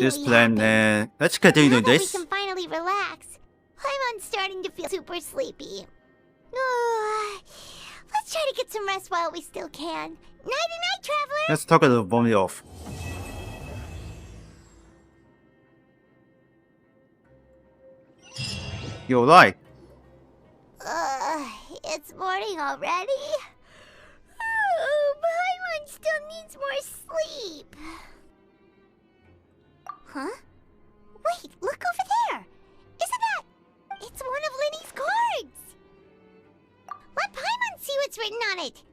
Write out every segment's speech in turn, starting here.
this really plan happened. and let's continue Now doing that this. we can finally relax, I'm starting to feel super sleepy. Let's try to get some rest while we still can. Nighty-night, traveler! Let's talk a little warmly off. You're right. It's morning already? Oh, Paimon still needs more sleep. Huh? Wait, look over there! Isn't that... It's one of Linny's cards! Let Paimon see what's written on it.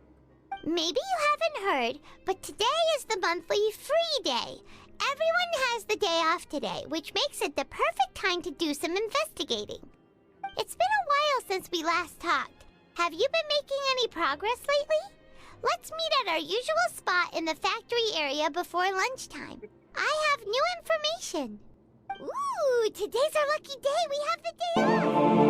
Maybe you haven't heard, but today is the monthly free day. Everyone has the day off today, which makes it the perfect time to do some investigating. It's been a while since we last talked. Have you been making any progress lately? Let's meet at our usual spot in the factory area before lunchtime. I have new information. Ooh, today's our lucky day. We have the day off.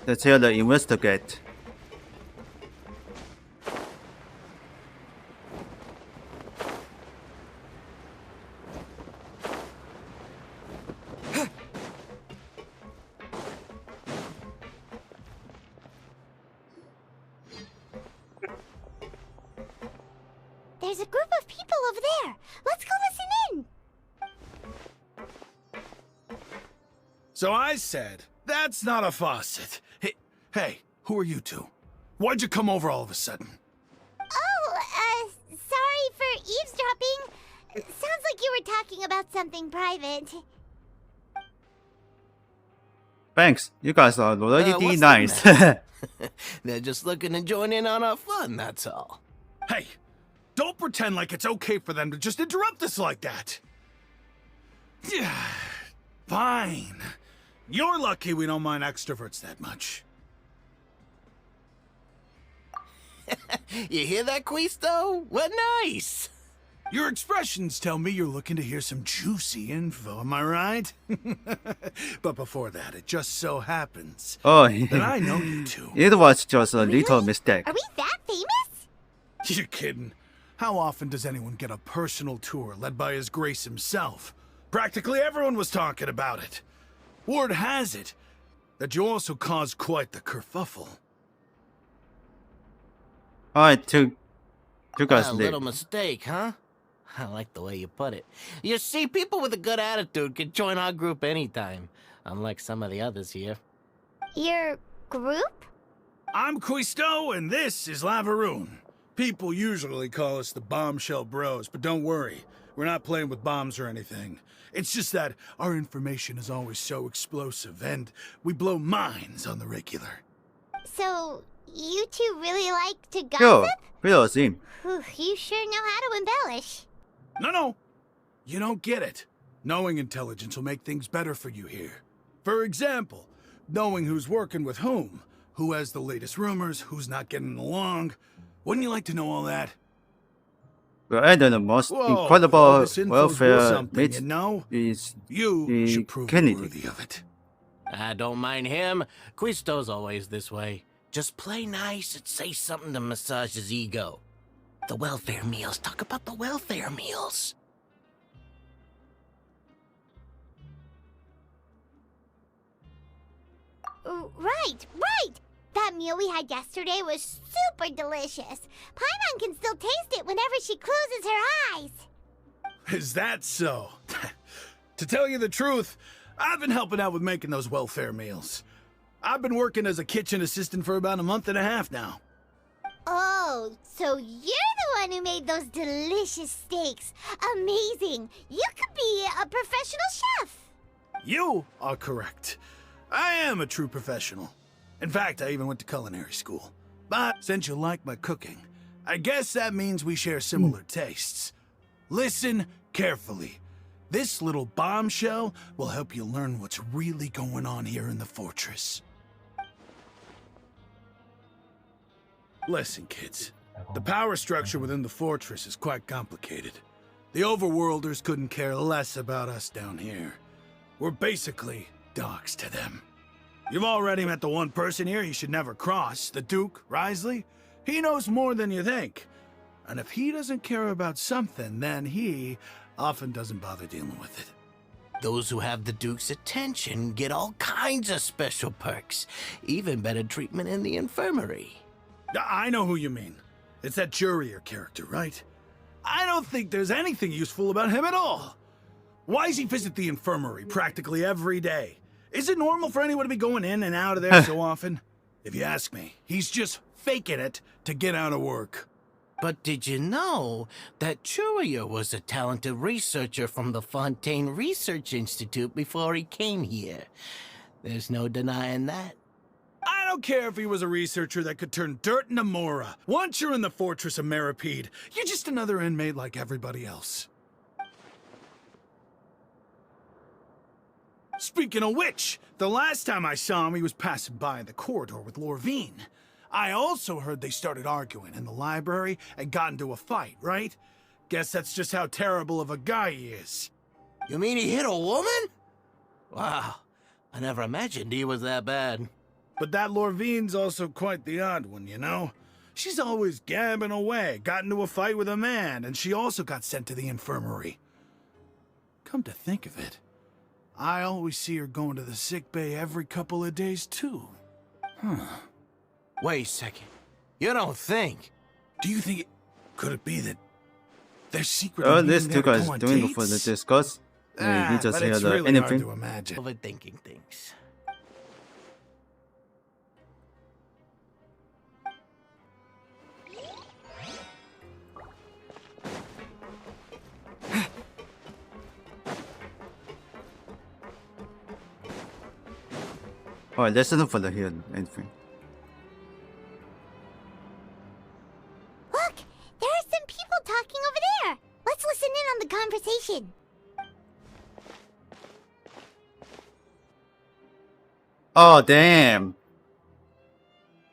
Let's hear the investigate. There's a group of people over there. Let's go listen in. So I said, that's not a faucet. Hey, who are you two? Why'd you come over all of a sudden? Oh, sorry for eavesdropping. Sounds like you were talking about something private. Thanks, you guys are already what's nice. They're just looking to join in on our fun, that's all. Hey, don't pretend like it's okay for them to just interrupt us like that. Fine. You're lucky we don't mind extroverts that much. You hear that, Quisto? What nice! Your expressions tell me you're looking to hear some juicy info, am I right? But before that, it just so happens Oh, that I know you two. it was just a little mistake. Are we that famous? You're kidding. How often does anyone get a personal tour led by His Grace himself? Practically everyone was talking about it. Word has it that you also caused quite the kerfuffle. Alright, you guys A live. little mistake, huh? I like the way you put it. You see, people with a good attitude can join our group anytime, unlike some of the others here. Your group? I'm Quisto, and this is Lavaroon. People usually call us the Bombshell Bros, but don't worry. We're not playing with bombs or anything. It's just that our information is always so explosive, and we blow minds on the regular. So, you two really like to Yo, gossip? real team. Whew, you sure know how to embellish. No. You don't get it. Knowing intelligence will make things better for you here. For example, knowing who's working with who has the latest rumors, who's not getting along. Wouldn't you like to know all that? We're adding the most Whoa, all incredible this info's worth welfare something, meat you know? is You should prove Kennedy. you're worthy of it. I don't mind him. Quisto's always this way. Just play nice and say something to massage his ego. The welfare meals. Talk about the welfare meals. Right. That meal we had yesterday was super delicious. Paimon can still taste it whenever she closes her eyes. Is that so? To tell you the truth, I've been helping out with making those welfare meals. I've been working as a kitchen assistant for about a month and a half now. Oh, so you're the one who made those delicious steaks. Amazing. You could be a professional chef. You are correct. I am a true professional. In fact, I even went to culinary school. But since you like my cooking, I guess that means we share similar tastes. Listen carefully. This little bombshell will help you learn what's really going on here in the fortress. Listen, kids. The power structure within the fortress is quite complicated. The overworlders couldn't care less about us down here. We're basically dogs to them. You've already met the one person here you should never cross, the Duke, Risley. He knows more than you think. And if he doesn't care about something, then he often doesn't bother dealing with it. Those who have the Duke's attention get all kinds of special perks, even better treatment in the infirmary. I know who you mean. It's that Jurier character, right? I don't think there's anything useful about him at all. Why does he visit the infirmary practically every day? Is it normal for anyone to be going in and out of there so often? If you ask me, he's just faking it to get out of work. But did you know that Jurier was a talented researcher from the Fontaine Research Institute before he came here? There's no denying that. I don't care if he was a researcher that could turn dirt into Mora. Once you're in the Fortress of Meripede, you're just another inmate like everybody else. Speaking of which, the last time I saw him, he was passing by in the corridor with Lorvine. I also heard they started arguing in the library and got into a fight, right? Guess that's just how terrible of a guy he is. You mean he hit a woman? Wow, I never imagined he was that bad. But that Lorvine's also quite the odd one, you know? She's always gabbing away, got into a fight with a man, and she also got sent to the infirmary. Come to think of it, I always see her going to the sick bay every couple of days, too. Wait a second. You don't think? Do you think could it be that they're secretly Oh, this meeting two there to guys go on doing dates? for the discuss. We just but hear it's the really hard anything. to imagine. Overthinking things. Alright, let's listen for the hear anything. Look, there are some people talking over there. Let's listen in on the conversation. Oh damn!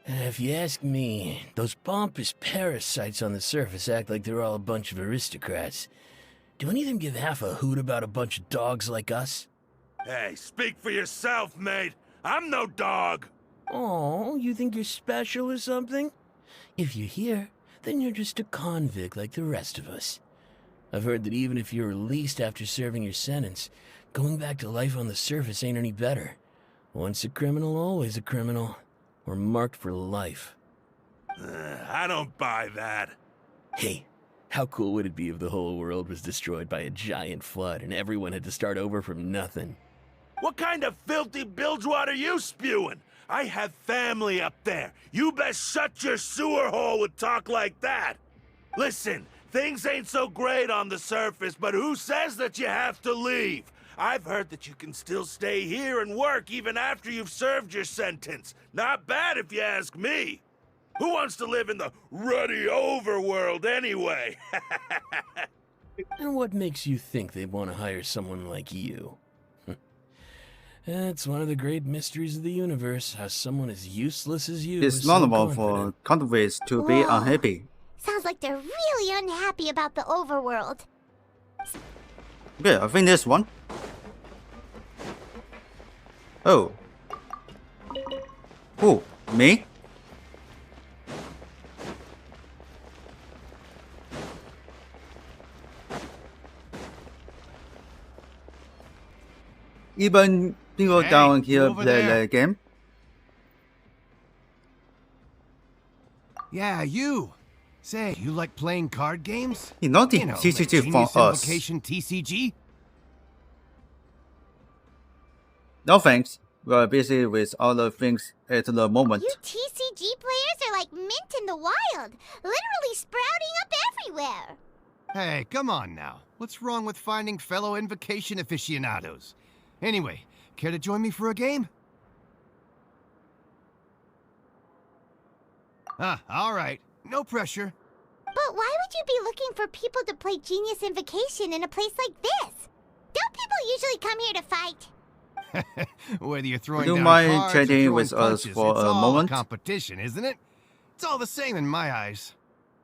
If you ask me, those pompous parasites on the surface act like they're all a bunch of aristocrats. Do any of them give half a hoot about a bunch of dogs like us? Hey, speak for yourself, mate. I'm no dog. Oh, you think you're special or something? If you're here, then you're just a convict like the rest of us. I've heard that even if you're released after serving your sentence, going back to life on the surface ain't any better. Once a criminal, always a criminal. Or marked for life. I don't buy that. Hey, how cool would it be if the whole world was destroyed by a giant flood and everyone had to start over from nothing? What kind of filthy bilgewater are you spewing? I have family up there. You best shut your sewer hole with talk like that. Listen, things ain't so great on the surface, but who says that you have to leave? I've heard that you can still stay here and work even after you've served your sentence. Not bad if you ask me. Who wants to live in the ruddy overworld anyway? And what makes you think they'd want to hire someone like you? It's one of the great mysteries of the universe, how someone as useless as you It's is so normal for confident. counterfeits to be Whoa. unhappy. Sounds like they're really unhappy about the overworld. Okay, I think this one. Oh. Who? Me? Even people Hey, down here over play there. the game. Yeah, you. Say, you like playing card games? You know the You know, TCG like for Genius us. Invocation TCG? No thanks. We are busy with other things at the moment. You TCG players are like mint in the wild, literally sprouting up everywhere. Hey, come on now. What's wrong with finding fellow Invocation aficionados? Anyway, care to join me for a game? All right. No pressure. But why would you be looking for people to play Genius Invocation in a place like this? here to fight. Whether you're throwing Would you down mind cards or chatting throwing with us punches, for it's a all moment? competition, isn't it? It's all the same in my eyes.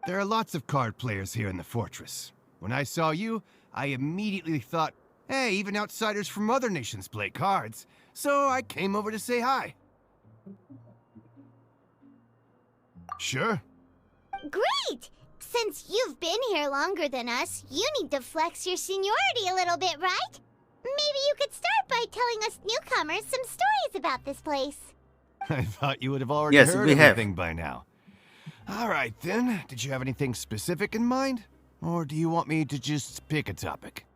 There are lots of card players here in the fortress. When I saw you, I immediately thought, hey, even outsiders from other nations play cards. So I came over to say hi. Sure. Great! Since you've been here longer than us, you need to flex your seniority a little bit, right? Maybe you could start by telling us newcomers some stories about this place. I thought you would have already Yes, heard we have. everything by now. All right, then. Did you have anything specific in mind? Or do you want me to just pick a topic?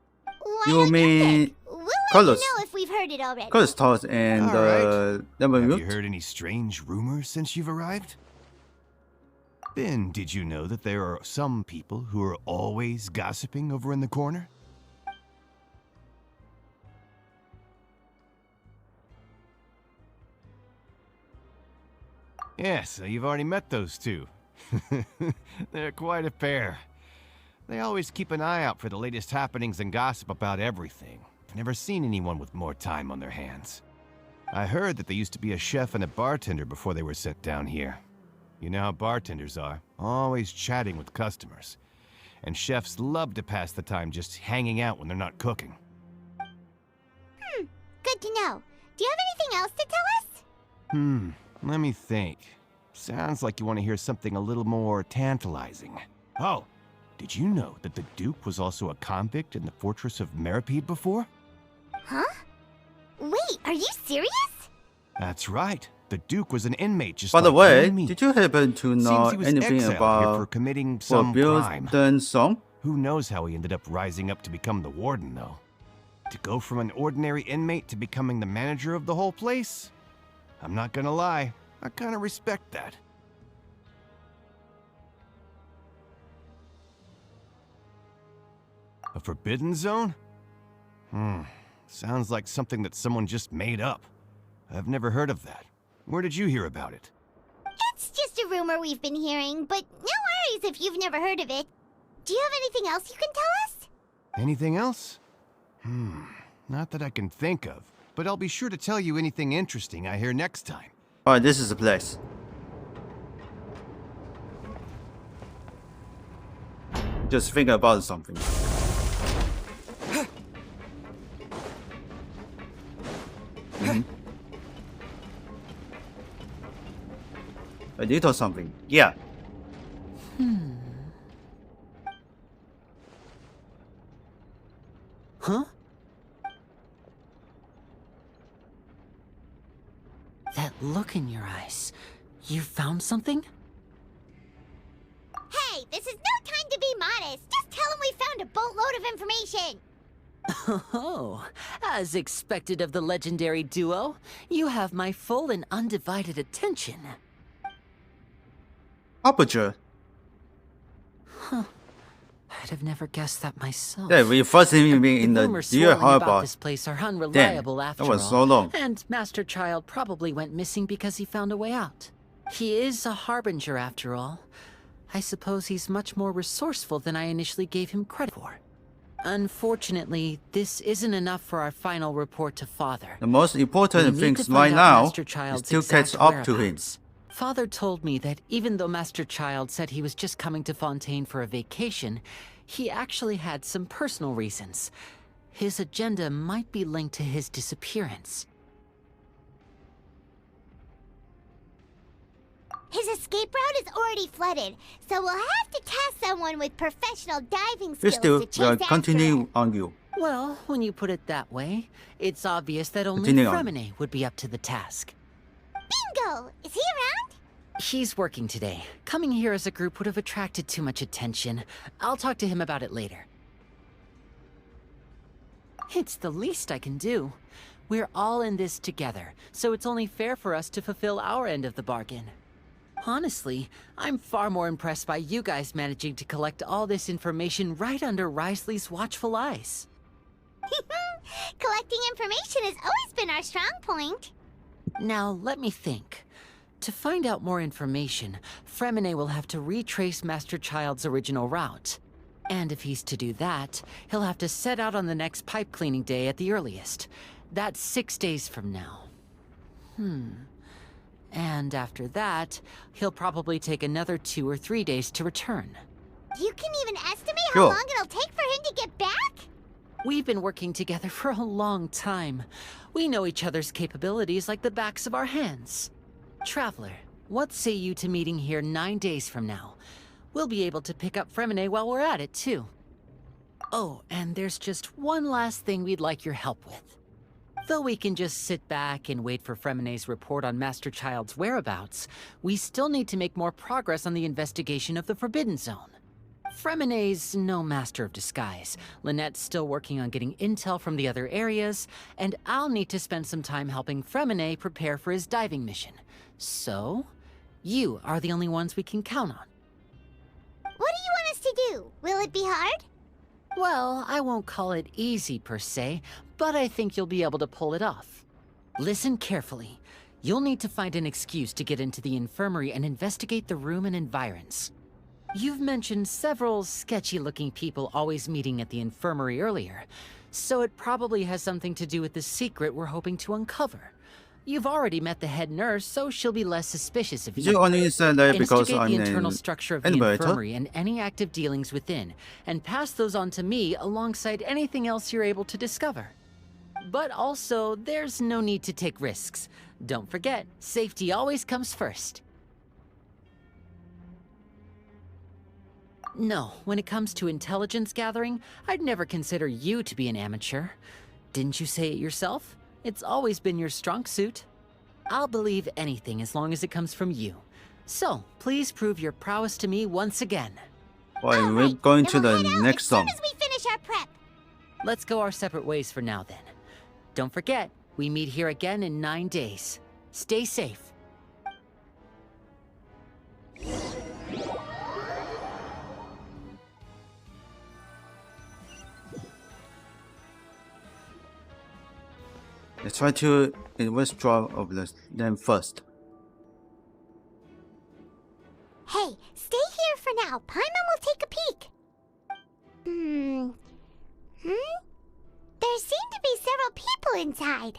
Why You don't mean pick? We'll colors. let you know if we've heard it already. Colors Toss and All right. Lemon Have you Mute. heard any strange rumors since you've arrived? Ben, did you know that there are some people who are always gossiping over in the corner? Yes, so you've already met those two. They're quite a pair. They always keep an eye out for the latest happenings and gossip about everything. I've never seen anyone with more time on their hands. I heard that they used to be a chef and a bartender before they were sent down here. You know how bartenders are, always chatting with customers. And chefs love to pass the time just hanging out when they're not cooking. Good to know. Do you have anything else to tell us? Let me think. Sounds like you want to hear something a little more tantalizing. Oh, did you know that the Duke was also a convict in the fortress of Meripede before? Huh? Wait, are you serious? That's right. The Duke was an inmate just By like the you way, and me. did you happen to Seems know he was anything exiled here for about committing some crime. Forbidden Song? Who knows how he ended up rising up to become the warden, though? To go from an ordinary inmate to becoming the manager of the whole place? I'm not gonna lie, I kinda respect that. A forbidden zone? Sounds like something that someone just made up. I've never heard of that. Where did you hear about it? It's just a rumor we've been hearing, but no worries if you've never heard of it. Do you have anything else you can tell us? Anything else? Not that I can think of, but I'll be sure to tell you anything interesting I hear next time. Alright, this is the place. Just think about something. A little something. Yeah. Huh? That look in your eyes. You found something? Hey, this is no time to be modest. Just tell him we found a boatload of information. Oh, as expected of the legendary duo, you have my full and undivided attention. Aperture. I'd have never guessed that myself. Yeah, we first seen me in The the rumors Deer swirling about Harbor. this place are unreliable after that was all. so long. And Master Child probably went missing because he found a way out. He is a harbinger after all. I suppose he's much more resourceful than I initially gave him credit for. Unfortunately, this isn't enough for our final report to Father. The most We important need things to right find out now Master is Child's to catch exact up to him. whereabouts. Father told me that even though Master Child said he was just coming to Fontaine for a vacation, he actually had some personal reasons. His agenda might be linked to his disappearance. His escape route is already flooded, so we'll have to task someone with professional diving We skills still to chase after continue it. on you. Well, when you put it that way, it's obvious that only Continue on. Fremine would be up to the task. Bingo! Is he around? He's working today. Coming here as a group would have attracted too much attention. I'll talk to him about it later. It's the least I can do. We're all in this together, so it's only fair for us to fulfill our end of the bargain. Honestly, I'm far more impressed by you guys managing to collect all this information right under Risley's watchful eyes. Collecting information has always been our strong point. Now, let me think. To find out more information, Fremine will have to retrace Master Child's original route. And if he's to do that, he'll have to set out on the next pipe cleaning day at the earliest. That's 6 days from now. And after that, he'll probably take another 2 or 3 days to return. You can even estimate how Sure. long it'll take for him to get back? We've been working together for a long time. We know each other's capabilities like the backs of our hands. Traveler, what say you to meeting here 9 days from now? We'll be able to pick up Fremine while we're at it, too. Oh, and there's just one last thing we'd like your help with. Though we can just sit back and wait for Fremine's report on Master Child's whereabouts, we still need to make more progress on the investigation of the Forbidden Zone. Fremine's no master of disguise. Lynette's still working on getting intel from the other areas, and I'll need to spend some time helping Fremine prepare for his diving mission. So, you are the only ones we can count on. What do you want us to do? Will it be hard? Well, I won't call it easy per se, but I think you'll be able to pull it off. Listen carefully. You'll need to find an excuse to get into the infirmary and investigate the room and environs. You've mentioned several sketchy-looking people always meeting at the infirmary earlier, so it probably has something to do with the secret we're hoping to uncover. You've already met the head nurse, so she'll be less suspicious of Did you. you only say that because Instigate I'm the internal an structure of the elevator? infirmary and any active dealings within, and pass those on to me alongside anything else you're able to discover. But also, there's no need to take risks. Don't forget, safety always comes first. No, when it comes to intelligence gathering, I'd never consider you to be an amateur. Didn't you say it yourself? It's always been your strong suit. I'll believe anything as long as it comes from you. So, please prove your prowess to me once again. Well, All we're right, going then to we'll the head out next as zone. soon as we finish our prep. Let's go our separate ways for now then. Don't forget, we meet here again in 9 days. Stay safe. Let's try to withdraw of them first. Hey, stay here for now. Paimon will take a peek. There seem to be several people inside.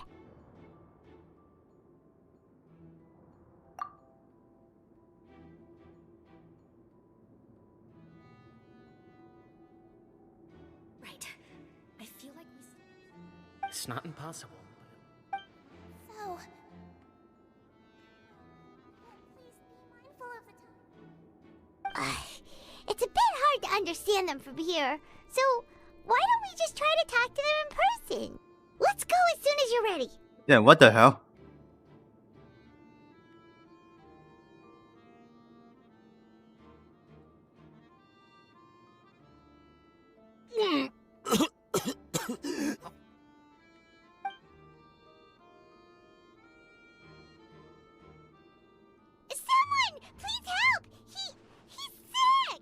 Right. I feel like we... It's not impossible. So... Please be mindful of the time. It's a bit hard to understand them from here, so why don't we just try to talk to them in person? Let's go as soon as you're ready. Yeah, what the hell? Someone! Please help! He's sick!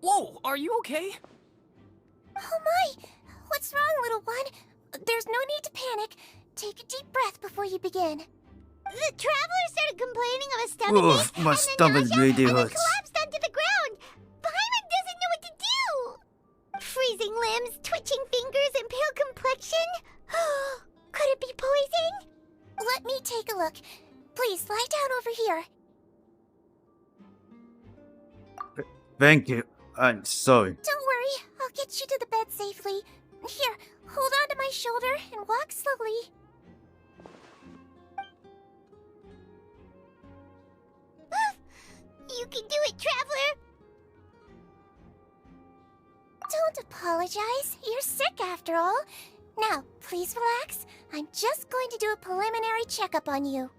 Whoa, are you okay? Oh my! What's wrong, little one? There's no need to panic. Take a deep breath before you begin. The traveler started complaining of a stomach Oof, ache my and stomach nausea, really and then hurts. collapsed onto the ground. Paimon doesn't know what to do. Freezing limbs, twitching fingers, and pale complexion. Could it be poison? Let me take a look. Please lie down over here. Thank you. I'm sorry. Don't worry, I'll get you to the bed safely. Here, hold on to my shoulder and walk slowly. You can do it, traveler. Don't apologize. You're sick after all. Now, please relax. I'm just going to do a preliminary checkup on you.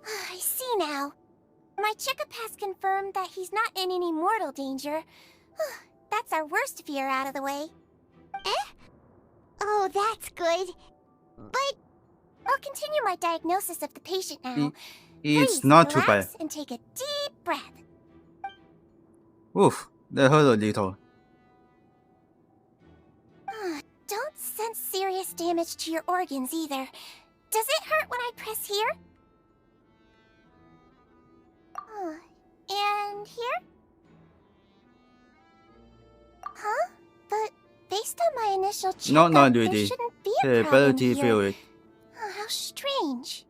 I see now. My checkup has confirmed that he's not in any mortal danger. That's our worst fear out of the way. Oh, that's good. But I'll continue my diagnosis of the patient now. It's Please not too bad. relax and take a deep breath. Oof, that hurt a little. sense serious damage to your organs either. Does it hurt when I press here? And here? Huh? But based on my initial checkup, Not there really. shouldn't be The a problem ability here. feel it. Oh, how strange.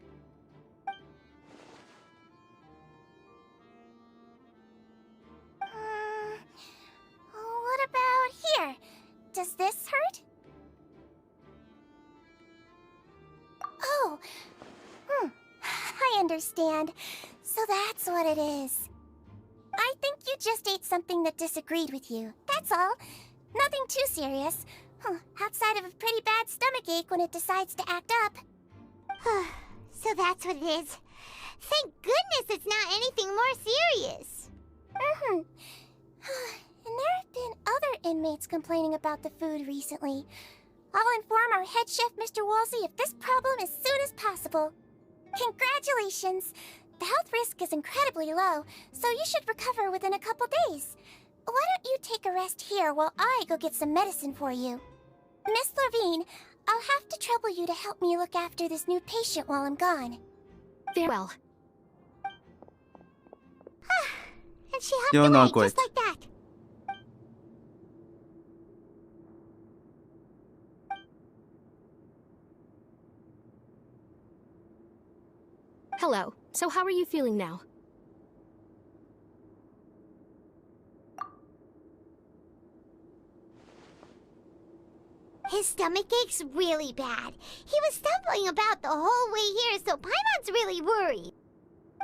What about here? Does this hurt? Oh, I understand. So that's what it is. I think you just ate something that disagreed with you. That's all. Nothing too serious. Outside of a pretty bad stomachache when it decides to act up. So that's what it is. Thank goodness it's not anything more serious. And there have been other inmates complaining about the food recently. I'll inform our head chef, Mr. Wolsey, of this problem as soon as possible. Congratulations! The health risk is incredibly low, so you should recover within a couple days. Why don't you take a rest here while I go get some medicine for you? Miss Levine, I'll have to trouble you to help me look after this new patient while I'm gone. Very well. And she hopped You're away not just good. like that. Hello. So how are you feeling now? His stomach ache's really bad. He was stumbling about the whole way here, so Paimon's really worried.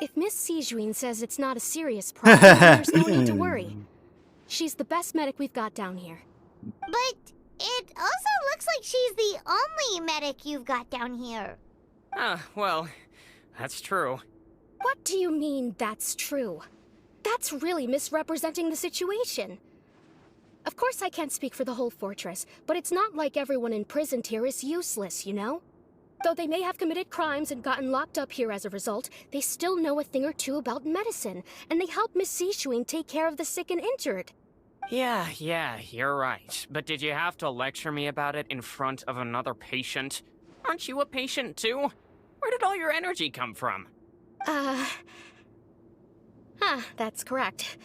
If Miss Sijuin says it's not a serious problem, then there's no need to worry. She's the best medic we've got down here. But it also looks like she's the only medic you've got down here. Well, that's true. What do you mean, that's true? That's really misrepresenting the situation. Of course I can't speak for the whole fortress, but it's not like everyone imprisoned here is useless, you know? Though they may have committed crimes and gotten locked up here as a result, they still know a thing or two about medicine, and they help Miss Sishuin take care of the sick and injured. Yeah, you're right. But did you have to lecture me about it in front of another patient? Aren't you a patient too? Where did all your energy come from? That's correct.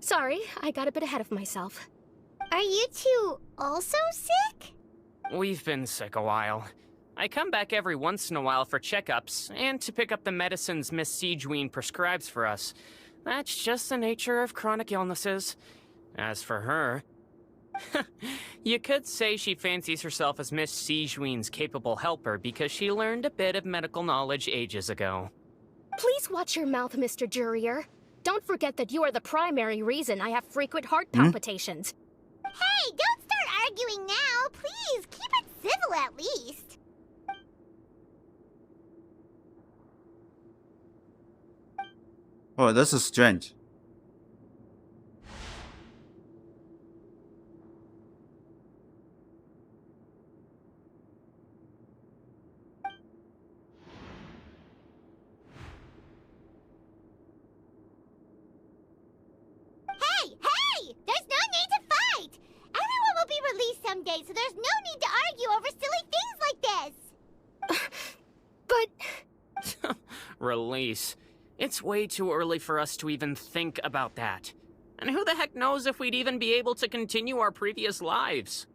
Sorry, I got a bit ahead of myself. Are you two also sick? We've been sick a while. I come back every once in a while for checkups, and to pick up the medicines Miss Sijuin prescribes for us. That's just the nature of chronic illnesses. As for her... you could say she fancies herself as Miss Sijuin's capable helper because she learned a bit of medical knowledge ages ago. Please watch your mouth, Mr. Jurier. Don't forget that you are the primary reason I have frequent heart palpitations. Hey, don't start arguing now. Please, keep it civil at least. Oh, this is strange. Hey! There's no need to fight! Everyone will be released someday, so there's no need to argue over silly things like this! But... Release. It's way too early for us to even think about that. And who the heck knows if we'd even be able to continue our previous lives?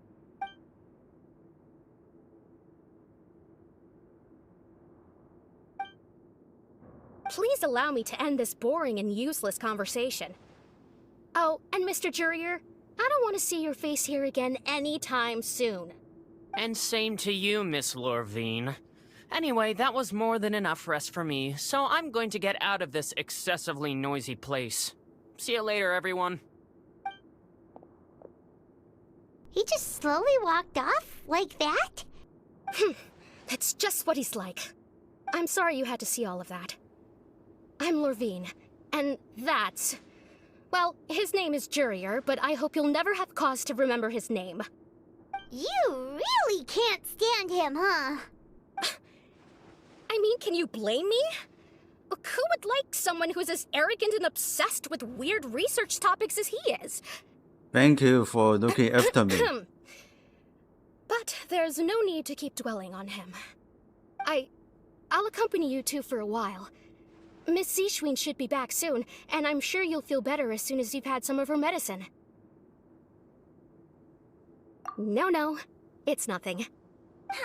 Please allow me to end this boring and useless conversation. Oh, and Mr. Jurier, I don't want to see your face here again anytime soon. And same to you, Miss Lorvine. Anyway, that was more than enough rest for me, so I'm going to get out of this excessively noisy place. See you later, everyone. He just slowly walked off like that? That's just what he's like. I'm sorry you had to see all of that. I'm Lorvine, and that's... Well, his name is Jurier, but I hope you'll never have cause to remember his name. You really can't stand him, huh? I mean, can you blame me? Look, who would like someone who's as arrogant and obsessed with weird research topics as he is? Thank you for looking after me. But there's no need to keep dwelling on him. I'll accompany you two for a while. Miss Seashween should be back soon, and I'm sure you'll feel better as soon as you've had some of her medicine. No, it's nothing.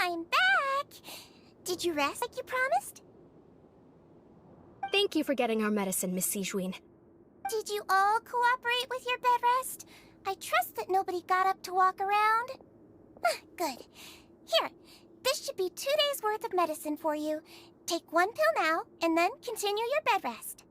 I'm back! Did you rest like you promised? Thank you for getting our medicine, Miss Seashween. Did you all cooperate with your bed rest? I trust that nobody got up to walk around. Good. Here, this should be 2 days' worth of medicine for you. Take 1 pill now, and then continue your bed rest.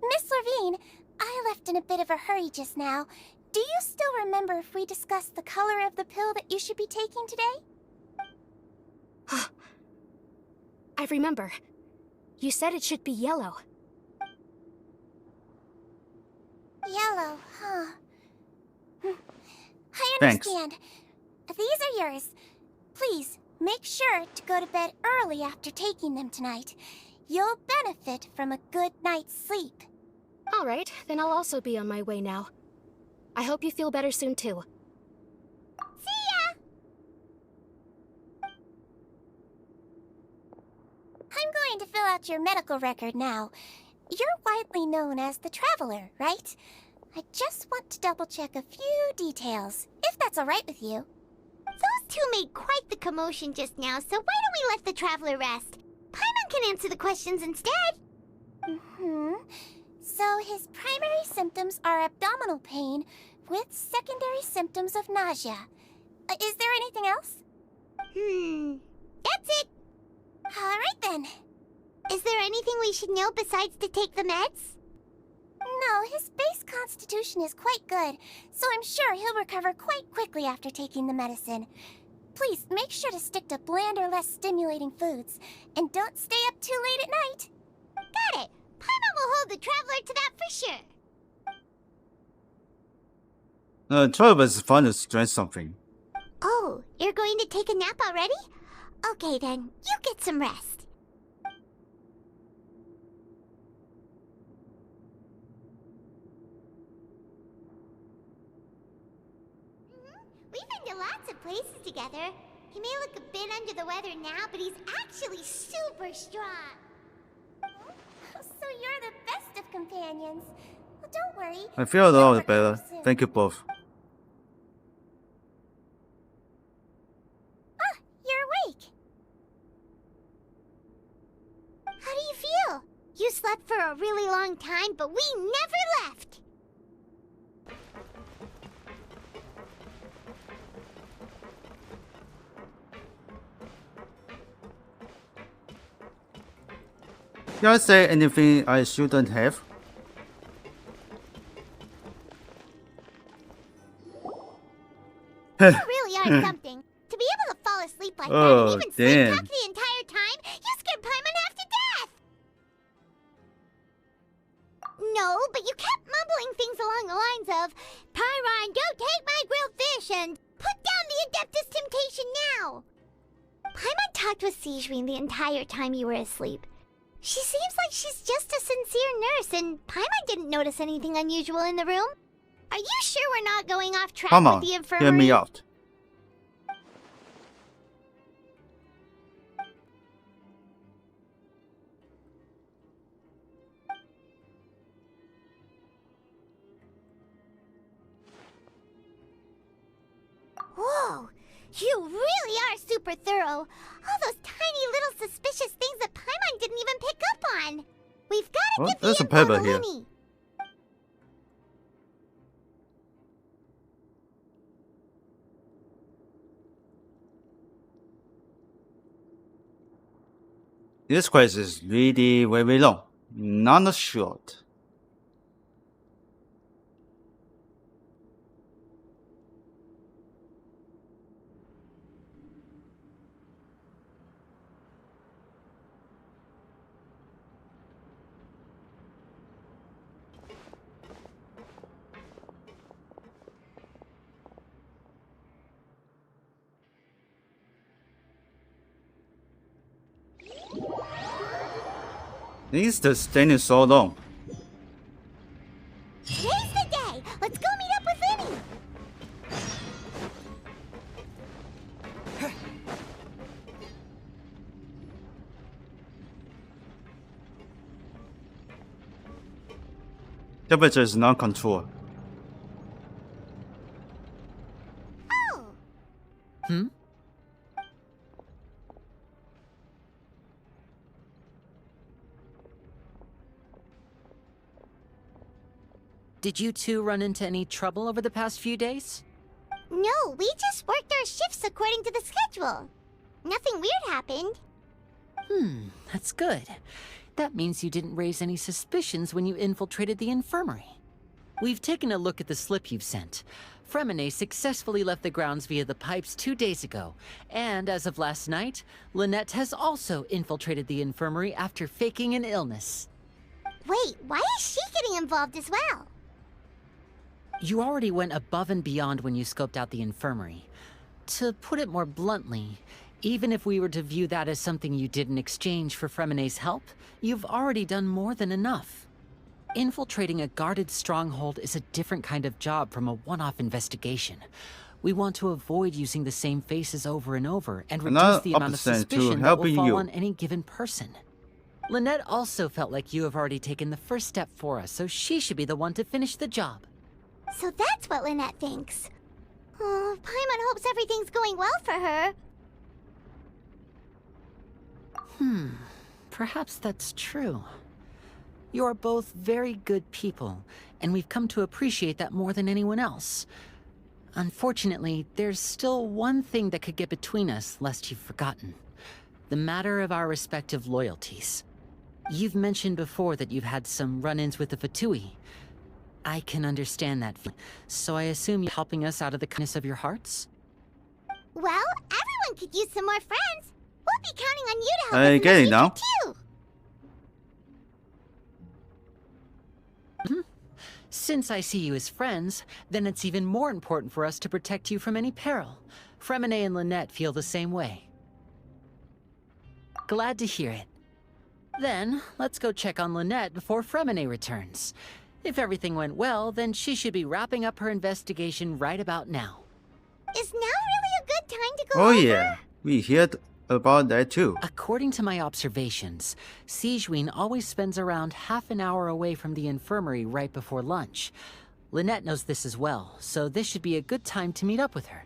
Miss Levine, I left in a bit of a hurry just now. Do you still remember if we discussed the color of the pill that you should be taking today? I remember. You said it should be yellow. Yellow, huh? I Thanks. understand. These are yours. Please, make sure to go to bed early after taking them tonight. You'll benefit from a good night's sleep. All right, then I'll also be on my way now. I hope you feel better soon, too. See ya! I'm going to fill out your medical record now. You're widely known as the Traveler, right? I just want to double-check a few details, if that's all right with you. Those two made quite the commotion just now, so why don't we let the traveler rest? Paimon can answer the questions instead. So his primary symptoms are abdominal pain with secondary symptoms of nausea. Is there anything else? That's it. All right then. Is there anything we should know besides to take the meds? No, his base constitution is quite good, so I'm sure he'll recover quite quickly after taking the medicine. Please make sure to stick to bland or less stimulating foods, and don't stay up too late at night. Got it. Paimon will hold the traveler to that for sure. Travel is fun to stress something. Oh, you're going to take a nap already? Okay then, you get some rest. We've been to lots of places together. He may look a bit under the weather now, but he's actually super strong. So you're the best of companions. Well, don't worry. I feel a You'll lot better. recover soon. Thank you both. You're awake. How do you feel? You slept for a really long time, but we never left. Did I say anything I shouldn't have? You really are something. To be able to fall asleep like that Oh, and even damn. sleep talk the entire time, you scared Paimon half to death! No, but you kept mumbling things along the lines of, Pyron, go take my grilled fish and put down the Adeptus Temptation now! Paimon talked with Seashween the entire time you were asleep. She seems like she's just a sincere nurse, and Paimon didn't notice anything unusual in the room. Are you sure we're not going off track Come with on, the infirmary? hear me out. Whoa! You really are super thorough. All those tiny little suspicious things that Paimon didn't even pick up on. We've got to Oh, get there's the a info pebble to here. Lenny. This quest is really very long, not short. It's just standing so long. Today Temperature is not controlled. Oh, Hmm? Did you two run into any trouble over the past few days? no, we just worked our shifts according to the schedule. Nothing weird happened. That's good. That means you didn't raise any suspicions when you infiltrated the infirmary. We've taken a look at the slip you've sent. Fremine successfully left the grounds via the pipes 2 days ago, and as of last night, Lynette has also infiltrated the infirmary after faking an illness. Wait, why is she getting involved as well? You already went above and beyond when you scoped out the infirmary. To put it more bluntly, even if we were to view that as something you did in exchange for Fremine's help, you've already done more than enough. Infiltrating a guarded stronghold is a different kind of job from a one-off investigation. We want to avoid using the same faces over and over and reduce Another the amount of option to suspicion that will helping fall you. on any given person. Lynette also felt like you have already taken the first step for us, so she should be the one to finish the job. So that's what Lynette thinks. Oh, Paimon hopes everything's going well for her. Perhaps that's true. You are both very good people, and we've come to appreciate that more than anyone else. Unfortunately, there's still one thing that could get between us, lest you've forgotten. The matter of our respective loyalties. You've mentioned before that you've had some run-ins with the Fatui. I can understand that, so I assume you're helping us out of the kindness of your hearts? Well, everyone could use some more friends. We'll be counting on you to help I us get in it the now. future, too. Since I see you as friends, then it's even more important for us to protect you from any peril. Fremine and Lynette feel the same way. Glad to hear it. Then, let's go check on Lynette before Fremine returns. If everything went well, then she should be wrapping up her investigation right about now. Is now really a good time to go Oh over? yeah, we heard about that too. According to my observations, Sigewinne always spends around half an hour away from the infirmary right before lunch. Lynette knows this as well, so this should be a good time to meet up with her.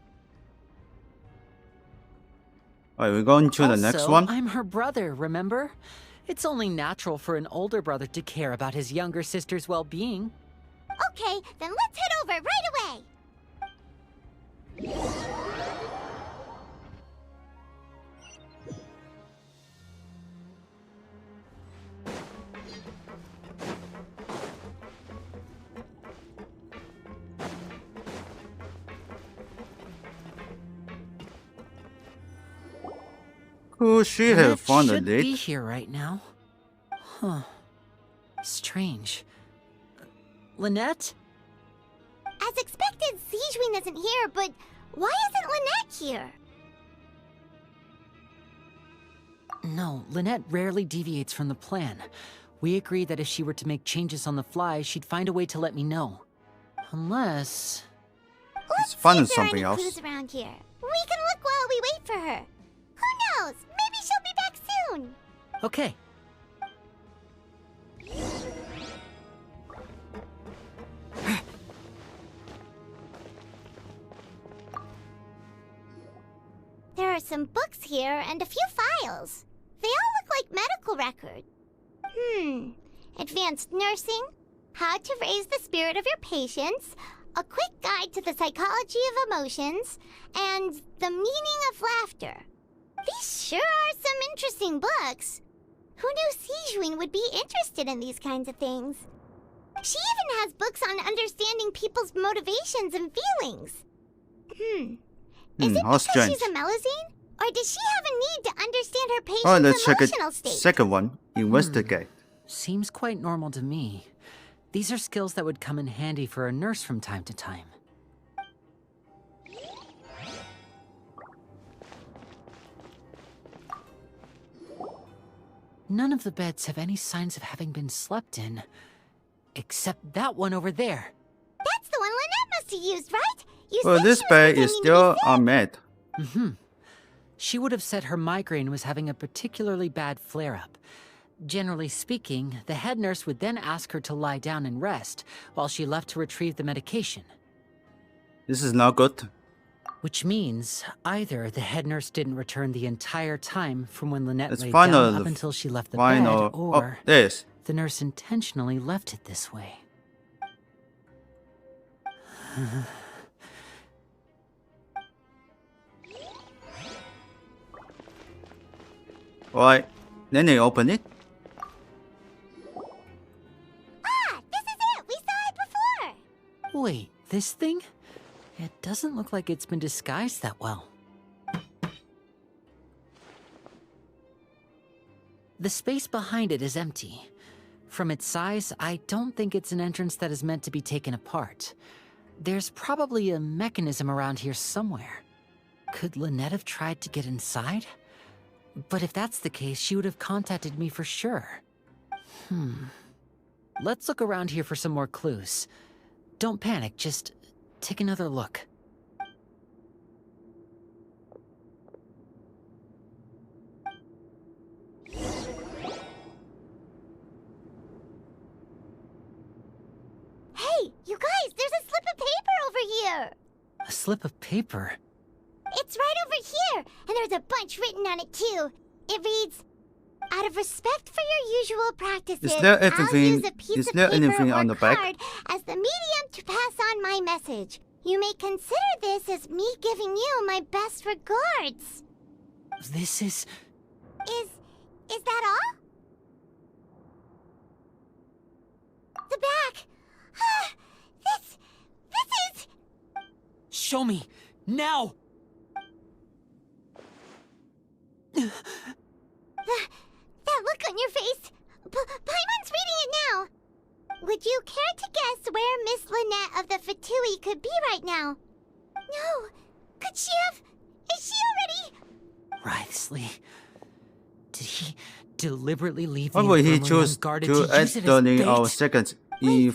Alright, we're going to the next Also, one. I'm her brother, remember? It's only natural for an older brother to care about his younger sister's well-being. Okay, then let's head over right away. Could she have Lynette found a should be date? here right now. Huh. Strange. Lynette? As expected, Sigewinne isn't here, but why isn't Lynette here? No, Lynette rarely deviates from the plan. We agreed that if she were to make changes on the fly, she'd find a way to let me know. Unless... Let's finding see if there are something any else. clues around here. We can look while we wait for her. Who knows? Maybe she'll be back soon. Okay. There are some books here and a few files. They all look like medical records. Advanced nursing, how to raise the spirit of your patients, a quick guide to the psychology of emotions, and the meaning of laughter. These sure are some interesting books. Who knew Sigewinne would be interested in these kinds of things? She even has books on understanding people's motivations and feelings. Is it how because strange. she's a Melusine? Or does she have a need to understand her patient's Alright, let's check it. emotional state? Second one, investigate. Seems quite normal to me. These are skills that would come in handy for a nurse from time to time. None of the beds have any signs of having been slept in. Except that one over there. That's the one Lynette must have used, right? You Well, said this she was bed is pretending to be still sick. unmet. She would have said her migraine was having a particularly bad flare-up. Generally speaking, the head nurse would then ask her to lie down and rest while she left to retrieve the medication. This is not good. Which means either the head nurse didn't return the entire time from when Lynette It's laid final. down up until she left the Final. bed, or This. the nurse intentionally left it this way. Alright. Then they open it. Ah, this is it! We saw it before! Wait, this thing? It doesn't look like it's been disguised that well. The space behind it is empty. From its size, I don't think it's an entrance that is meant to be taken apart. There's probably a mechanism around here somewhere. Could Lynette have tried to get inside? But if that's the case, she would have contacted me for sure. Let's look around here for some more clues. Don't panic, just take another look. Hey, you guys, there's a slip of paper over here! A slip of paper? It's right over here, and there's a bunch written on it too. It reads, "Out of respect for your usual practices, Is there I'll anything- use a piece is of there paper anything or on the back? card as the medium to pass on my message. You may consider this as me giving you my best regards." This is... Is that all? The back. This is... Show me! Now! That look on your face. Paimon's reading it now. Would you care to guess where Miss Lynette of the Fatui could be right now? No. Could she have... Is she already... Writhsley. Did he deliberately leave Why the would he infirmary choose unguarded to to add use it as during bait? our seconds if he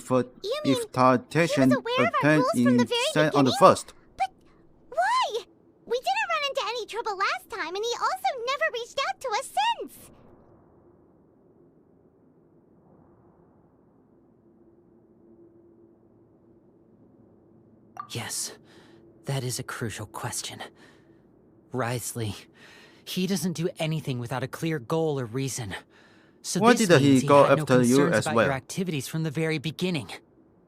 temptation was aware of our appeared rules from the very set on the beginning? first? But why? We didn't run into any trouble last time, and he also never reached out to us since. Yes, that is a crucial question. Writhsley, he doesn't do anything without a clear goal or reason. So Why this did he means go had no after you concerns as about well? your activities from the very beginning.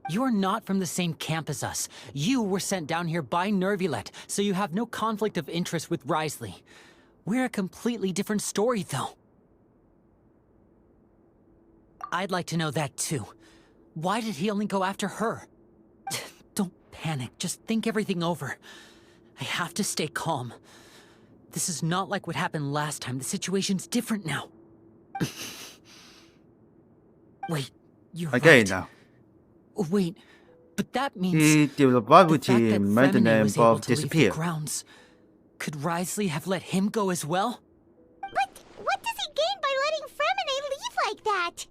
You're not from the same camp as us. You were sent down here by Nervulet, so you have no conflict of interest with Writhsley. We're a completely different story, though. I'd like to know that, too. Why did he only go after her? Don't panic, just think everything over. I have to stay calm. This is not like what happened last time. The situation's different now. Wait, you're Okay, right. now. Wait, but that means The the fact durability that and maintenance Femine was able both to leave the disappear. grounds. Could Writhsley have let him go as well? But what does he gain by letting Fremine leave like that?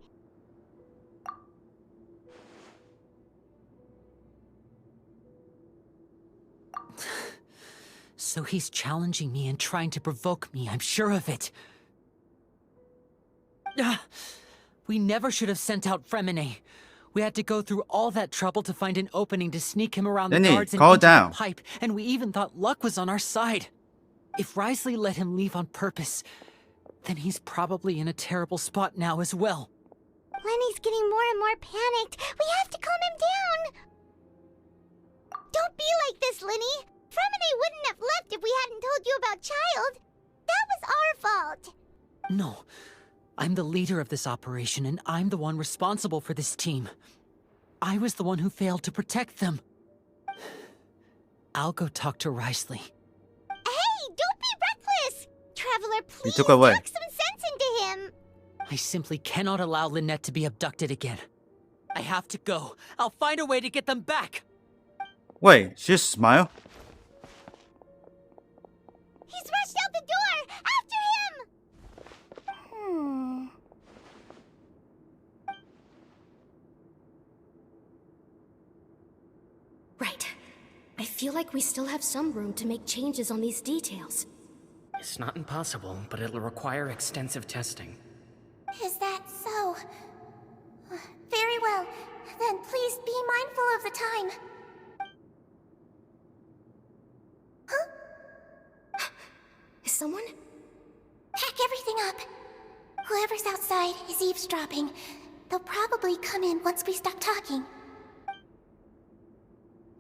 So he's challenging me and trying to provoke me, I'm sure of it. We never should have sent out Fremine. We had to go through all that trouble to find an opening to sneak him around the Lenny, guards and calm into down. the pipe, and we even thought luck was on our side. If Writhsley let him leave on purpose, then he's probably in a terrible spot now as well. Lenny's getting more and more panicked. We have to calm him down. Don't be like this, Lenny. Fremine wouldn't have left if we hadn't told you about Child. That was our fault. No. I'm the leader of this operation, and I'm the one responsible for this team. I was the one who failed to protect them. I'll go talk to Writhsley. Hey, don't be reckless. Traveler, please took away. talk some sense into him. I simply cannot allow Lynette to be abducted again. I have to go. I'll find a way to get them back. Wait, she smiled? He's rushed out the door. After him. Right. I feel like we still have some room to make changes on these details. It's not impossible, but it'll require extensive testing. Is that someone? Pack everything up. Whoever's outside is eavesdropping. They'll probably come in once we stop talking.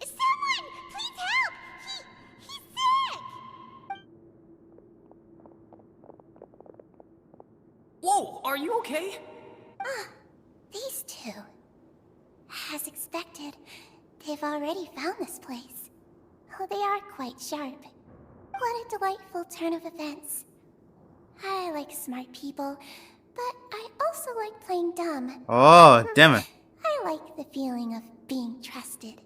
Someone! Please help! He's sick! Whoa, are you okay? These two. As expected, they've already found this place. Oh, they are quite sharp. What a delightful turn of events. I like smart people, but I also like playing dumb. Oh, damn it. I like the feeling of being trusted.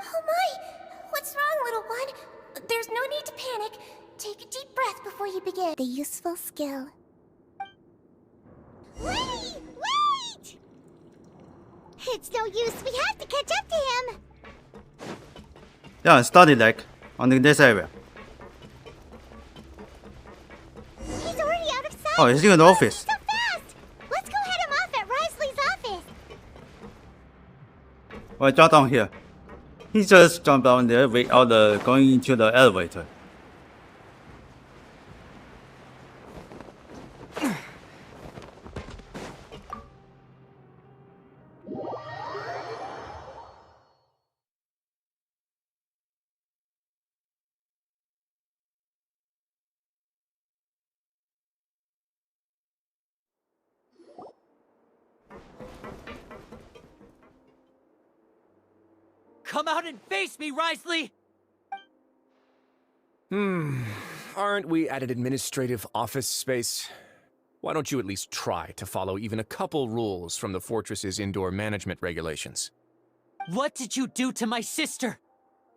Oh my! What's wrong, little one? There's no need to panic. Take a deep breath before you begin. The useful skill. Wait! It's no use. We have to catch up to him. Yeah, I started like on this area. He's already out of sight. Oh, he's in the office. So fast! Let's go head him off at Risley's office. Well, jump down here. He just jumped down there without going into the elevator. Come out and face me, Risley! Aren't we at an administrative office space? Why don't you at least try to follow even a couple rules from the fortress's indoor management regulations? What did you do to my sister?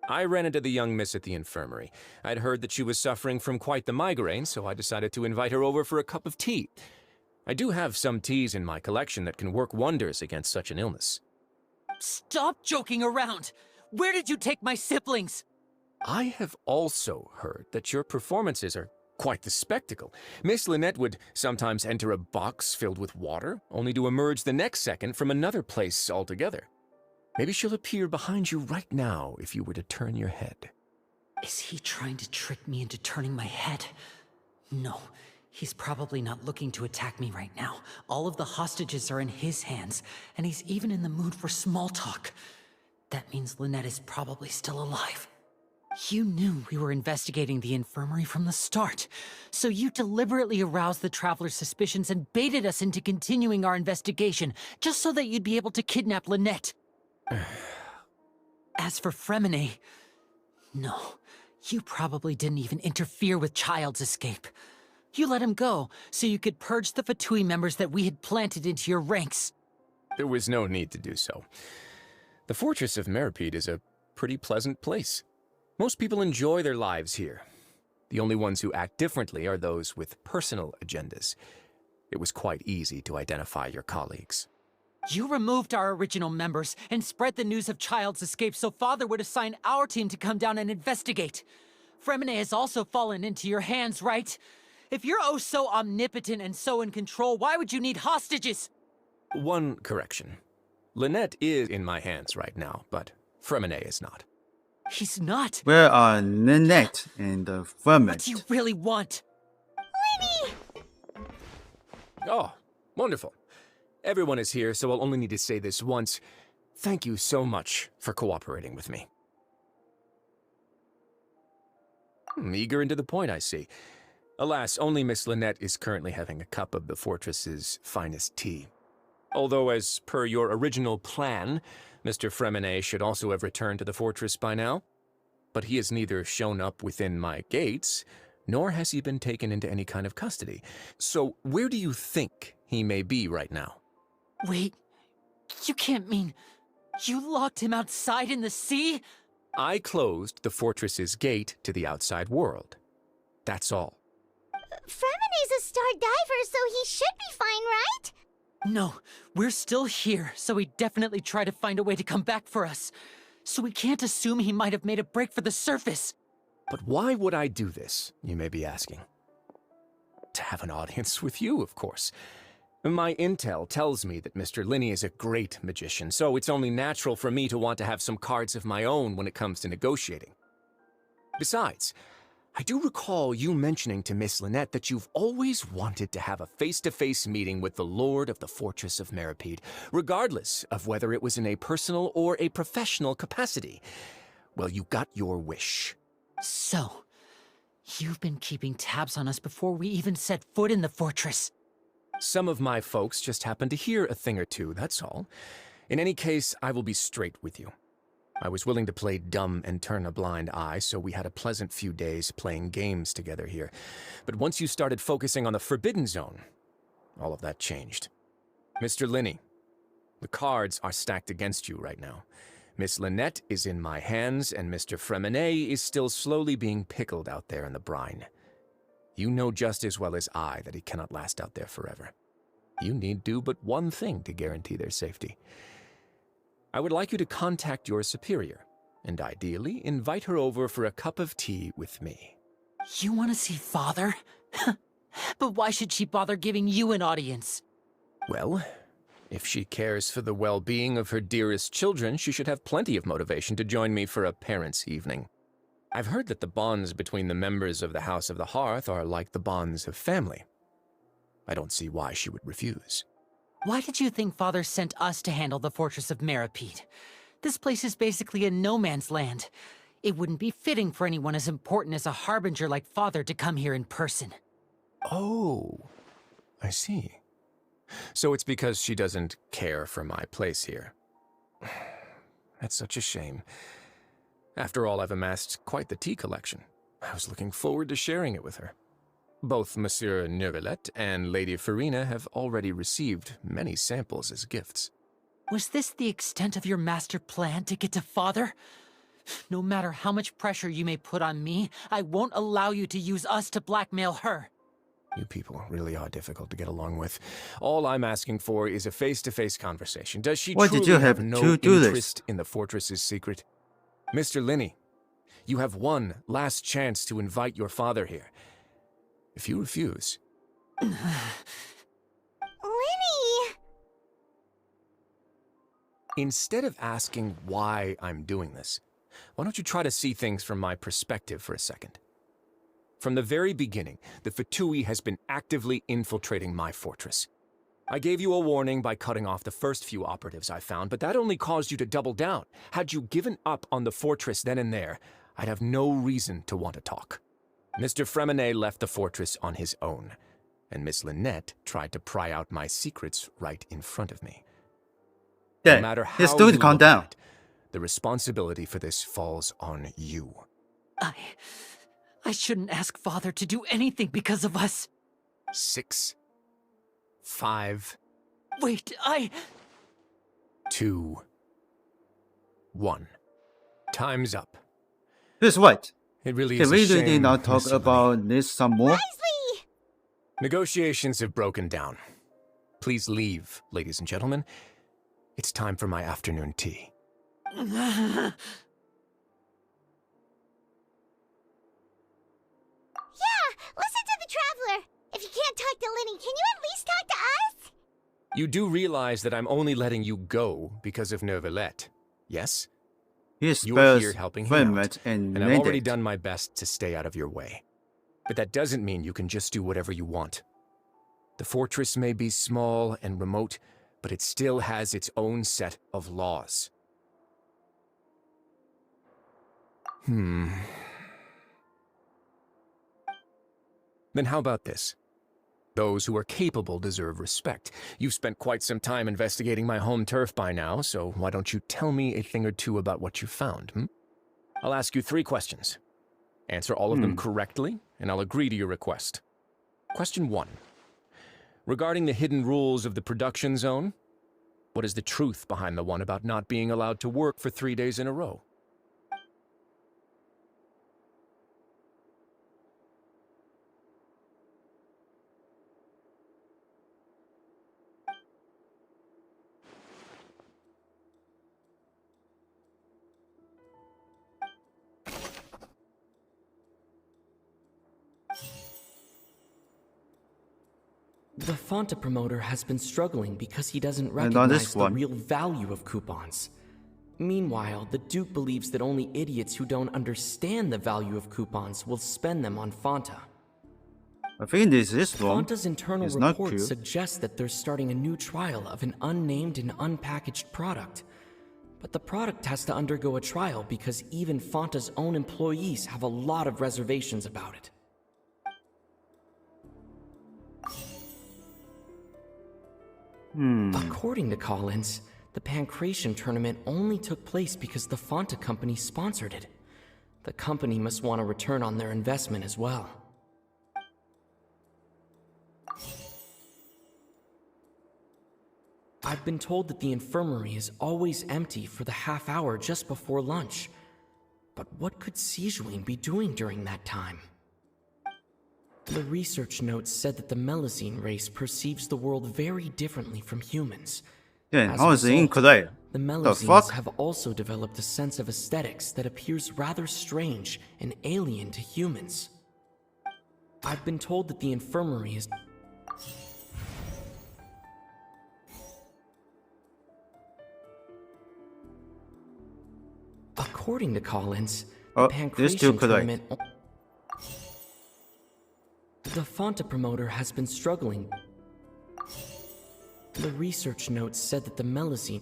I ran into the young miss at the infirmary. I'd heard that she was suffering from quite the migraine, so I decided to invite her over for a cup of tea. I do have some teas in my collection that can work wonders against such an illness. Stop joking around! Where did you take my siblings? I have also heard that your performances are quite the spectacle. Miss Lynette would sometimes enter a box filled with water, only to emerge the next second from another place altogether. Maybe she'll appear behind you right now if you were to turn your head. Is he trying to trick me into turning my head? No, he's probably not looking to attack me right now. All of the hostages are in his hands, and he's even in the mood for small talk. That means Lynette is probably still alive. You knew we were investigating the infirmary from the start, so you deliberately aroused the Traveler's suspicions and baited us into continuing our investigation, just so that you'd be able to kidnap Lynette. As for Fremine, no, you probably didn't even interfere with Child's escape. You let him go, so you could purge the Fatui members that we had planted into your ranks. There was no need to do so. The Fortress of Meripede is a pretty pleasant place. Most people enjoy their lives here. The only ones who act differently are those with personal agendas. It was quite easy to identify your colleagues. You removed our original members and spread the news of Child's escape so Father would assign our team to come down and investigate. Fremine has also fallen into your hands, right? If you're oh so omnipotent and so in control, why would you need hostages? One correction. Lynette is in my hands right now, but Fremine is not. He's not. Where are Lynette and the Ferment? What do you really want? Lenny! Oh, wonderful. Everyone is here, so I'll only need to say this once. Thank you so much for cooperating with me. Eager and to the point, I see. Alas, only Miss Lynette is currently having a cup of the fortress's finest tea. Although, as per your original plan, Mr. Fremine should also have returned to the fortress by now. But he has neither shown up within my gates, nor has he been taken into any kind of custody. So where do you think he may be right now? Wait, you can't mean you locked him outside in the sea? I closed the fortress's gate to the outside world. That's all. Fremine's a star diver, so he should be fine, right? No, we're still here, so he definitely tried to find a way to come back for us. So we can't assume he might have made a break for the surface. But why would I do this, you may be asking? To have an audience with you, of course. My intel tells me that Mr. Linney is a great magician, so it's only natural for me to want to have some cards of my own when it comes to negotiating. Besides, I do recall you mentioning to Miss Lynette that you've always wanted to have a face-to-face meeting with the Lord of the Fortress of Meripede, regardless of whether it was in a personal or a professional capacity. Well, you got your wish. So, you've been keeping tabs on us before we even set foot in the fortress. Some of my folks just happened to hear a thing or two, that's all. In any case, I will be straight with you. I was willing to play dumb and turn a blind eye, so we had a pleasant few days playing games together here. But once you started focusing on the Forbidden Zone, all of that changed. Mr. Linney, the cards are stacked against you right now. Miss Lynette is in my hands, and Mr. Fremenet is still slowly being pickled out there in the brine. You know just as well as I that he cannot last out there forever. You need do but one thing to guarantee their safety. I would like you to contact your superior, and ideally invite her over for a cup of tea with me. You want to see Father? But why should she bother giving you an audience? Well, if she cares for the well-being of her dearest children, she should have plenty of motivation to join me for a parents' evening. I've heard that the bonds between the members of the House of the Hearth are like the bonds of family. I don't see why she would refuse. Why did you think Father sent us to handle the Fortress of Meripede? This place is basically a no-man's land. It wouldn't be fitting for anyone as important as a harbinger like Father to come here in person. Oh, I see. So it's because she doesn't care for my place here. That's such a shame. After all, I've amassed quite the tea collection. I was looking forward to sharing it with her. Both Monsieur Neuvillette and Lady Farina have already received many samples as gifts. Was this the extent of your master plan to get to Father? No matter how much pressure you may put on me, I won't allow you to use us to blackmail her. You people really are difficult to get along with. All I'm asking for is a face-to-face conversation. Does she Why truly did you have no to do this? interest in the fortress's secret? Mr. Linney, you have one last chance to invite your father here. If you refuse... Linny! Instead of asking why I'm doing this, why don't you try to see things from my perspective for a second? From the very beginning, the Fatui has been actively infiltrating my fortress. I gave you a warning by cutting off the first few operatives I found, but that only caused you to double down. Had you given up on the fortress then and there, I'd have no reason to want to talk. Mr. Fremenet left the fortress on his own, and Miss Lynette tried to pry out my secrets right in front of me. Yeah, No matter how just do it, you calm look at down. it, the responsibility for this falls on you. I shouldn't ask Father to do anything because of us. 6, 5, Wait, 2, 1. Time's up. Here's what. It really Can is we a shame, really not talk Mr. Linney. about this some more? Wisely! Negotiations have broken down. Please leave, ladies and gentlemen. It's time for my afternoon tea. Yeah, listen to the Traveler! If you can't talk to Linny, can you at least talk to us? You do realize that I'm only letting you go because of Neuvillette, yes? He You're spells here helping him very out, and and I've already made done my best to stay out of your way. But that doesn't mean you can just do whatever you want. The fortress may be small and remote, but it still has its own set of laws. Then how about this? Those who are capable deserve respect. You've spent quite some time investigating my home turf by now, so why don't you tell me a thing or two about what you found, I'll ask you 3 questions. Answer all of them correctly, and I'll agree to your request. Question 1. Regarding the hidden rules of the production zone, what is the truth behind the one about not being allowed to work for 3 days in a row? The Fonta promoter has been struggling because he doesn't And on this recognize the one. real value of coupons. Meanwhile, the Duke believes that only idiots who don't understand the value of coupons will spend them on Fanta. I think this is wrong. Fanta's internal It's not report true. suggests that they're starting a new trial of an unnamed and unpackaged product. But the product has to undergo a trial because even Fanta's own employees have a lot of reservations about it. According to Collins, the Pancration tournament only took place because the Fanta company sponsored it. The company must want a return on their investment as well. I've been told that the infirmary is always empty for the half hour just before lunch. But what could Sijuin be doing during that time? The research notes said that the Melusine race perceives the world very differently from humans. Yeah, As how a is it result, incorrect? The The Melusines fuck? have also developed a sense of aesthetics that appears rather strange and alien to humans. I've been told that the infirmary is... According to Collins, Oh, the this too Pancration correct. tournament... The Fanta promoter has been struggling. The research notes said that the Melusine...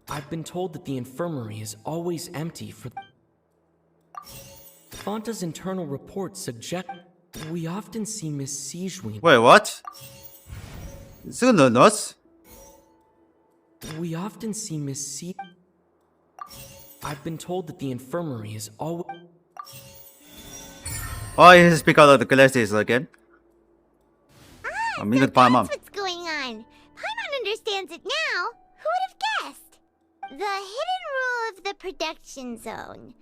I've been told that the infirmary is always empty for... Fanta's internal reports suggest... We often see Miss Sijuin... Wait, what? Is it the nuts? We often see Miss C... I've been told that the infirmary is always... Oh, it's because of the glasses again. I mean, So the Paimon. that's what's going on. Paimon understands it now. Who would have guessed? The hidden rule of the production zone.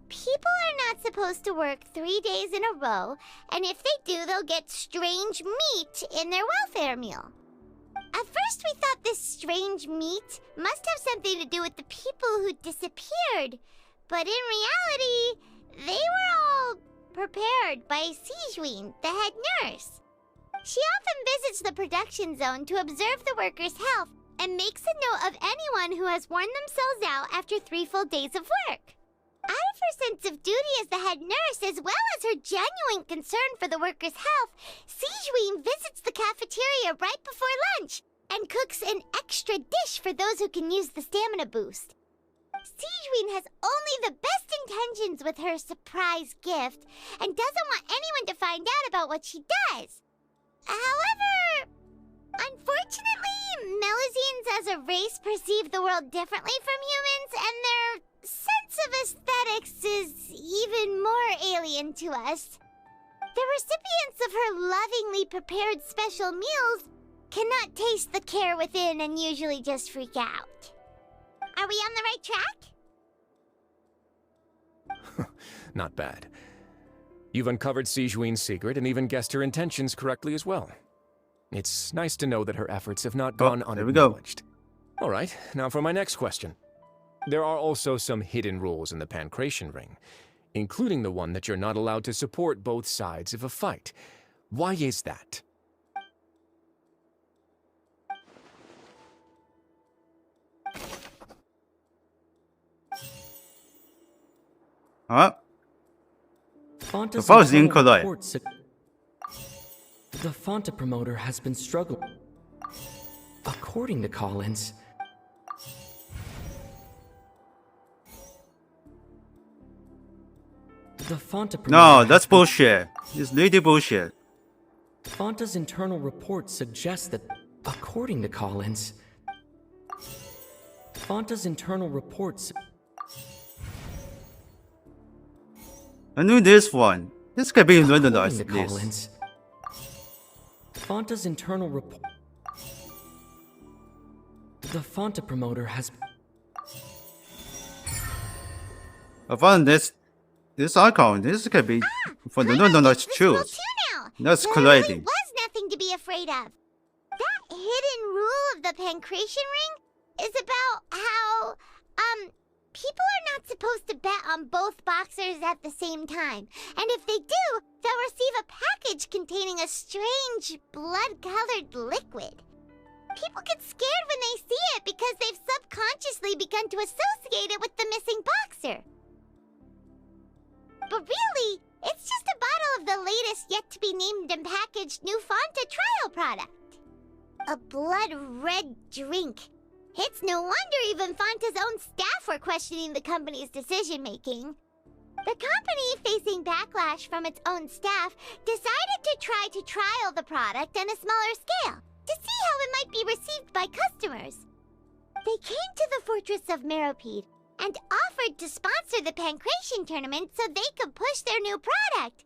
People are not supposed to work 3 days in a row, and if they do, they'll get strange meat in their welfare meal. At first, we thought this strange meat must have something to do with the people who disappeared. But in reality, they were all prepared by Sijuin, the head nurse. She often visits the production zone to observe the workers' health and makes a note of anyone who has worn themselves out after 3 full days of work. Out of her sense of duty as the head nurse, as well as her genuine concern for the workers' health, Sijuin visits the cafeteria right before lunch and cooks an extra dish for those who can use the stamina boost. Sijuin has only the best intentions with her surprise gift and doesn't want anyone to find out about what she does. However, unfortunately, Melusines as a race perceive the world differently from humans, and their sense of aesthetics is even more alien to us. The recipients of her lovingly prepared special meals cannot taste the care within and usually just freak out. Are we on the right track? Not bad. You've uncovered Sijuin's secret and even guessed her intentions correctly as well. It's nice to know that her efforts have not gone there we go. unacknowledged. All right, now for my next question. There are also some hidden rules in the Pancration ring, including the one that you're not allowed to support both sides of a fight. Why is that? Huh? Fanta's The first internal incorrect. report The Fanta promoter has been struggling. According to Collins, the Fanta promoter No, has that's been- bullshit. It's really bullshit. Fanta's internal report suggests that, according to Collins, Fanta's internal reports. I knew this one. This could be According randomized, to please. Collins, Fanta's internal report. The Fanta promoter has. I found this icon. This could be for the randomized This choose. rule too now. That's There really crazy. was nothing to be afraid of. That hidden rule of the Pancration ring is about how, People are not supposed to bet on both boxers at the same time. And if they do, they'll receive a package containing a strange, blood-colored liquid. People get scared when they see it because they've subconsciously begun to associate it with the missing boxer. But really, it's just a bottle of the latest yet-to-be-named and packaged new Fanta trial product. A blood-red drink. It's no wonder even Fanta's own staff were questioning the company's decision-making. The company, facing backlash from its own staff, decided to try to trial the product on a smaller scale to see how it might be received by customers. They came to the fortress of Meropide and offered to sponsor the Pancration tournament so they could push their new product.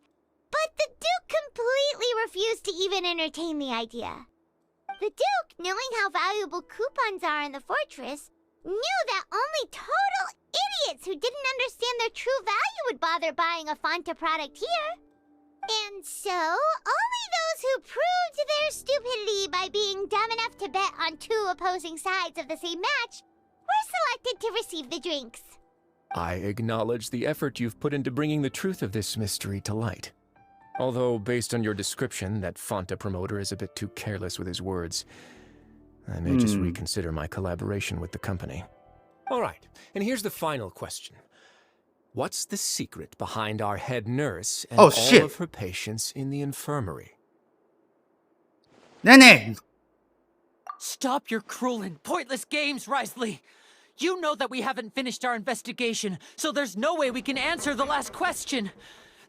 But the Duke completely refused to even entertain the idea. The Duke, knowing how valuable coupons are in the fortress, knew that only total idiots who didn't understand their true value would bother buying a Fanta product here. And so, only those who proved their stupidity by being dumb enough to bet on two opposing sides of the same match were selected to receive the drinks. I acknowledge the effort you've put into bringing the truth of this mystery to light. Although, based on your description, that Fanta promoter is a bit too careless with his words, I may just reconsider my collaboration with the company. All right, and here's the final question. What's the secret behind our head nurse and all of her patients in the infirmary? Nene! Stop your cruel and pointless games, Risley! You know that we haven't finished our investigation, so there's no way we can answer the last question.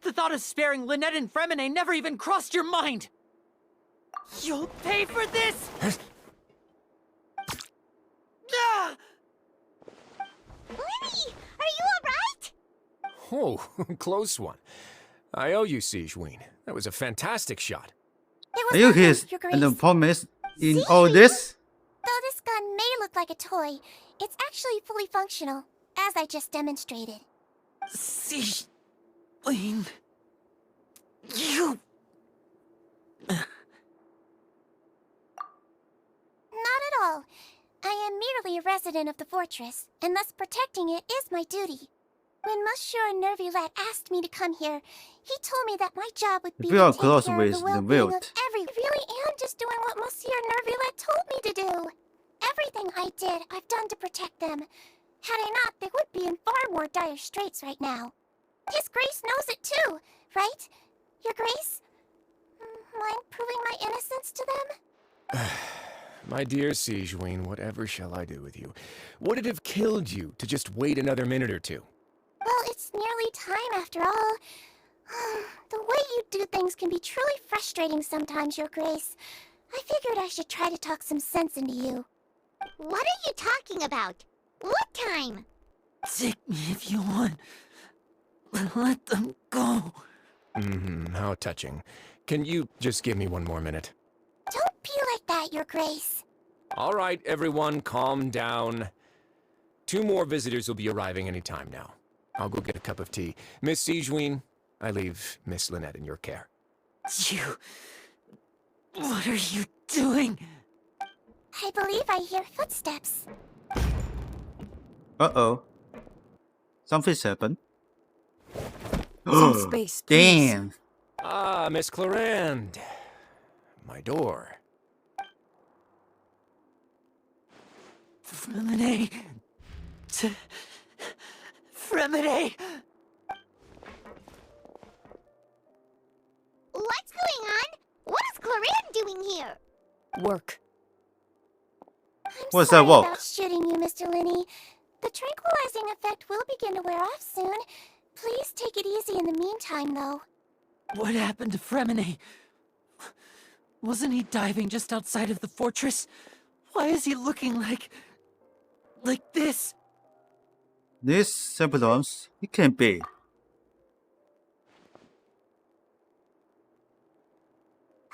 The thought of sparing Lynette and Fremine never even crossed your mind! You'll pay for this! Ah! Lenny, are you alright? Oh, close one. I owe you, Sigewinne. That was a fantastic shot. Are you his and the promise in all this? Though this gun may look like a toy, it's actually fully functional, as I just demonstrated. Sigewinne... You... Not at all. I am merely a resident of the fortress, and thus protecting it is my duty. When Monsieur Nervulette asked me to come here, he told me that my job would be to take care of the well-being of every... I really am just doing what Monsieur Nervulette told me to do. Everything I did, I've done to protect them. Had I not, they would be in far more dire straits right now. His Grace knows it too, right? Your Grace? Mind proving my innocence to them? My dear Sigewinne, whatever shall I do with you? Would it have killed you to just wait another minute or two? Well, it's nearly time after all. The way you do things can be truly frustrating sometimes, Your Grace. I figured I should try to talk some sense into you. What are you talking about? What time? Take me if you want. Let them go. How touching. Can you just give me one more minute? Don't be like that, Your Grace. All right, everyone, calm down. 2 more visitors will be arriving any time now. I'll go get a cup of tea. Miss Sigewinne, I leave Miss Lynette in your care. You... What are you doing? I believe I hear footsteps. Uh-oh. Something's happened. Some space, please. Damn. Ah, Miss Clarande. My door. Fremine. Fremine. What's going on? What is Clarande doing here? Work. What's sorry that walk? about shooting you, Mr. Linney. The tranquilizing effect will begin to wear off soon. Please take it easy in the meantime, though. What happened to Fremine? Wasn't he diving just outside of the fortress? Why is he looking like this? These symptoms, it can't be.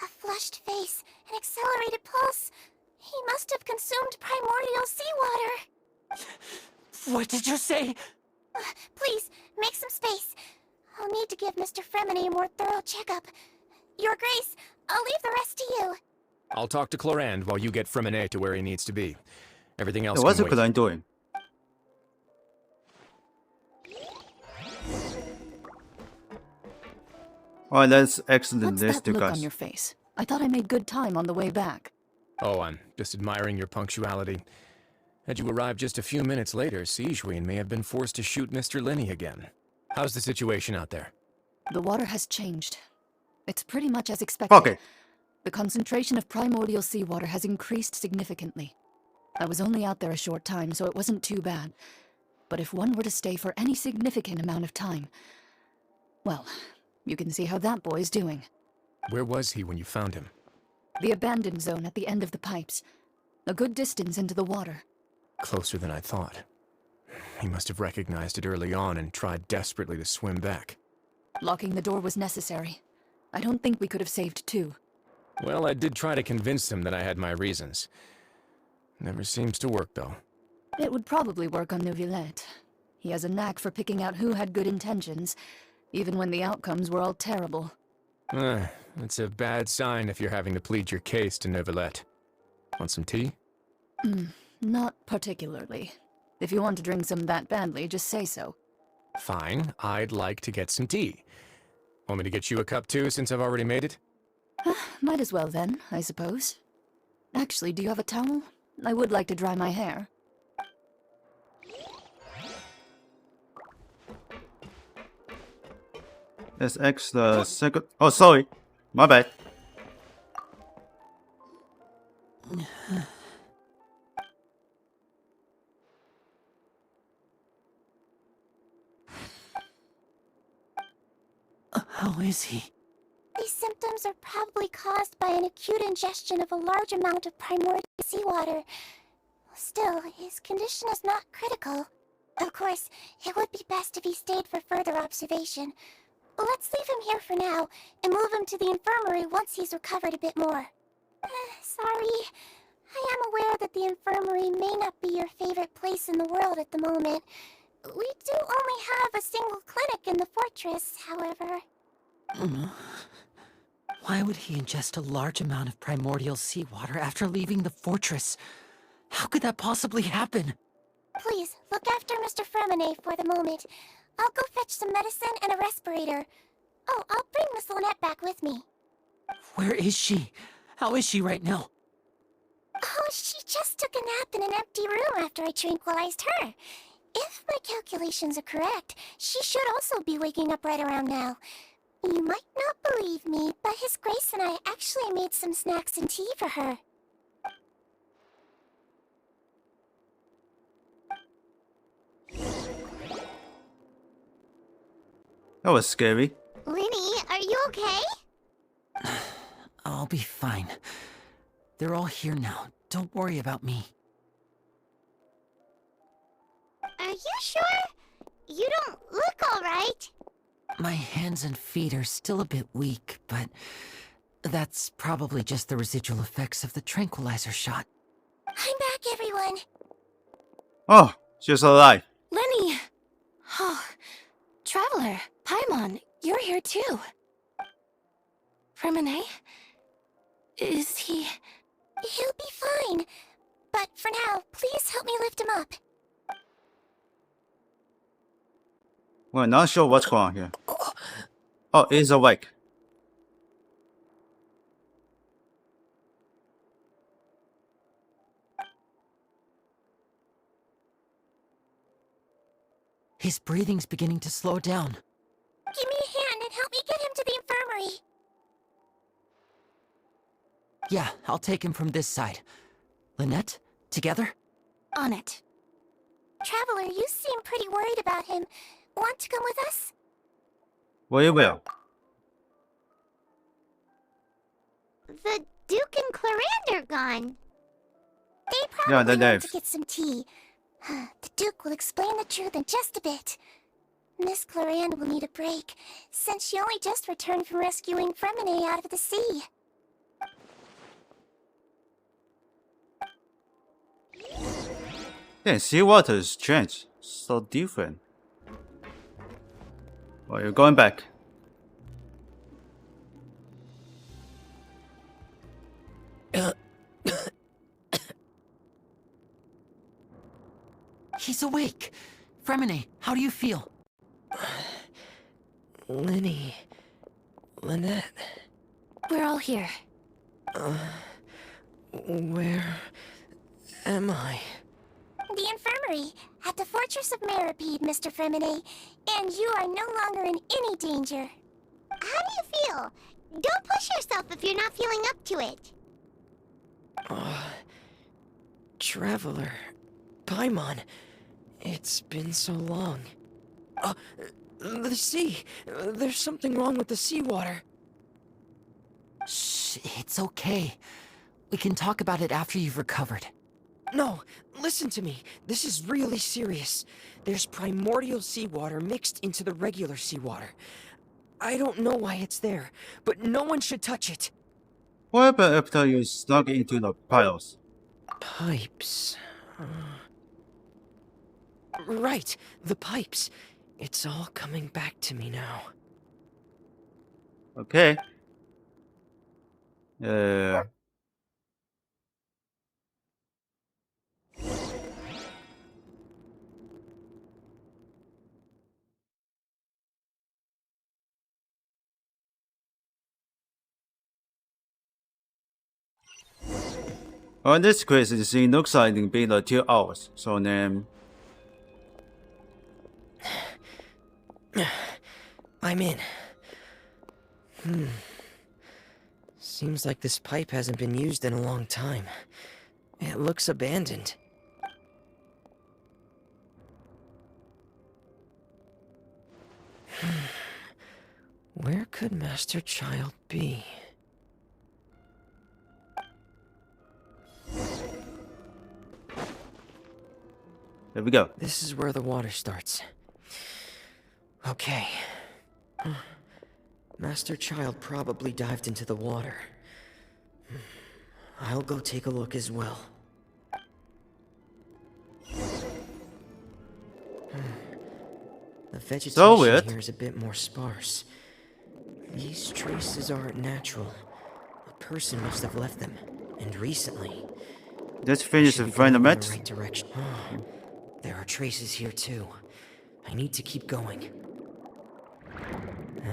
A flushed face, an accelerated pulse. He must have consumed primordial seawater. What did you say? Please, make some space. I'll need to give Mr. Fremine a more thorough checkup. Your Grace, I'll leave the rest to you. I'll talk to Clarande while you get Fremine to where he needs to be. Everything else What's can wait. Clarande doing? Alright, let's exit What's this that to look on guys. your face? I thought I made good time on the way back. Oh, I'm just admiring your punctuality. Had you arrived just a few minutes later, Sijuin may have been forced to shoot Mr. Linney again. How's the situation out there? The water has changed. It's pretty much as expected. Fuck it. The concentration of primordial seawater has increased significantly. I was only out there a short time, so it wasn't too bad. But if one were to stay for any significant amount of time, well, you can see how that boy's doing. Where was he when you found him? The abandoned zone at the end of the pipes. A good distance into the water. Closer than I thought. He must have recognized it early on and tried desperately to swim back. Locking the door was necessary. I don't think we could have saved two. Well, I did try to convince him that I had my reasons. Never seems to work, though. It would probably work on Neuvillette. He has a knack for picking out who had good intentions, even when the outcomes were all terrible. It's a bad sign if you're having to plead your case to Neuvillette. Want some tea? Not particularly. If you want to drink some that badly, just say so. Fine, I'd like to get some tea. Want me to get you a cup too, since I've already made it? Might as well then, I suppose. Actually, do you have a towel? I would like to dry my hair. Let's exit the second. Oh, sorry. My bad. How is he? These symptoms are probably caused by an acute ingestion of a large amount of primordial seawater. Still, his condition is not critical. Of course, it would be best if he stayed for further observation. Let's leave him here for now, and move him to the infirmary once he's recovered a bit more. Sorry. I am aware that the infirmary may not be your favorite place in the world at the moment. We do only have a single clinic in the fortress, however. Why would he ingest a large amount of primordial seawater after leaving the fortress? How could that possibly happen? Please, look after Mr. Fremine for the moment. I'll go fetch some medicine and a respirator. Oh, I'll bring Miss Lynette back with me. Where is she? How is she right now? Oh, she just took a nap in an empty room after I tranquilized her. If my calculations are correct, she should also be waking up right around now. You might not believe me, but His Grace and I actually made some snacks and tea for her. That was scary. Linny, are you okay? I'll be fine. They're all here now. Don't worry about me. Are you sure? You don't look alright. My hands and feet are still a bit weak, but that's probably just the residual effects of the tranquilizer shot. I'm back, everyone. Oh, she's alive. Lenny! Oh, Traveler, Paimon, you're here too. Fremine? Is he... He'll be fine. But for now, please help me lift him up. We're not sure what's going on here. Oh, he's awake. His breathing's beginning to slow down. Give me a hand and help me get him to the infirmary. Yeah, I'll take him from this side. Lynette, together? On it. Traveler, you seem pretty worried about him. Want to come with us? We will. The Duke and Clarande are gone. They Yeah, probably they're went dead. to get some tea. The Duke will explain the truth in just a bit. Miss Clarande will need a break, since she only just returned from rescuing Fremine out of the sea. Yeah, seawater is changed. So different. Well, you're going back. He's awake. Fremine, how do you feel? Linny, Lynette. We're all here. Where am I? The infirmary at the Fortress of Meripede, Mr. Fremine, and you are no longer in any danger. How do you feel? Don't push yourself if you're not feeling up to it. Traveler. Paimon. It's been so long. The sea. There's something wrong with the seawater. Shh, it's okay. We can talk about it after you've recovered. No, listen to me. This is really serious. There's primordial seawater mixed into the regular seawater. I don't know why it's there, but no one should touch it. What happened after you snuck into the piles? Pipes. Right, the pipes. It's all coming back to me now. Okay. On this quiz, it looks like it'll be the 2 hours. So then, I'm in. Seems like this pipe hasn't been used in a long time. It looks abandoned. Where could Master Child be? there we go. This is where the water starts. Okay. Master Child probably dived into the water. I'll go take a look as well. The vegetation here is a bit more sparse. These traces aren't natural. A person must have left them, and recently. Let's finish the final match. Right direction. There are traces here too. I need to keep going. Huh?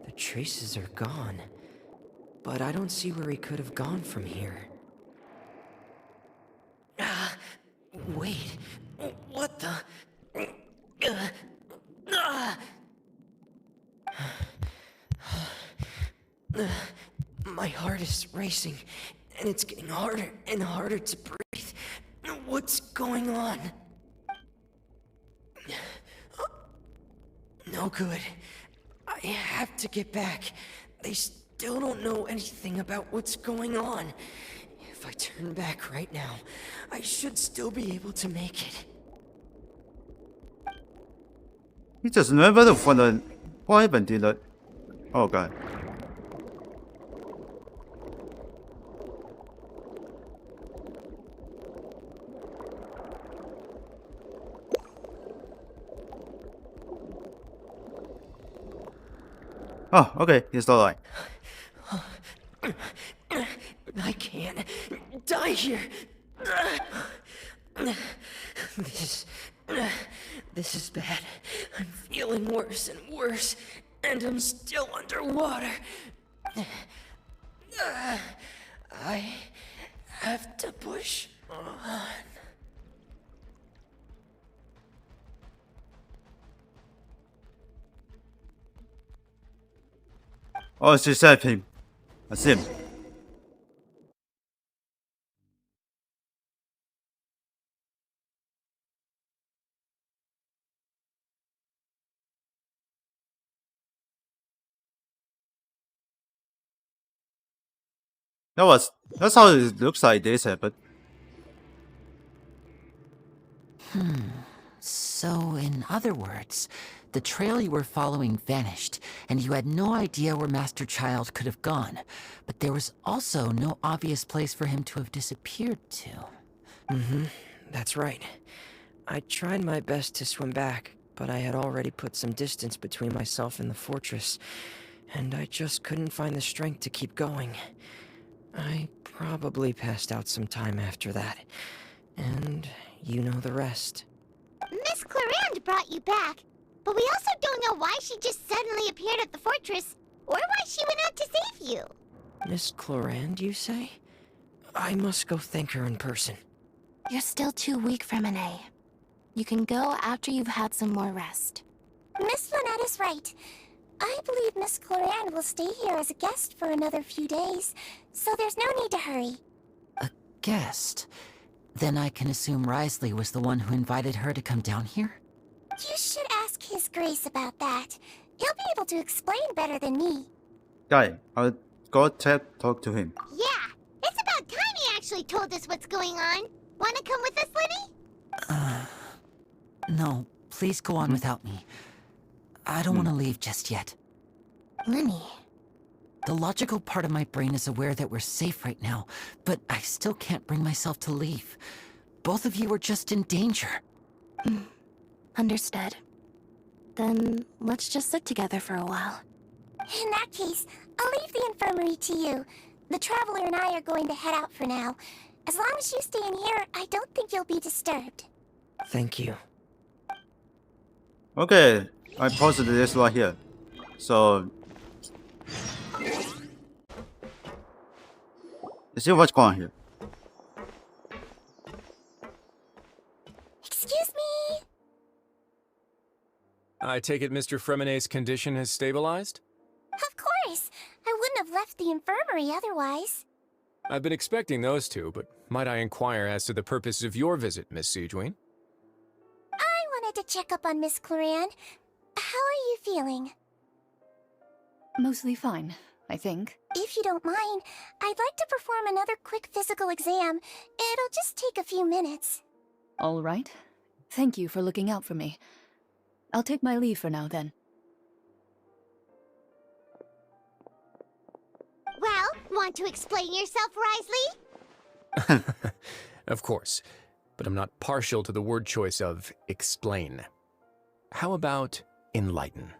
The traces are gone. But I don't see where he could have gone from here. Wait. What the? My heart is racing, and it's getting harder and harder to breathe. What's going on? No good. I have to get back. They still don't know anything about what's going on. If I turn back right now, I should still be able to make it. He just remembered for the what happened to the. Oh god. Oh, okay, he's alright. I can't die here. This is bad. I'm feeling worse and worse, and I'm still underwater. I have to push on. Oh, she said him. That's him. That's how it looks like this happened. So, in other words, the trail you were following vanished, and you had no idea where Master Child could have gone. But there was also no obvious place for him to have disappeared to. That's right. I tried my best to swim back, but I had already put some distance between myself and the fortress, and I just couldn't find the strength to keep going. I probably passed out some time after that, and you know the rest. Miss Clarande brought you back, but we also don't know why she just suddenly appeared at the fortress Or why she went out to save you. Miss Clorand, you say? I must go thank her in person. You're still too weak for Monet. You can go after you've had some more rest. Miss Lynette is right. I believe Miss Clorand will stay here as a guest for another few days, so there's no need to hurry. A guest? Then I can assume Risley was the one who invited her to come down here? You should ask His Grace about that. He'll be able to explain better than me. Guy, I'll go talk to him. Yeah, it's about time he actually told us what's going on. Wanna come with us, Lenny? No, please go on without me. I don't want to leave just yet. Lenny. The logical part of my brain is aware that we're safe right now, but I still can't bring myself to leave. Both of you are just in danger. Understood. Then let's just sit together for a while. In that case, I'll leave the infirmary to you. The Traveler and I are going to head out for now. As long as you stay in here, I don't think you'll be disturbed. Thank you. Okay, I posted this right here. So let's see what's going on here. Excuse me? I take it Mr. Fremonet's condition has stabilized? Of course. I wouldn't have left the infirmary otherwise. I've been expecting those two, but might I inquire as to the purpose of your visit, Miss Siegewien? I wanted to check up on Miss Clorand. How are you feeling? Mostly fine, I think. If you don't mind, I'd like to perform another quick physical exam. It'll just take a few minutes. All right. Thank you for looking out for me. I'll take my leave for now, then. Well, want to explain yourself, Risley? Of course, but I'm not partial to the word choice of explain. How about enlighten?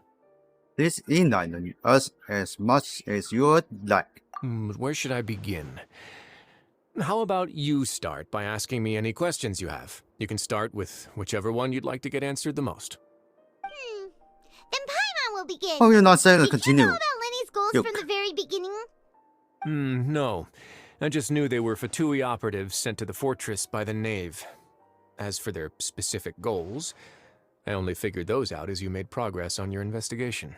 Please enlighten us as much as you would like. Where should I begin? How about you start by asking me any questions you have? You can start with whichever one you'd like to get answered the most. Then Paimon will begin. Oh, you're not saying to Did continue. you know about Lenny's goals Yuck. from the very beginning? No. I just knew they were Fatui operatives sent to the fortress by the Knave. As for their specific goals, I only figured those out as you made progress on your investigation.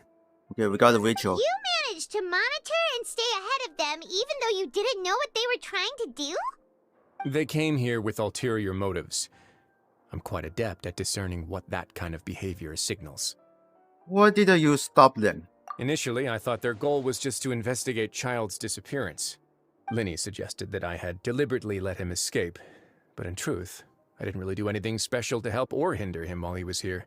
Okay, we got the ritual. You managed to monitor and stay ahead of them even though you didn't know what they were trying to do? They came here with ulterior motives. I'm quite adept at discerning what that kind of behavior signals. Why did you stop them? Initially, I thought their goal was just to investigate Child's disappearance. Linny suggested that I had deliberately let him escape, but in truth, I didn't really do anything special to help or hinder him while he was here.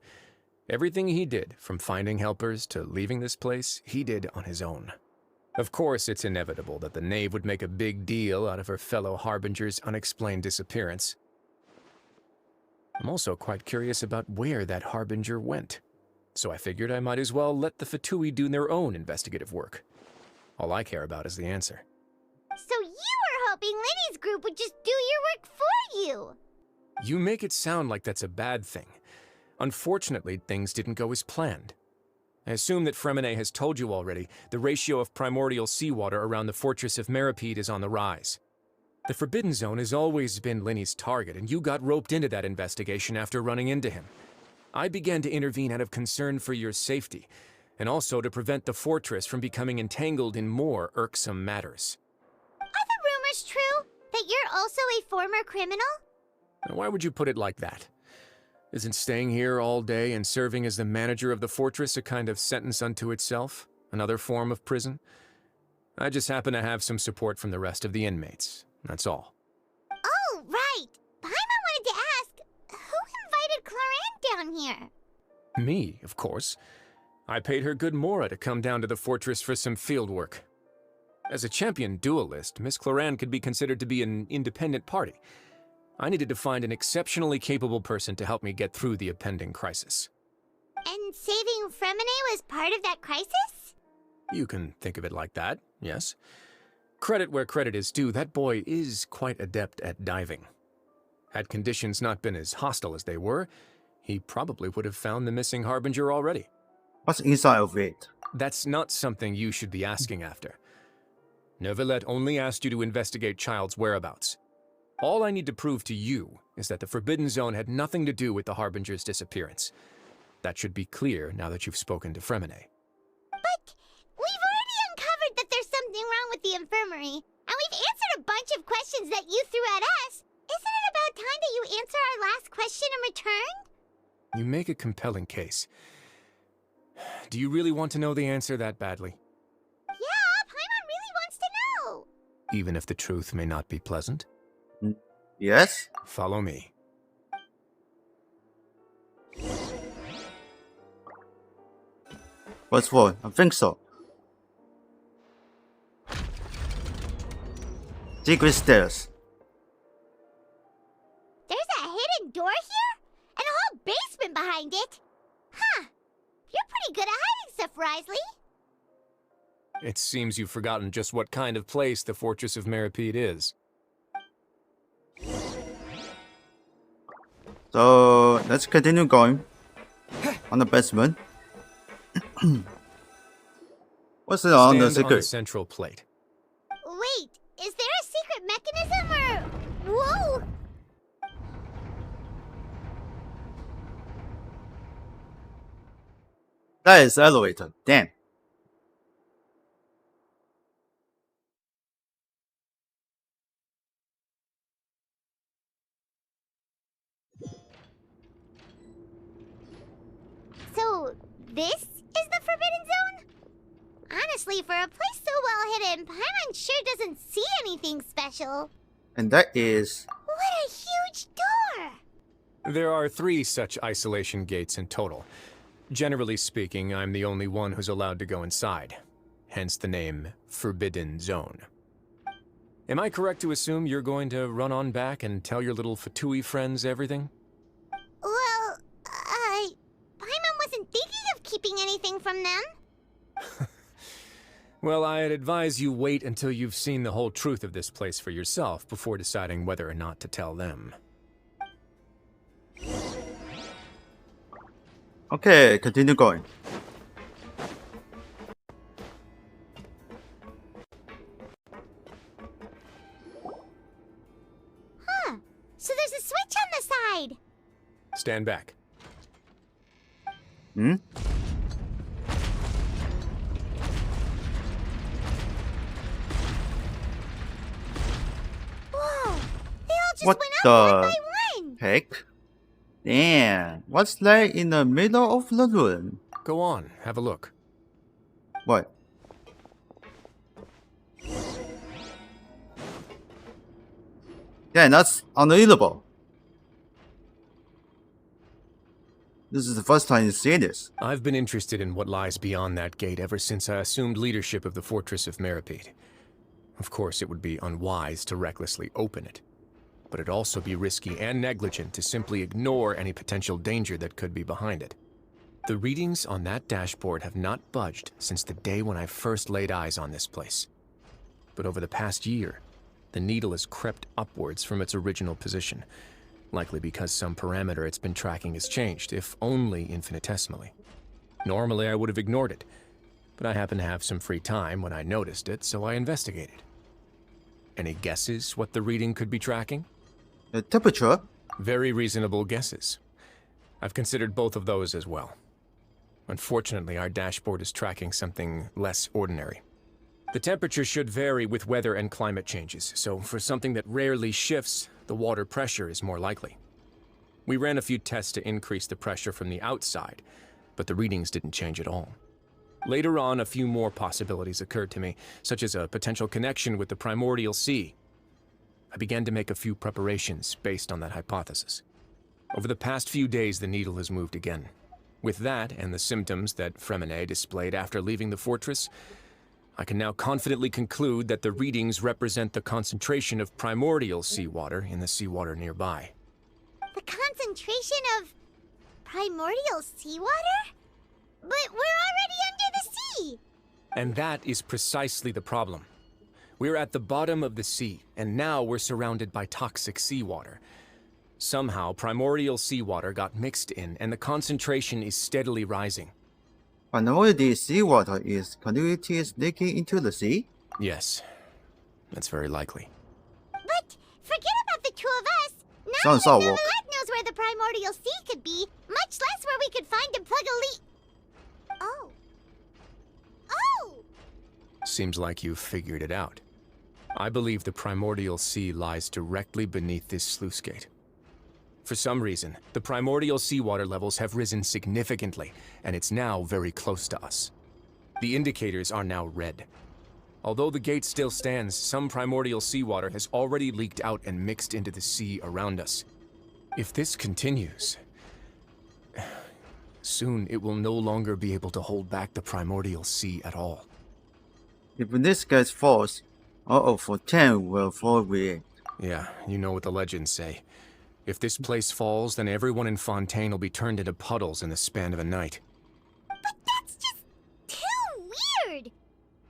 Everything he did, from finding helpers to leaving this place, he did on his own. Of course, it's inevitable that the Knave would make a big deal out of her fellow Harbinger's unexplained disappearance. I'm also quite curious about where that Harbinger went, so I figured I might as well let the Fatui do their own investigative work. All I care about is the answer. So you were hoping Lenny's group would just do your work for you! You make it sound like that's a bad thing. Unfortunately, things didn't go as planned. I assume that Fremonet has told you already the ratio of primordial seawater around the fortress of Meripede is on the rise. The Forbidden Zone has always been Linny's target, and you got roped into that investigation after running into him. I began to intervene out of concern for your safety, and also to prevent the fortress from becoming entangled in more irksome matters. Are the rumors true? That you're also a former criminal? Now, why would you put it like that? Isn't staying here all day and serving as the manager of the fortress a kind of sentence unto itself? Another form of prison? I just happen to have some support from the rest of the inmates. That's all. Oh, right! Paimon wanted to ask, who invited Clorand down here? Me, of course. I paid her good mora to come down to the fortress for some field work. As a champion duelist, Miss Clorand could be considered to be an independent party. I needed to find an exceptionally capable person to help me get through the impending crisis. And saving Fremonet was part of that crisis? You can think of it like that, yes. Credit where credit is due, that boy is quite adept at diving. Had conditions not been as hostile as they were, he probably would have found the missing Harbinger already. What's inside of it? That's not something you should be asking after. Neuvillette only asked you to investigate Child's whereabouts. All I need to prove to you is that the Forbidden Zone had nothing to do with the Harbinger's disappearance. That should be clear now that you've spoken to Fremine. But we've already uncovered that there's something wrong with the infirmary, and we've answered a bunch of questions that you threw at us. Isn't it about time that you answer our last question in return? You make a compelling case. Do you really want to know the answer that badly? Yeah, Paimon really wants to know. Even if the truth may not be pleasant? Yes? Follow me. What's for? I think so. Secret stairs. There's a hidden door here? And a whole basement behind it? Huh. You're pretty good at hiding stuff, Risley. It seems you've forgotten just what kind of place the Fortress of Meripede is. So let's continue going on the basement. What's it on the Stand on the secret? central plate. Wait, is there a secret mechanism or... Whoa! That is the elevator. Damn. So, this is the Forbidden Zone? Honestly, for a place so well hidden, Paimon sure doesn't see anything special. And that is... What a huge door! There are 3 such isolation gates in total. Generally speaking, I'm the only one who's allowed to go inside. Hence the name Forbidden Zone. Am I correct to assume you're going to run on back and tell your little Fatui friends everything? Well, Paimon wasn't thinking of keeping anything from them. Well, I'd advise you wait until you've seen the whole truth of this place for yourself before deciding whether or not to tell them. Okay, continue going. Huh. So there's a switch on the side. Stand back. Hmm? Whoa. They all just What went up one the by one. heck? Damn. What's that in the middle of the room? Go on, have a look. What? Yeah, that's unbelievable. This is the first time you see this. I've been interested in what lies beyond that gate ever since I assumed leadership of the Fortress of Meripede. Of course, it would be unwise to recklessly open it, but it'd also be risky and negligent to simply ignore any potential danger that could be behind it. The readings on that dashboard have not budged since the day when I first laid eyes on this place. But over the past year, the needle has crept upwards from its original position, likely because some parameter it's been tracking has changed, if only infinitesimally. Normally, I would have ignored it, but I happened to have some free time when I noticed it, so I investigated. Any guesses what the reading could be tracking? The temperature? Very reasonable guesses. I've considered both of those as well. Unfortunately, our dashboard is tracking something less ordinary. The temperature should vary with weather and climate changes, so for something that rarely shifts, the water pressure is more likely. We ran a few tests to increase the pressure from the outside, but the readings didn't change at all. Later on, a few more possibilities occurred to me, such as a potential connection with the primordial sea. I began to make a few preparations based on that hypothesis. Over the past few days, the needle has moved again. With that, and the symptoms that Fremine displayed after leaving the fortress, I can now confidently conclude that the readings represent the concentration of primordial seawater in the seawater nearby. The concentration of primordial seawater? But we're already under the sea! And that is precisely the problem. We're at the bottom of the sea, and now we're surrounded by toxic seawater. Somehow, primordial seawater got mixed in, and the concentration is steadily rising. Minority seawater is continuously leaking into the sea? Yes, that's very likely. But forget about the two of us. Now Sounds even all Silverlet work. knows where the primordial sea could be, much less where we could find and plug a leak. Oh. Oh! Seems like you've figured it out. I believe the primordial sea lies directly beneath this sluice gate. For some reason, the primordial seawater levels have risen significantly, and it's now very close to us. The indicators are now red. Although the gate still stands, some primordial seawater has already leaked out and mixed into the sea around us. If this continues, soon it will no longer be able to hold back the primordial sea at all. If this gets falls, all of Fontaine will fall with it. Yeah, you know what the legends say. If this place falls, then everyone in Fontaine will be turned into puddles in the span of a night. But that's just too weird!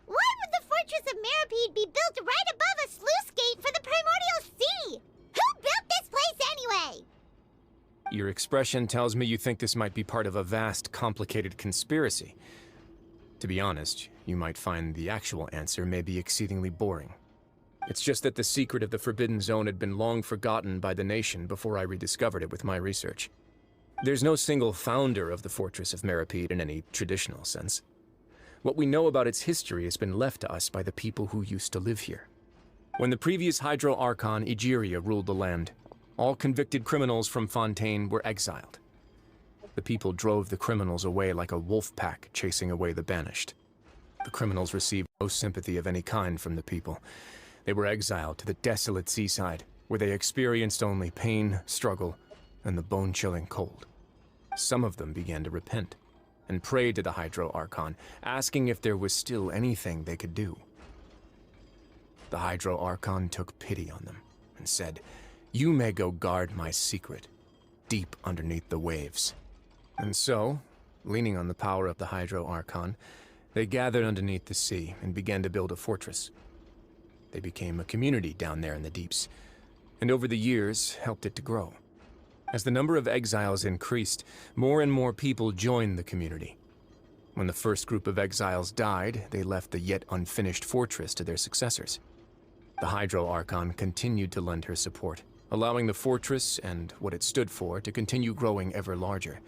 Why would the Fortress of Meripede be built right above a sluice gate for the primordial sea? Who built this place anyway? Your expression tells me you think this might be part of a vast, complicated conspiracy. To be honest, you might find the actual answer may be exceedingly boring. It's just that the secret of the Forbidden Zone had been long forgotten by the nation before I rediscovered it with my research. There's no single founder of the Fortress of Meripede in any traditional sense. What we know about its history has been left to us by the people who used to live here. When the previous Hydro Archon Egeria ruled the land, all convicted criminals from Fontaine were exiled. The people drove the criminals away like a wolf pack chasing away the banished. The criminals received no sympathy of any kind from the people. They were exiled to the desolate seaside, where they experienced only pain, struggle, and the bone-chilling cold. Some of them began to repent, and prayed to the Hydro Archon, asking if there was still anything they could do. The Hydro Archon took pity on them, and said, "You may go guard my secret, deep underneath the waves." And so, leaning on the power of the Hydro Archon, they gathered underneath the sea and began to build a fortress. They became a community down there in the deeps, and over the years helped it to grow. As the number of exiles increased, more and more people joined the community. When the first group of exiles died, they left the yet unfinished fortress to their successors. The Hydro Archon continued to lend her support, allowing the fortress and what it stood for to continue growing ever larger.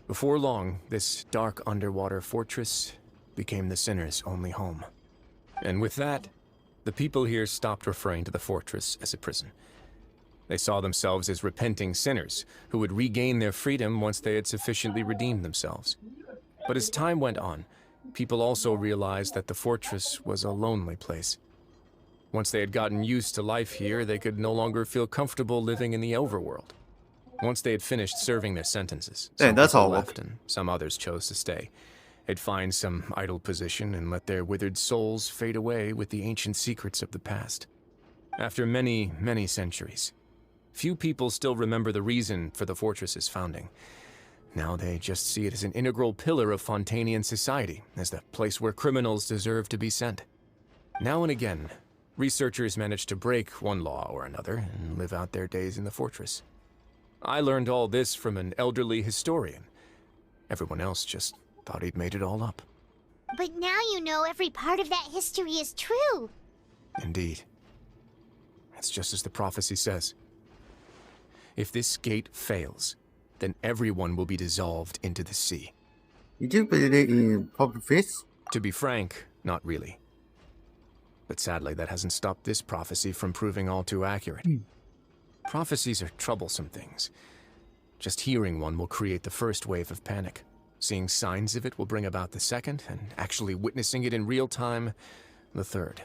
Before long, this dark underwater fortress became the sinner's only home. And with that, the people here stopped referring to the fortress as a prison. They saw themselves as repenting sinners who would regain their freedom once they had sufficiently redeemed themselves. But as time went on, people also realized that the fortress was a lonely place. Once they had gotten used to life here, they could no longer feel comfortable living in the overworld. Once they had finished serving their sentences, some that's people all left and some others chose to stay. They'd find some idle position and let their withered souls fade away with the ancient secrets of the past. After many, many centuries, few people still remember the reason for the fortress's founding. Now they just see it as an integral pillar of Fontainian society, as the place where criminals deserve to be sent. Now and again, researchers manage to break one law or another and live out their days in the fortress. I learned all this from an elderly historian. Everyone else just thought he'd made it all up. But now you know every part of that history is true. Indeed. It's just as the prophecy says. If this gate fails, then everyone will be dissolved into the sea. You do believe in prophecies? To be frank, not really. But sadly, that hasn't stopped this prophecy from proving all too accurate. Prophecies are troublesome things. Just hearing one will create the first wave of panic. Seeing signs of it will bring about the second, and actually witnessing it in real time, the third.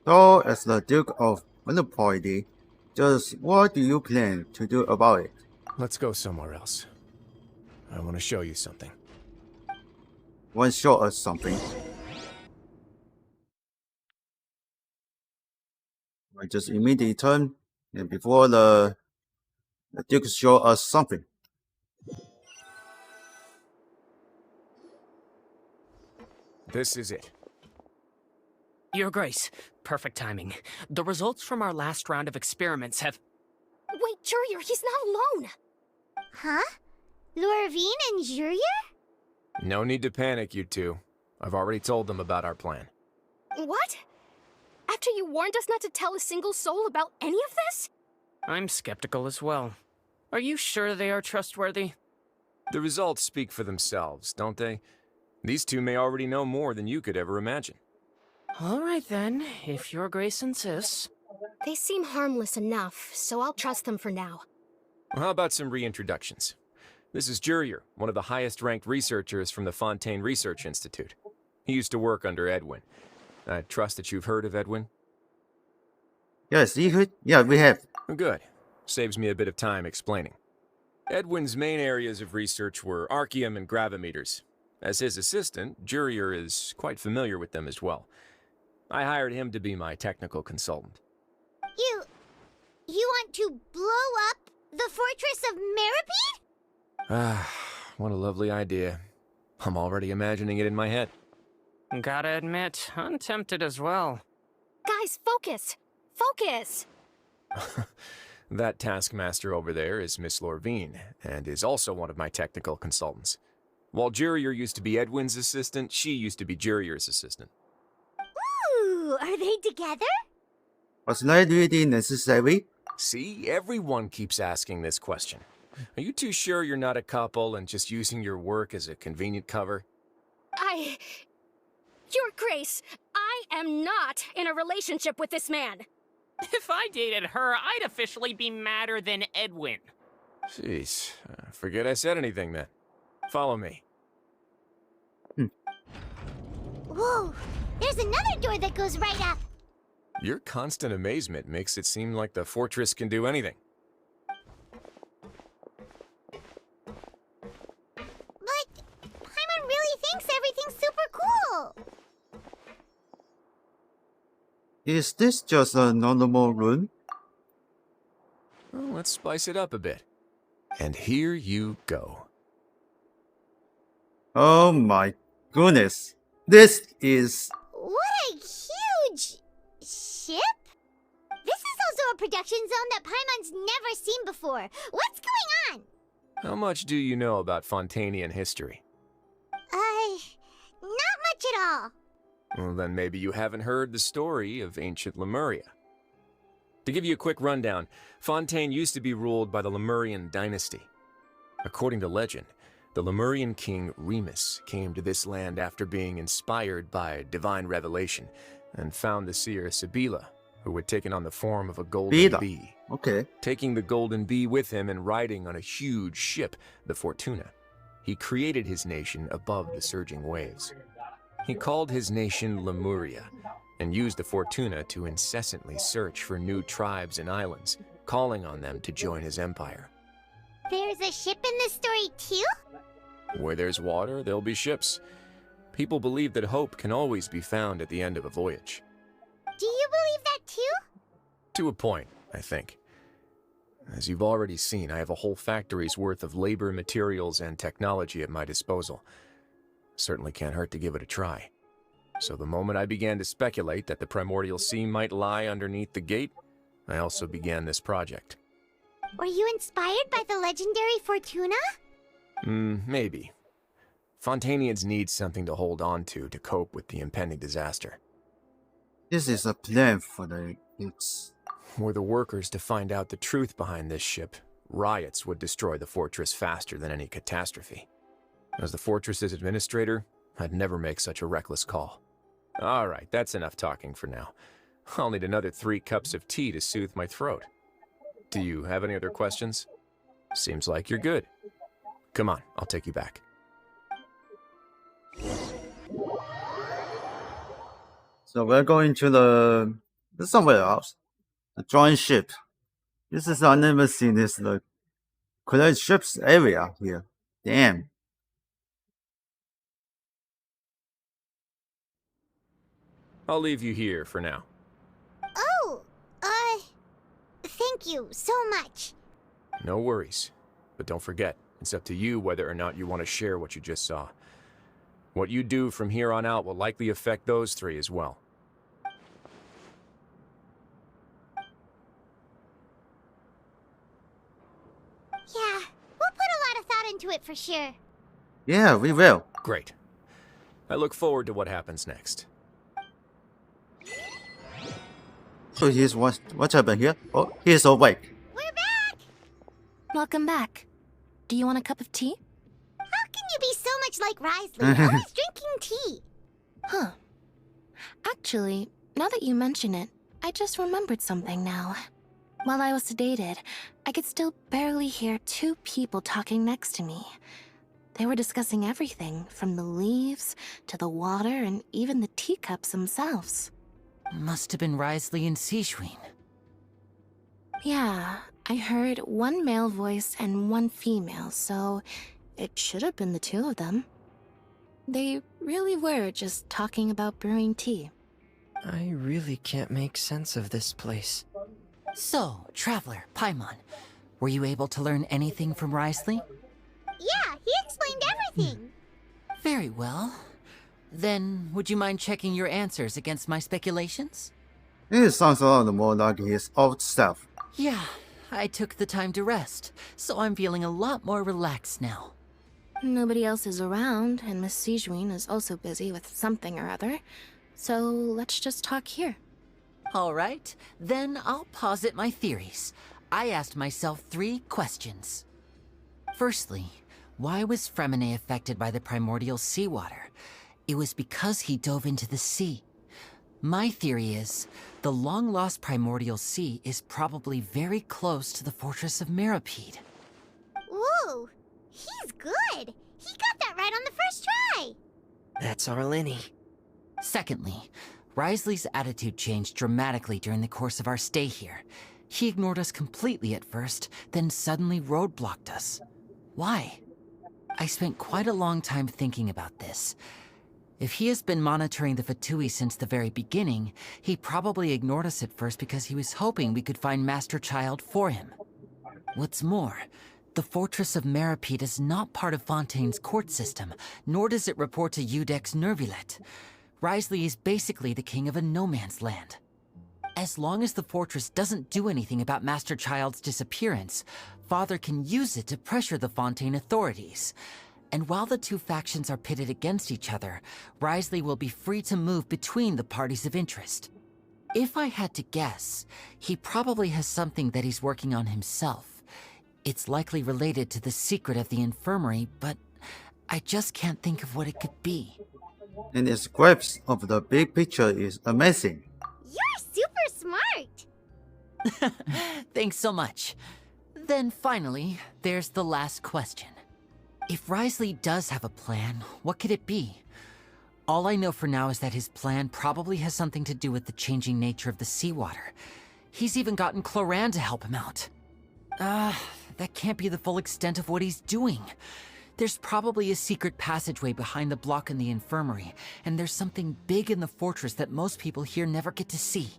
So, as the Duke of Monopoly, just what do you plan to do about it? Let's go somewhere else. I want to show you something. Want to show us something? I just immediately turn, and before the Duke show us something. This is it. Your Grace, perfect timing. The results from our last round of experiments have... Wait, Jurier, he's not alone! Huh? Lorvine and Jurier? No need to panic, you two. I've already told them about our plan. What? After you warned us not to tell a single soul about any of this? I'm skeptical as well. Are you sure they are trustworthy? The results speak for themselves, don't they? These two may already know more than you could ever imagine. All right then, if your grace insists. They seem harmless enough, so I'll trust them for now. Well, how about some reintroductions? This is Jurier, one of the highest-ranked researchers from the Fontaine Research Institute. He used to work under Edwin. I trust that you've heard of Edwin? Yes, yeah, we have. Good. Saves me a bit of time explaining. Edwin's main areas of research were archaeum and gravimeters. As his assistant, Jurier is quite familiar with them as well. I hired him to be my technical consultant. You want to blow up the fortress of Meripede? Ah, what a lovely idea. I'm already imagining it in my head. Gotta admit, I'm tempted as well. Guys, focus! Focus! That taskmaster over there is Miss Lorvine, and is also one of my technical consultants. While Jurier used to be Edwin's assistant, she used to be Jurier's assistant. Ooh, are they together? Was that really necessary? See, everyone keeps asking this question. Are you too sure you're not a couple and just using your work as a convenient cover? Your Grace, I am not in a relationship with this man. If I dated her, I'd officially be madder than Edwin. Jeez, forget I said anything then. Follow me. Whoa, there's another door that goes right up. Your constant amazement makes it seem like the fortress can do anything. But Paimon really thinks everything's super cool. Is this just a normal room? Well, let's spice it up a bit. And here you go. Oh my goodness. This is... What a huge ship? This is also a production zone that Paimon's never seen before. What's going on? How much do you know about Fontainian history? Not much at all. Well, then maybe you haven't heard the story of ancient Lemuria. To give you a quick rundown, Fontaine used to be ruled by the Lemurian dynasty. According to legend, the Lemurian king Remus came to this land after being inspired by divine revelation and found the seer Sibila, who had taken on the form of a golden bee. Okay. Taking the golden bee with him and riding on a huge ship, the Fortuna, he created his nation above the surging waves. He called his nation Lemuria and used the Fortuna to incessantly search for new tribes and islands, calling on them to join his empire. There's a ship in this story too? Where there's water, there'll be ships. People believe that hope can always be found at the end of a voyage. Do you believe that too? To a point, I think. As you've already seen, I have a whole factory's worth of labor, materials, and technology at my disposal. Certainly can't hurt to give it a try. So the moment I began to speculate that the primordial sea might lie underneath the gate, I also began this project. Were you inspired by the legendary Fortuna? Maybe. Fontainians need something to hold on to cope with the impending disaster. This is a plan for the... Were the workers to find out the truth behind this ship, riots would destroy the fortress faster than any catastrophe. As the fortress's administrator, I'd never make such a reckless call. Alright, that's enough talking for now. I'll need another 3 cups of tea to soothe my throat. Do you have any other questions? Seems like you're good. Come on, I'll take you back. So we're going to the... somewhere else. The joint ship. This is... I've never seen this, the... Collect ships area here. Damn. I'll leave you here for now. Oh, thank you so much. No worries. But don't forget, it's up to you whether or not you want to share what you just saw. What you do from here on out will likely affect those 3 as well. Yeah, we'll put a lot of thought into it for sure. Yeah, we will. Great. I look forward to what happens next. So here's what happened here. Oh, he's awake. We're back! Welcome back. Do you want a cup of tea? How can you be so much like Risley, always drinking tea? Huh. Actually, now that you mention it, I just remembered something now. While I was sedated, I could still barely hear two people talking next to me. They were discussing everything, from the leaves to the water and even the teacups themselves. Must have been Risley and Sijween. Yeah, I heard one male voice and one female, so it should have been the two of them. They really were just talking about brewing tea. I really can't make sense of this place. So, Traveler, Paimon, were you able to learn anything from Risley? Yeah, he explained everything. Very well. Then, would you mind checking your answers against my speculations? It sounds a lot more like his old self. Yeah, I took the time to rest, so I'm feeling a lot more relaxed now. Nobody else is around, and Miss Sijween is also busy with something or other, so let's just talk here. All right, then I'll posit my theories. I asked myself 3 questions. Firstly, why was Fremine affected by the primordial seawater? It was because he dove into the sea. My theory is, the long-lost primordial sea is probably very close to the fortress of Mirapede. Ooh, he's good. He got that right on the first try. That's our Linny. Secondly, Risley's attitude changed dramatically during the course of our stay here. He ignored us completely at first, then suddenly roadblocked us. Why? I spent quite a long time thinking about this. If he has been monitoring the Fatui since the very beginning, he probably ignored us at first because he was hoping we could find Master Child for him. What's more, the Fortress of Mirapede is not part of Fontaine's court system, nor does it report to Udex Nervulet. Risley is basically the king of a no-man's land. As long as the fortress doesn't do anything about Master Child's disappearance, Father can use it to pressure the Fontaine authorities. And while the two factions are pitted against each other, Risley will be free to move between the parties of interest. If I had to guess, he probably has something that he's working on himself. It's likely related to the secret of the infirmary, but I just can't think of what it could be. And his grasp of the big picture is amazing. You're super smart. Thanks so much. Then finally, there's the last question. If Risley does have a plan, what could it be? All I know for now is that his plan probably has something to do with the changing nature of the seawater. He's even gotten Cloran to help him out. That can't be the full extent of what he's doing. There's probably a secret passageway behind the block in the infirmary, and there's something big in the fortress that most people here never get to see.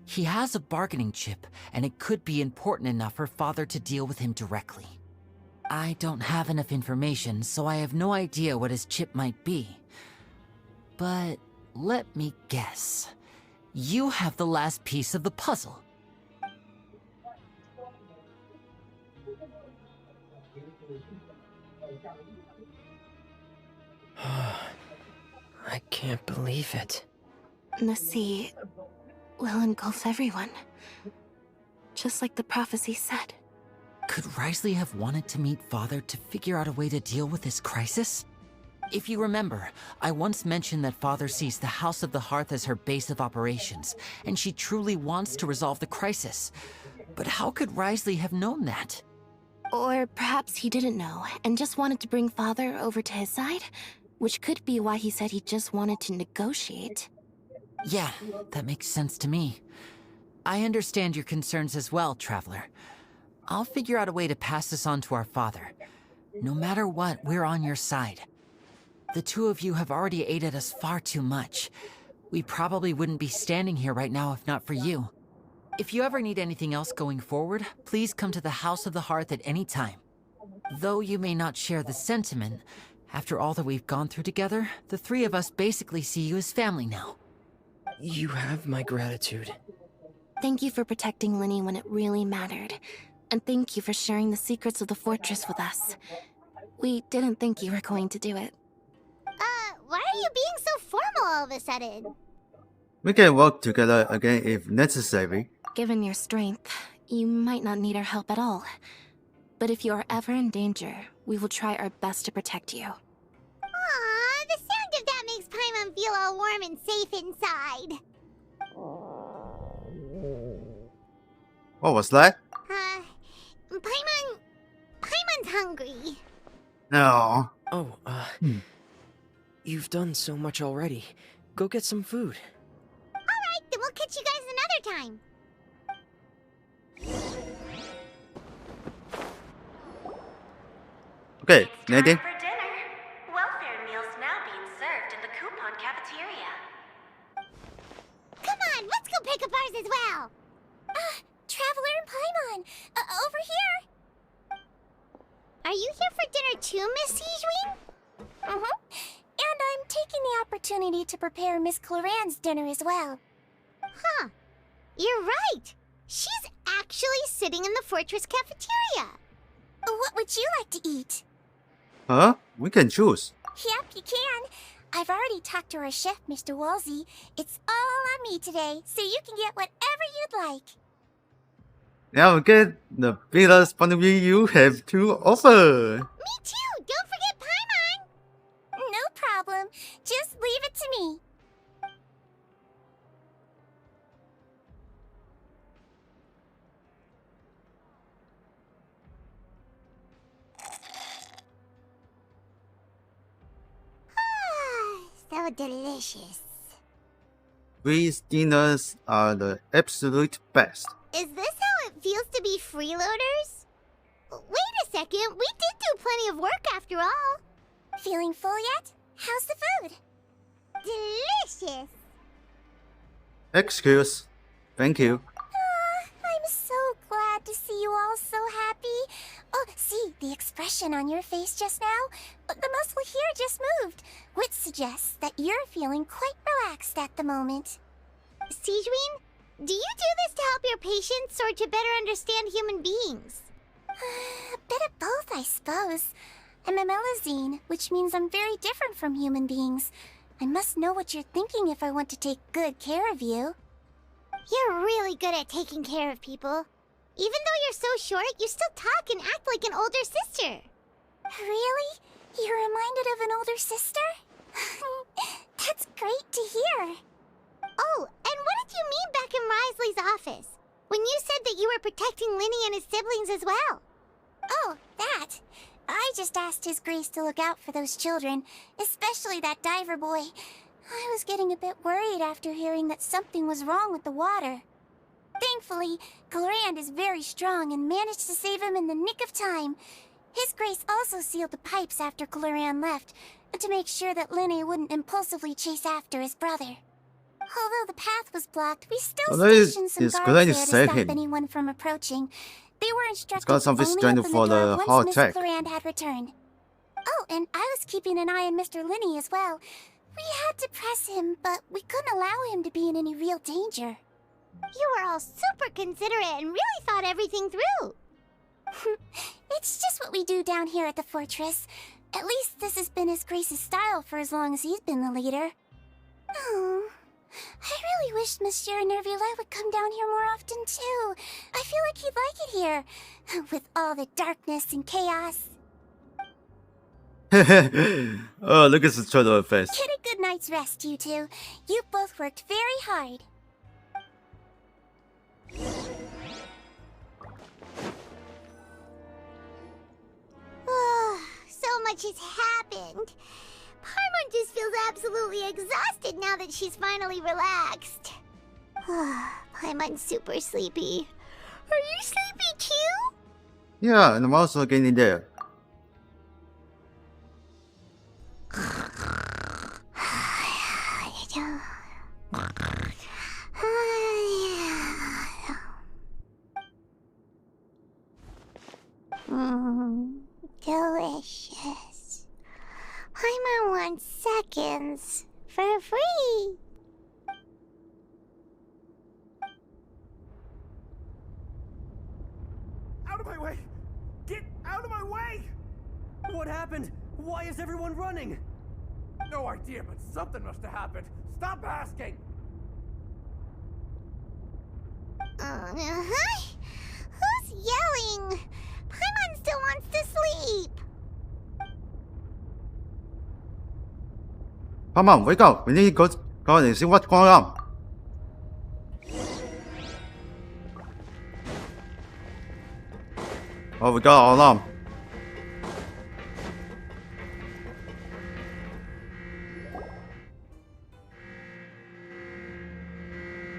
He has a bargaining chip, and it could be important enough for Father to deal with him directly. I don't have enough information, so I have no idea what his chip might be. But let me guess. You have the last piece of the puzzle. I can't believe it. The sea will engulf everyone. Just like the prophecy said. Could Risley have wanted to meet Father to figure out a way to deal with this crisis? If you remember, I once mentioned that Father sees the House of the Hearth as her base of operations, and she truly wants to resolve the crisis. But how could Risley have known that? Or perhaps he didn't know, and just wanted to bring Father over to his side? Which could be why he said he just wanted to negotiate. Yeah, that makes sense to me. I understand your concerns as well, Traveler. I'll figure out a way to pass this on to our father. No matter what, we're on your side. The two of you have already aided us far too much. We probably wouldn't be standing here right now if not for you. If you ever need anything else going forward, please come to the House of the Hearth at any time. Though you may not share the sentiment, after all that we've gone through together, the three of us basically see you as family now. You have my gratitude. Thank you for protecting Linny when it really mattered. And thank you for sharing the secrets of the fortress with us. We didn't think you were going to do it. Why are you being so formal all of a sudden? We can work together again if necessary. Given your strength, you might not need our help at all. But if you are ever in danger, we will try our best to protect you. Aw, the sound of that makes Paimon feel all warm and safe inside. What was that? Paimon's hungry. No. Oh, you've done so much already. Go get some food. Alright, then we'll catch you guys another time. Okay, Nadine. For dinner. Welfare meals now being served in the coupon cafeteria. Come on, let's go pick up ours as well. Traveler and Paimon, over here. Are you here for dinner too, Miss Sijween? And I'm taking the opportunity to prepare Miss Cloran's dinner as well. Huh. You're right. She's actually sitting in the fortress cafeteria. What would you like to eat? Huh? We can choose. Yep, you can. I've already talked to our chef, Mr. Wolsey. It's all on me today, so you can get whatever you'd like. Now get the biggest point you have to offer. Me too! Don't forget Paimon! No problem. Just leave it to me. So delicious. These dinners are the absolute best. Is this how it feels to be freeloaders? Wait a second, we did do plenty of work after all. Feeling full yet? How's the food? Delicious. Excuse. Thank you. I'm so glad to see you all so happy. Oh, see, the expression on your face just now? The muscle here just moved, which suggests that you're feeling quite relaxed at the moment. Sijween, do you do this to help your patients or to better understand human beings? A bit of both, I suppose. I'm a Melazine, which means I'm very different from human beings. I must know what you're thinking if I want to take good care of you. You're really good at taking care of people. Even though you're so short, you still talk and act like an older sister. Really? You're reminded of an older sister? That's great to hear. Oh, and what did you mean back in Risley's office? When you said that you were protecting Linny and his siblings as well? Oh, that. I just asked His Grace to look out for those children, especially that diver boy. I was getting a bit worried after hearing that something was wrong with the water. Thankfully, Clorand is very strong and managed to save him in the nick of time. His Grace also sealed the pipes after Clorand left, to make sure that Linny wouldn't impulsively chase after his brother. Although the path was blocked, we still stationed some guards there to stop anyone from approaching. They were instructed to only open the door once Miss Clorand had returned. Oh, and I was keeping an eye on Mr. Linny as well. We had to press him, but we couldn't allow him to be in any real danger. You were all super considerate and really thought everything through. It's just what we do down here at the fortress. At least this has been His Grace's style for as long as he's been the leader. Oh, I really wish Monsieur Nervula would come down here more often too. I feel like he'd like it here, with all the darkness and chaos. Oh, look at the turtle face. Get a good night's rest, you two. You both worked very hard. So much has happened. Paimon just feels absolutely exhausted now that she's finally relaxed. Paimon's super sleepy. Are you sleepy too? Yeah, and I'm also getting there. Delicious. Paimon wants seconds for free. Out of my way! Get out of my way! What What happened? Why is everyone running? No idea, but something must have happened. Stop asking! Who's yelling? Paimon still wants to sleep. Come on, wake up. We need to go and see what's going on. Oh, we got our alarm.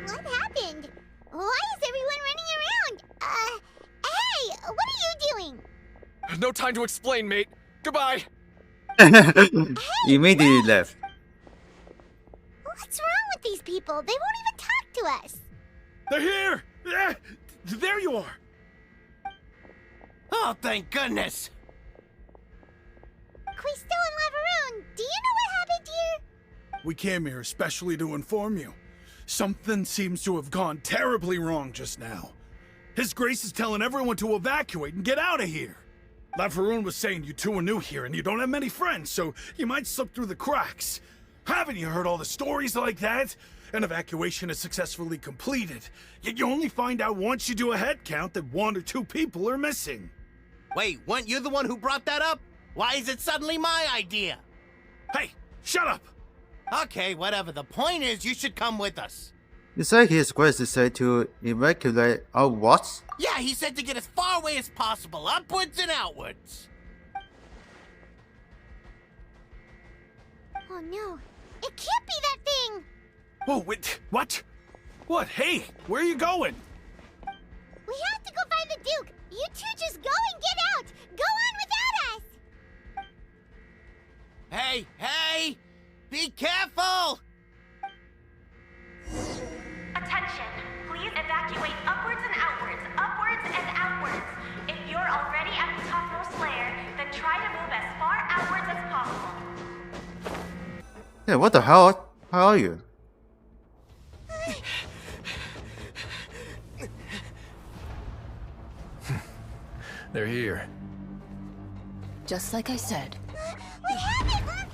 What happened? Why is everyone running around? Hey, what are you doing? No time to explain, mate. Goodbye. Immediately left. What's wrong with these people? They won't even talk to us. They're here! There you are! Oh, thank goodness! Quisto and Laveroon, do you know what happened here? We came here especially to inform you. Something seems to have gone terribly wrong just now. His Grace is telling everyone to evacuate and get out of here. Laveroon was saying you two are new here and you don't have many friends, so you might slip through the cracks. Haven't you heard all the stories like that? An evacuation is successfully completed, yet you only find out once you do a head count that 1 or 2 people are missing. Wait, weren't you the one who brought that up? Why is it suddenly my idea? Hey, shut up! Okay, whatever. The point is, you should come with us. You say His Grace is said to evacuate our what? Yeah, he said to get as far away as possible, upwards and outwards. Oh no, it can't be that thing! Whoa, wait, what? What? Hey, where are you going? We have to go find the Duke! You two just go and get out! Go on without us! Hey, hey! Be careful! Attention, please evacuate upwards and outwards, upwards and outwards. If you're already at the topmost layer, then try to move as far outwards as possible. Yeah, what the hell? How are you? They're here. Just like I said. What happened?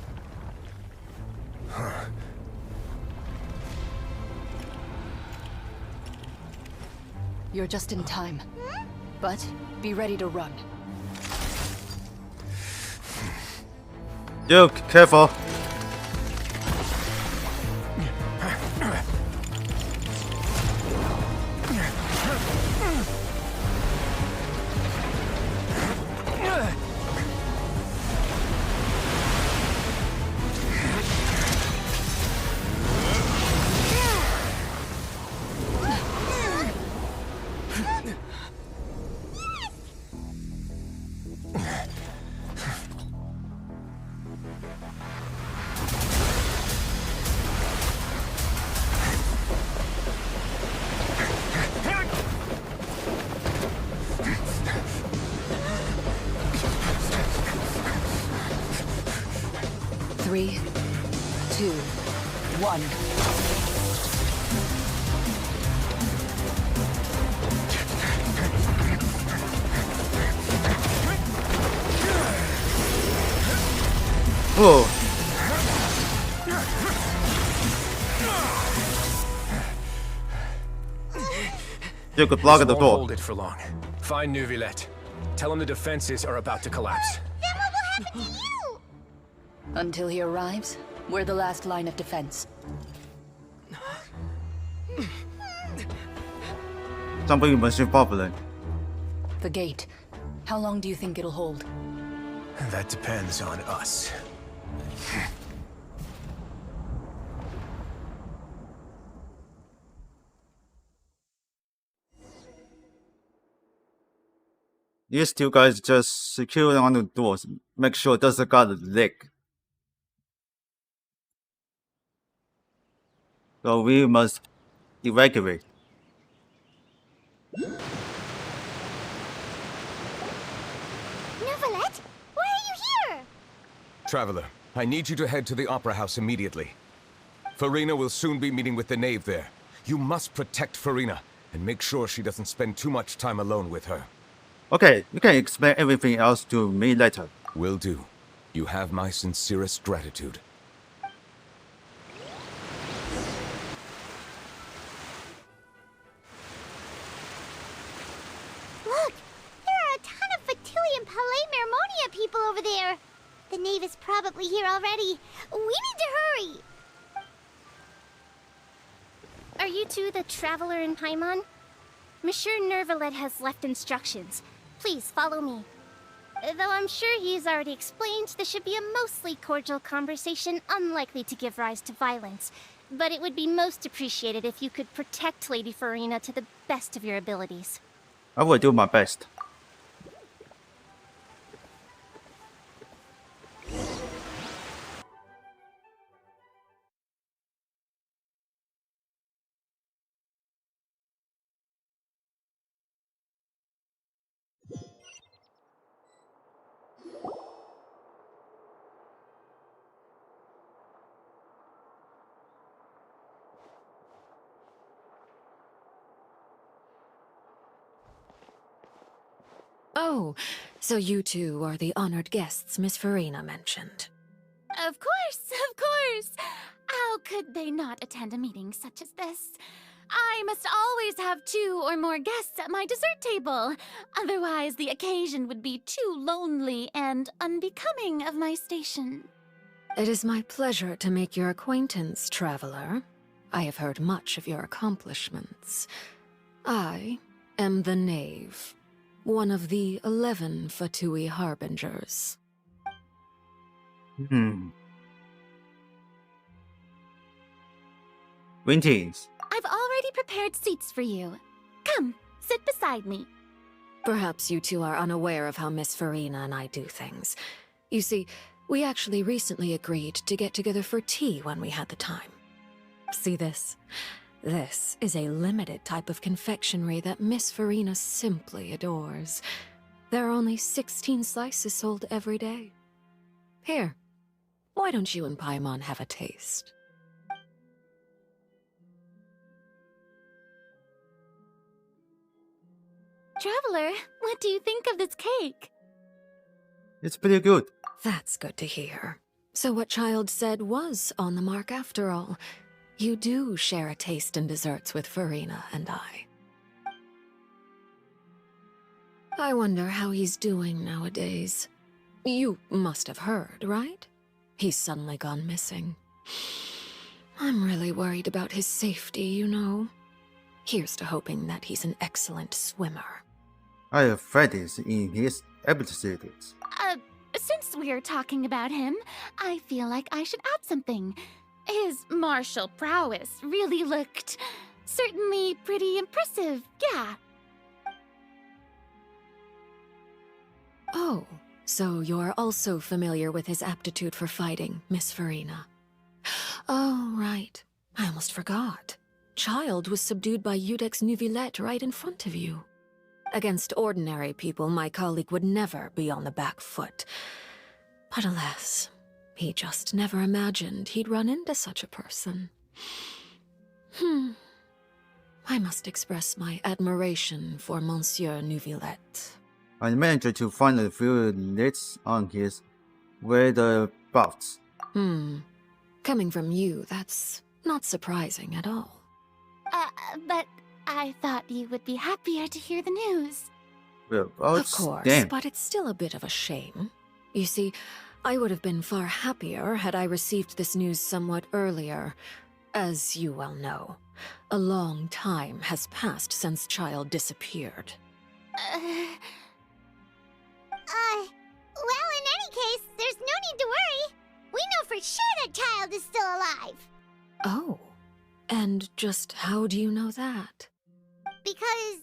You're just in time. But be ready to run. Duke, careful. Three, two, one. Oh. You could block at the Won't door. hold it for long. Find Neuvillette. Tell him the defenses are about to collapse. Then what will happen to you? Until he arrives, we're the last line of defense. Somebody machine popular. The gate. How long do you think it'll hold? That depends on us. These two guys just secure on the doors. Make sure it doesn't got a leak. So we must evacuate. Neuvillette? Why are you here? Traveler, I need you to head to the Opera House immediately. Farina will soon be meeting with the knave there. You must protect Farina, and make sure she doesn't spend too much time alone with her. Okay, you can explain everything else to me later. Will do. You have my sincerest gratitude. Look! There are a ton of Fatui Palais Mermonia people over there! The knave is probably here already. We need to hurry! Are you two the traveler in Paimon? Monsieur Nervalet has left instructions. Please follow me. Though I'm sure he's already explained, this should be a mostly cordial conversation, unlikely to give rise to violence. But it would be most appreciated if you could protect Lady Farina to the best of your abilities. I will do my best. Oh, so you two are the honored guests Miss Farina mentioned. Of course, of course! How could they not attend a meeting such as this? I must always have 2 or more guests at my dessert table. Otherwise, the occasion would be too lonely and unbecoming of my station. It is my pleasure to make your acquaintance, traveler. I have heard much of your accomplishments. I am the Knave, one of the 11 Fatui Harbingers. Greetings. I've already prepared seats for you. Come, sit beside me. Perhaps you two are unaware of how Miss Farina and I do things. You see, we actually recently agreed to get together for tea when we had the time. See this? This is a limited type of confectionery that Miss Farina simply adores. There are only 16 slices sold every day. Here, why don't you and Paimon have a taste? Traveler, what do you think of this cake? It's pretty good. That's good to hear. So what Child said was on the mark after all. You do share a taste in desserts with Farina and I. I wonder how he's doing nowadays. You must have heard, right? He's suddenly gone missing. I'm really worried about his safety, you know. Here's to hoping that he's an excellent swimmer. I have faith in his abilities. Since we're talking about him, I feel like I should add something. His martial prowess really looked certainly pretty impressive, yeah. Oh, so you're also familiar with his aptitude for fighting, Miss Farina. Oh, right. I almost forgot. Child was subdued by Udex Nuvillette right in front of you. Against ordinary people, my colleague would never be on the back foot. But alas, he just never imagined he'd run into such a person. I must express my admiration for Monsieur Nuvillette. I managed to find a few leads on his whereabouts. Coming from you, that's not surprising at all. But I thought you would be happier to hear the news. Well, of course, but it's still a bit of a shame. You see, I would have been far happier had I received this news somewhat earlier. As you well know, a long time has passed since Child disappeared. Well, in any case, there's no need to worry. We know for sure that Child is still alive. Oh, and just how do you know that? Because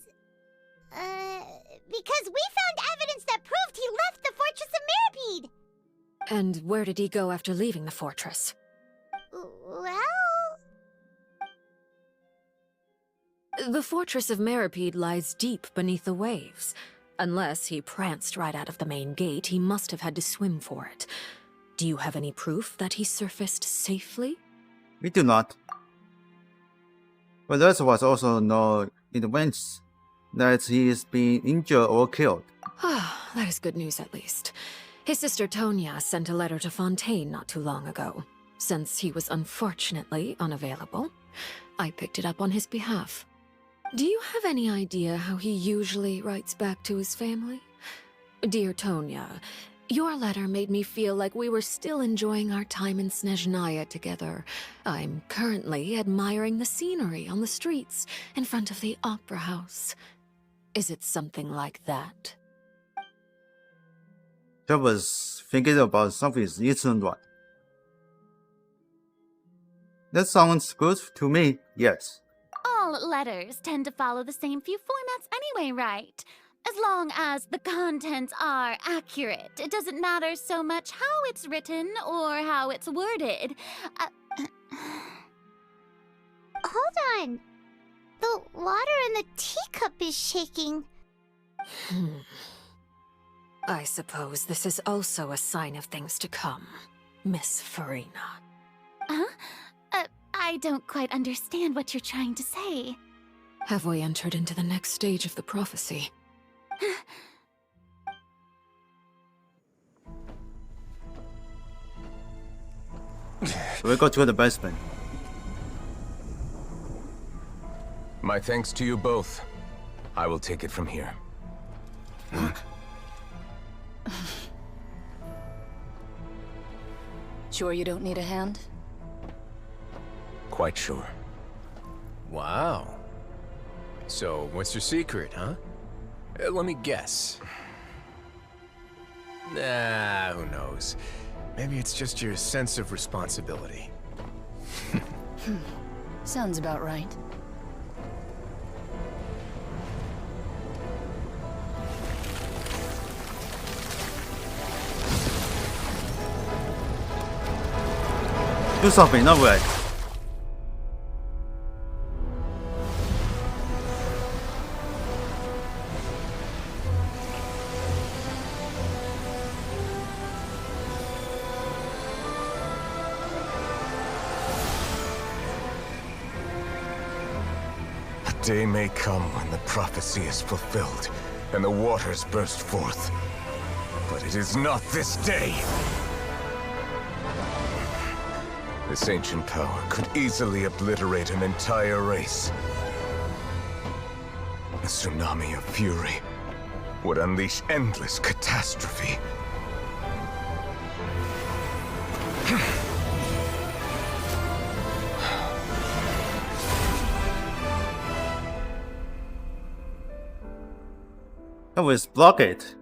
we found evidence that proved he left the Fortress of Meripede. And where did he go after leaving the fortress? Well... The Fortress of Meripede lies deep beneath the waves. Unless he pranced right out of the main gate, he must have had to swim for it. Do you have any proof that he surfaced safely? We do not. But there was also no evidence that he is being injured or killed. That is good news at least. His sister Tonya sent a letter to Fontaine not too long ago. Since he was unfortunately unavailable, I picked it up on his behalf. Do you have any idea how he usually writes back to his family? Dear Tonya, your letter made me feel like we were still enjoying our time in Snezhnaya together. I'm currently admiring the scenery on the streets in front of the opera house. Is it something like that? I was thinking about something instant one. That sounds good to me, yes. All letters tend to follow the same few formats anyway, right? As long as the contents are accurate, it doesn't matter so much how it's written or how it's worded. Hold on. The water in the teacup is shaking. I suppose this is also a sign of things to come, Miss Farina. Huh? I don't quite understand what you're trying to say. Have we entered into the next stage of the prophecy? We go to the basement. My thanks to you both. I will take it from here. Sure you don't need a hand? Quite sure. Wow. So, what's your secret, huh? Let me guess. Nah, who knows? Maybe it's just your sense of responsibility. Sounds about right. Do something, no way. A day may come when the prophecy is fulfilled and the waters burst forth. But it is not this day. This ancient power could easily obliterate an entire race. A tsunami of fury would unleash endless catastrophe. That was block it.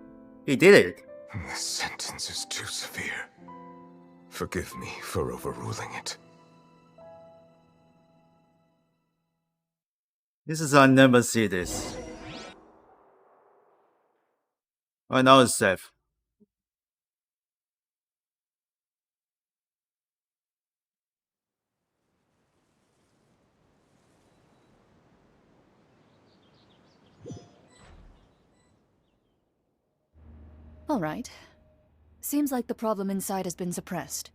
He did it. This sentence is too severe. Forgive me for overruling it. I never see this. Right now it's safe. All right. Seems like the problem inside has been suppressed.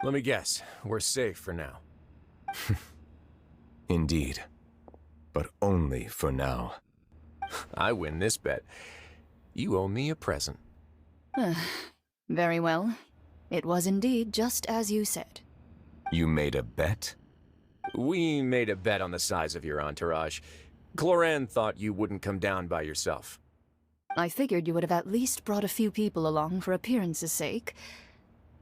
Let me guess. We're safe for now. Indeed. But only for now. I win this bet. You owe me a present. Very well. It was indeed just as you said. You made a bet? We made a bet on the size of your entourage. Cloran thought you wouldn't come down by yourself. I figured you would have at least brought a few people along for appearance's sake.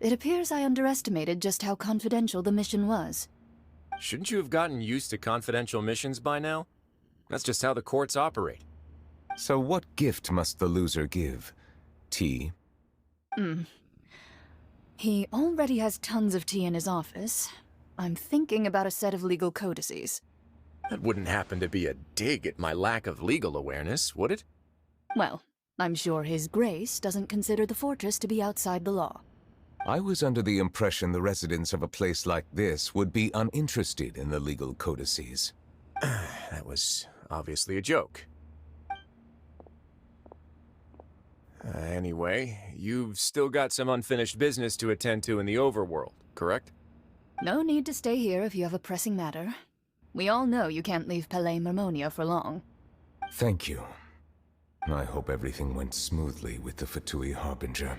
It appears I underestimated just how confidential the mission was. Shouldn't you have gotten used to confidential missions by now? That's just how the courts operate. So what gift must the loser give? Tea? He already has tons of tea in his office. I'm thinking about a set of legal codices. That wouldn't happen to be a dig at my lack of legal awareness, would it? Well, I'm sure His Grace doesn't consider the fortress to be outside the law. I was under the impression the residents of a place like this would be uninterested in the legal codices. That was obviously a joke. Anyway, you've still got some unfinished business to attend to in the overworld, correct? No need to stay here if you have a pressing matter. We all know you can't leave Palais Mermonia for long. Thank you. I hope everything went smoothly with the Fatui Harbinger.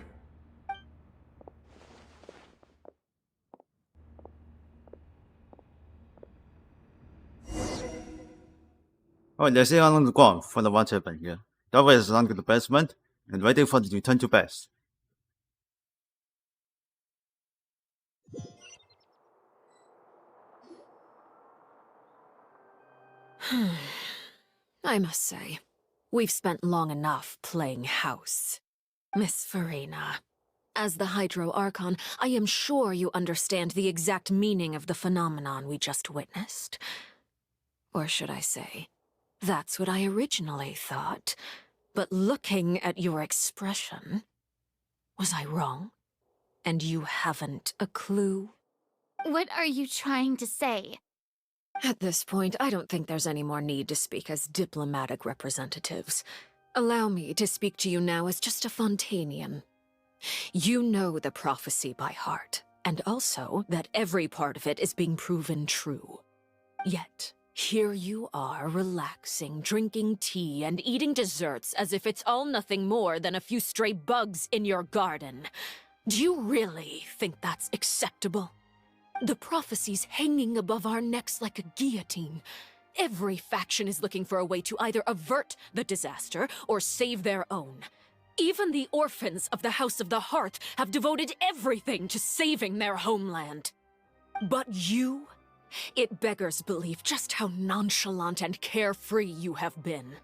Oh, they're sitting on the ground for the water bank here. The other is under the basement and waiting for the return to base. I must say, we've spent long enough playing house. Miss Farina, as the Hydro Archon, I am sure you understand the exact meaning of the phenomenon we just witnessed. Or should I say, that's what I originally thought. But looking at your expression, was I wrong? And you haven't a clue? What are you trying to say? At this point, I don't think there's any more need to speak as diplomatic representatives. Allow me to speak to you now as just a Fontanian. You know the prophecy by heart, and also that every part of it is being proven true. Yet, here you are relaxing, drinking tea, and eating desserts as if it's all nothing more than a few stray bugs in your garden. Do you really think that's acceptable? The prophecy's hanging above our necks like a guillotine. Every faction is looking for a way to either avert the disaster or save their own. Even the orphans of the House of the Hearth have devoted everything to saving their homeland. But you? It beggars belief just how nonchalant and carefree you have been.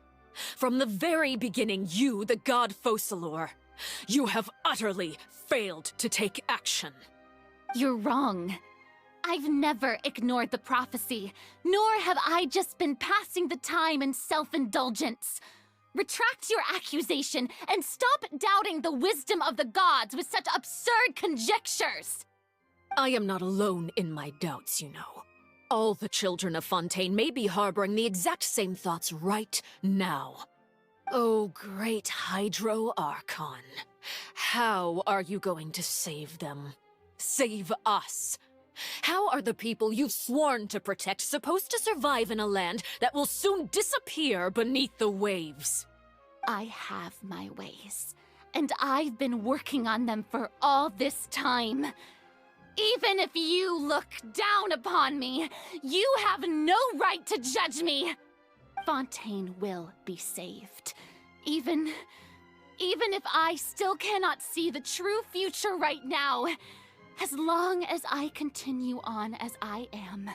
From the very beginning, you, the god Focalor, you have utterly failed to take action. You're wrong. I've never ignored the prophecy, nor have I just been passing the time in self-indulgence. Retract your accusation and stop doubting the wisdom of the gods with such absurd conjectures! I am not alone in my doubts, you know. All the children of Fontaine may be harboring the exact same thoughts right now. Oh, great Hydro Archon. How are you going to save them? Save us? How are the people you've sworn to protect supposed to survive in a land that will soon disappear beneath the waves? I have my ways, and I've been working on them for all this time. Even if you look down upon me, you have no right to judge me. Fontaine will be saved. Even if I still cannot see the true future right now, as long as I continue on as I am,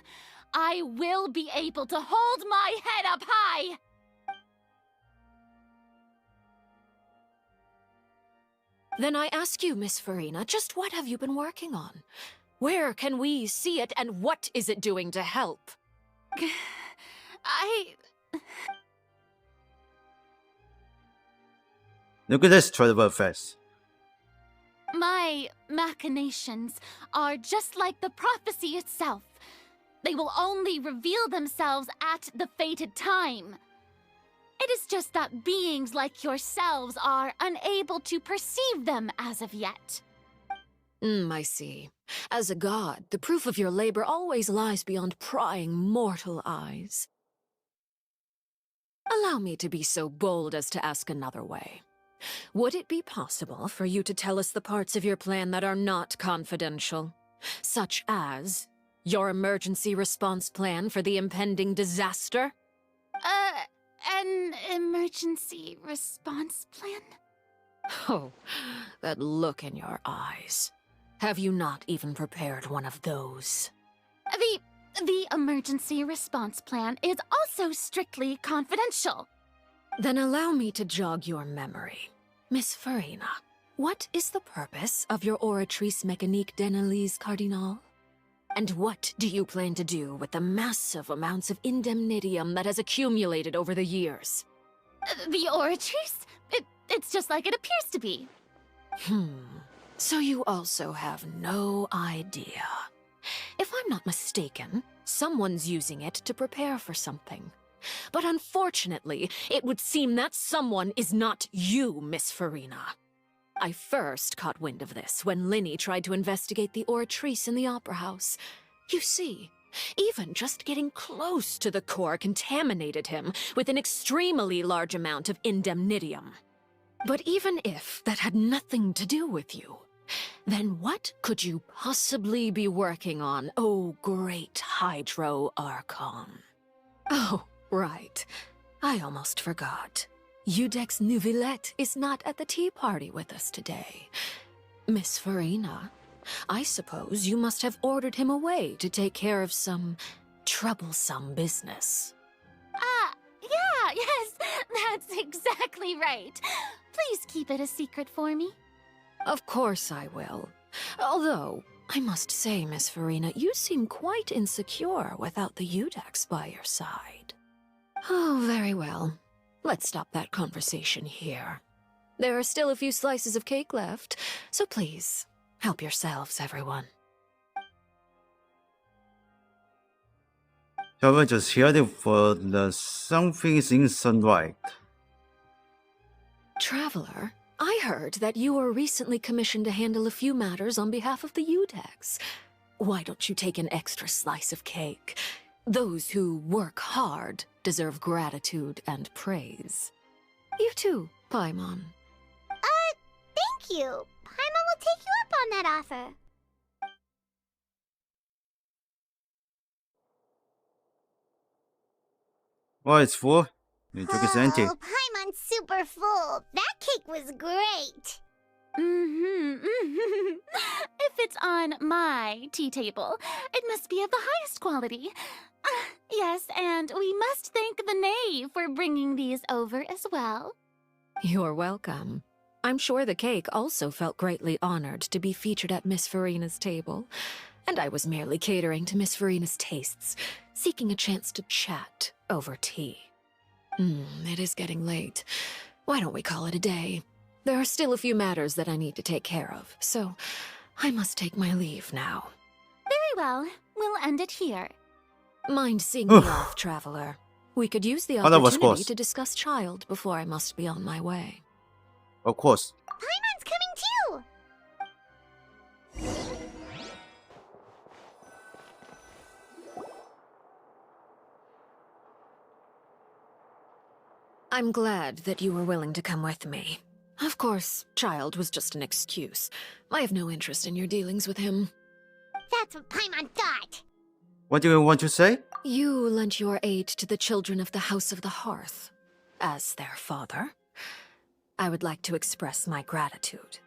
I will be able to hold my head up high! Then I ask you, Miss Farina, just what have you been working on? Where can we see it, and what is it doing to help? Look at this terrible face. My machinations are just like the prophecy itself. They will only reveal themselves at the fated time. It is just that beings like yourselves are unable to perceive them as of yet. I see. As a god, the proof of your labor always lies beyond prying mortal eyes. Allow me to be so bold as to ask another way. Would it be possible for you to tell us the parts of your plan that are not confidential? Such as your emergency response plan for the impending disaster? An emergency response plan? Oh, that look in your eyes. Have you not even prepared one of those? The emergency response plan is also strictly confidential. Then allow me to jog your memory. Miss Farina, what is the purpose of your Oratrice Mécanique d'Analyse Cardinal? And what do you plan to do with the massive amounts of indemnitium that has accumulated over the years? The Oratrice? It's just like it appears to be. So you also have no idea. If I'm not mistaken, someone's using it to prepare for something. But unfortunately, it would seem that someone is not you, Miss Farina. I first caught wind of this when Linny tried to investigate the Oratrice in the Opera House. You see, even just getting close to the core contaminated him with an extremely large amount of indemnitium. But even if that had nothing to do with you, then what could you possibly be working on, oh great Hydro Archon? Oh, right. I almost forgot. Udex Nouvillette is not at the tea party with us today. Miss Farina, I suppose you must have ordered him away to take care of some troublesome business. Yeah, yes, that's exactly right. Please keep it a secret for me. Of course I will. Although, I must say, Miss Farina, you seem quite insecure without the Udex by your side. Oh, very well. Let's stop that conversation here. There are still a few slices of cake left, so please, help yourselves, everyone. So we're just heading for the something's in sunlight. Traveler, I heard that you were recently commissioned to handle a few matters on behalf of the Udex. Why don't you take an extra slice of cake? Those who work hard deserve gratitude and praise. You too, Paimon. Thank you. Paimon will take you up on that offer. Well, it's full. The drink is empty. Oh, Paimon's super full. That cake was great. If it's on my tea table, it must be of the highest quality. Yes, and we must thank the knave for bringing these over as well. You're welcome. I'm sure the cake also felt greatly honored to be featured at Miss Farina's table, and I was merely catering to Miss Farina's tastes, seeking a chance to chat over tea. It is getting late. Why don't we call it a day? There are still a few matters that I need to take care of, so I must take my leave now. Very well. We'll end it here. Mind seeing me off, Traveler. We could use the Oh, that was opportunity close. to discuss Child before I must be on my way. Of course. Paimon's coming too. I'm glad that you were willing to come with me. Of course, Child was just an excuse. I have no interest in your dealings with him. That's what Paimon thought. What do you want to say? You lent your aid to the children of the House of the Hearth. As their father, I would like to express my gratitude.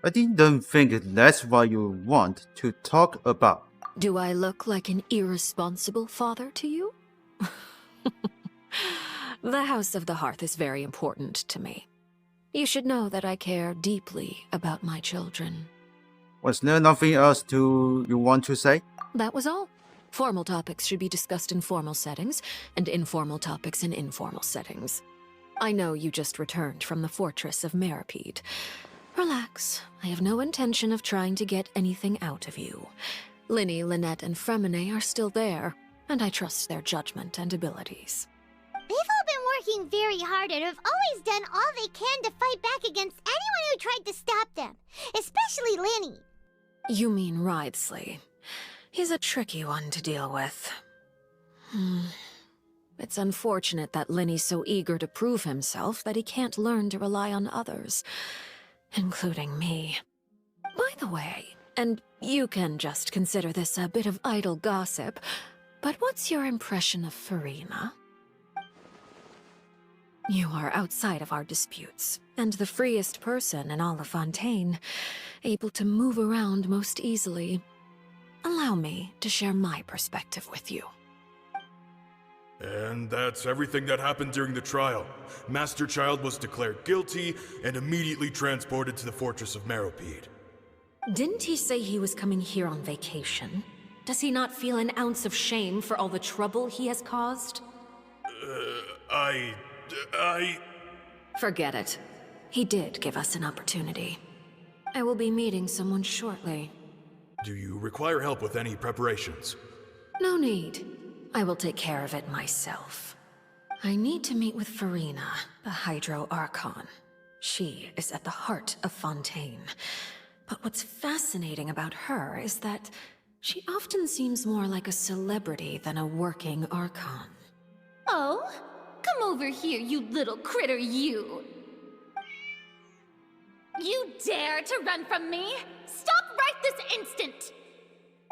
I didn't think that's what you want to talk about. Do I look like an irresponsible father to you? The House of the Hearth is very important to me. You should know that I care deeply about my children. Was there nothing else you want to say? That was all. Formal topics should be discussed in formal settings, and informal topics in informal settings. I know you just returned from the fortress of Meripede. Relax. I have no intention of trying to get anything out of you. Linny, Lynette, and Fremine are still there, and I trust their judgment and abilities. They've all been working very hard and have always done all they can to fight back against anyone who tried to stop them, especially Linny. You mean Wriothesley. He's a tricky one to deal with. It's unfortunate that Linny's so eager to prove himself that he can't learn to rely on others, including me. By the way, and you can just consider this a bit of idle gossip, but what's your impression of Farina? You are outside of our disputes, and the freest person in all of Fontaine, able to move around most easily. Allow me to share my perspective with you. And that's everything that happened during the trial. Master Child was declared guilty and immediately transported to the Fortress of Meripede. Didn't he say he was coming here on vacation? Does he not feel an ounce of shame for all the trouble he has caused? Forget it. He did give us an opportunity. I will be meeting someone shortly. Do you require help with any preparations? No need. I will take care of it myself. I need to meet with Farina, the Hydro Archon. She is at the heart of Fontaine. But what's fascinating about her is that she often seems more like a celebrity than a working Archon. Oh? Come over here, you little critter, you! You dare to run from me? Stop right this instant!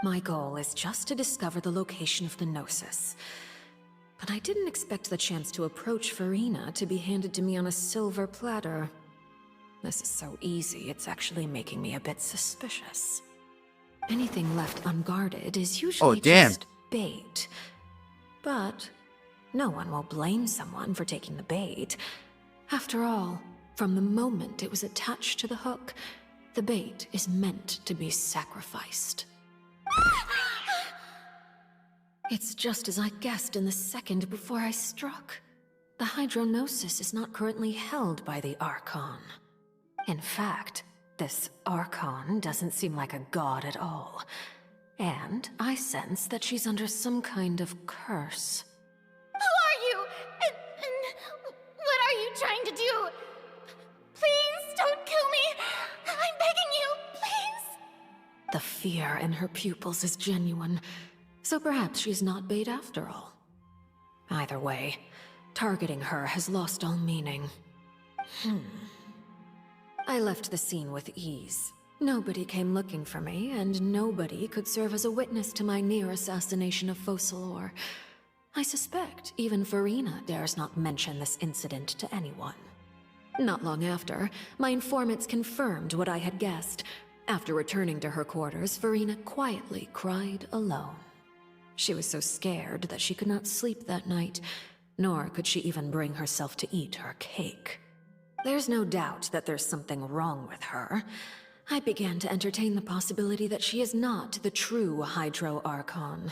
My goal is just to discover the location of the Gnosis. But I didn't expect the chance to approach Farina to be handed to me on a silver platter. This is so easy, it's actually making me a bit suspicious. Anything left unguarded is usually just bait. But no one will blame someone for taking the bait. After all, from the moment it was attached to the hook, the bait is meant to be sacrificed. It's just as I guessed in the second before I struck. The Hydronosis is not currently held by the Archon. In fact, this Archon doesn't seem like a god at all. And I sense that she's under some kind of curse. Who are you? And what are you trying to do? Please don't kill me. I'm begging you, please. The fear in her pupils is genuine, so perhaps she's not bait after all. Either way, targeting her has lost all meaning. I left the scene with ease. Nobody came looking for me, and nobody could serve as a witness to my near assassination of Focalor. I suspect even Farina dares not mention this incident to anyone. Not long after, my informants confirmed what I had guessed. After returning to her quarters, Farina quietly cried alone. She was so scared that she could not sleep that night, nor could she even bring herself to eat her cake. There's no doubt that there's something wrong with her. I began to entertain the possibility that she is not the true Hydro Archon.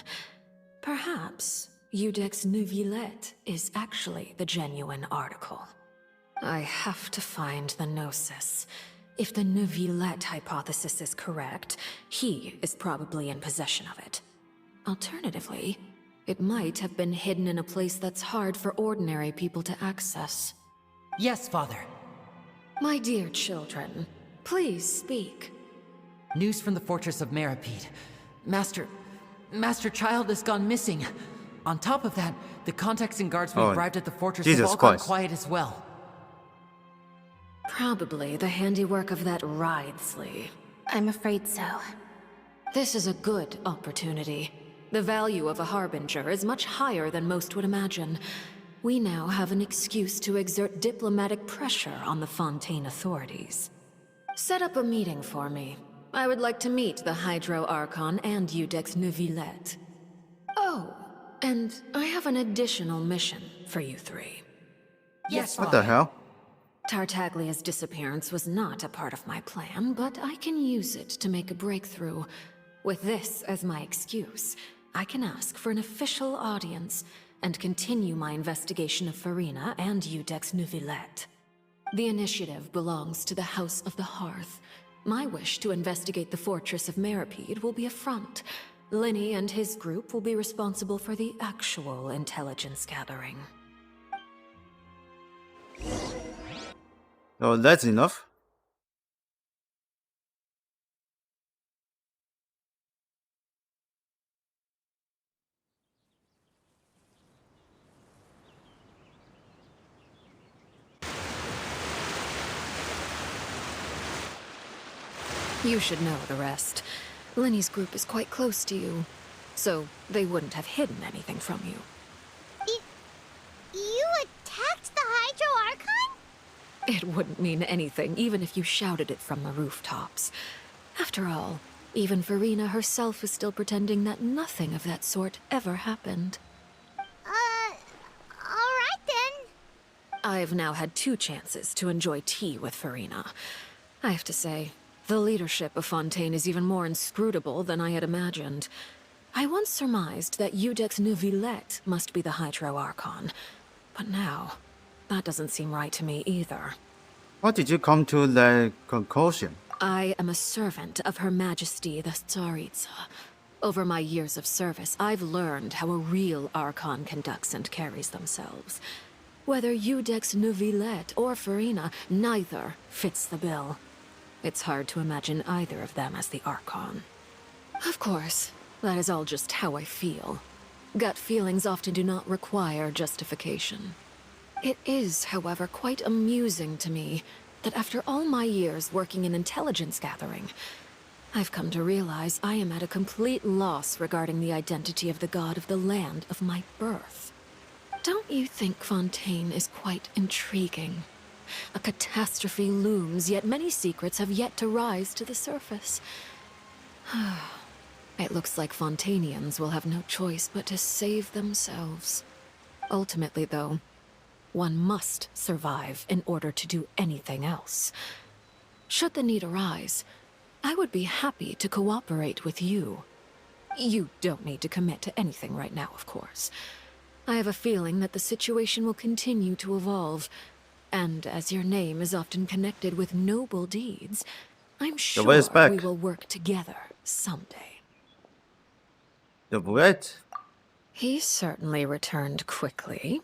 Perhaps Iudex Neuvillette is actually the genuine article. I have to find the Gnosis. If the Neuvillette hypothesis is correct, he is probably in possession of it. Alternatively, it might have been hidden in a place that's hard for ordinary people to access. Yes, Father. My dear children, please speak. News from the fortress of Meripede. Master Child has gone missing. On top of that, the contacts and guards we arrived at the fortress have all gone quiet as well. Probably the handiwork of that Wriothesley. I'm afraid so. This is a good opportunity. The value of a Harbinger is much higher than most would imagine. We now have an excuse to exert diplomatic pressure on the Fontaine authorities. Set up a meeting for me. I would like to meet the Hydro Archon and Iudex Neuvillette. Oh, and I have an additional mission for you three. Yes, what the hell? Tartaglia's disappearance was not a part of my plan, but I can use it to make a breakthrough. With this as my excuse, I can ask for an official audience and continue my investigation of Farina and Iudex Neuvillette. The initiative belongs to the House of the Hearth. My wish to investigate the fortress of Meripede will be a front. Linny and his group will be responsible for the actual intelligence gathering. Oh, that's enough. You should know the rest. Linny's group is quite close to you, so they wouldn't have hidden anything from you. You attacked the Hydro Archon? It wouldn't mean anything, even if you shouted it from the rooftops. After all, even Farina herself is still pretending that nothing of that sort ever happened. Alright then. I've now had 2 chances to enjoy tea with Farina. I have to say, the leadership of Fontaine is even more inscrutable than I had imagined. I once surmised that Iudex Neuvillette must be the Hydro Archon, but now, that doesn't seem right to me either. How did you come to that conclusion? I am a servant of Her Majesty the Tsaritsa. Over my years of service, I've learned how a real Archon conducts and carries themselves. Whether Iudex Neuvillette or Farina, neither fits the bill. It's hard to imagine either of them as the Archon. Of course, that is all just how I feel. Gut feelings often do not require justification. It is, however, quite amusing to me that after all my years working in intelligence gathering, I've come to realize I am at a complete loss regarding the identity of the god of the land of my birth. Don't you think Fontaine is quite intriguing? A catastrophe looms, yet many secrets have yet to rise to the surface. It looks like Fontainians will have no choice but to save themselves. Ultimately, though, one must survive in order to do anything else. Should the need arise, I would be happy to cooperate with you. You don't need to commit to anything right now, of course. I have a feeling that the situation will continue to evolve, and as your name is often connected with noble deeds, I'm sure we will work together someday. The what? He certainly returned quickly.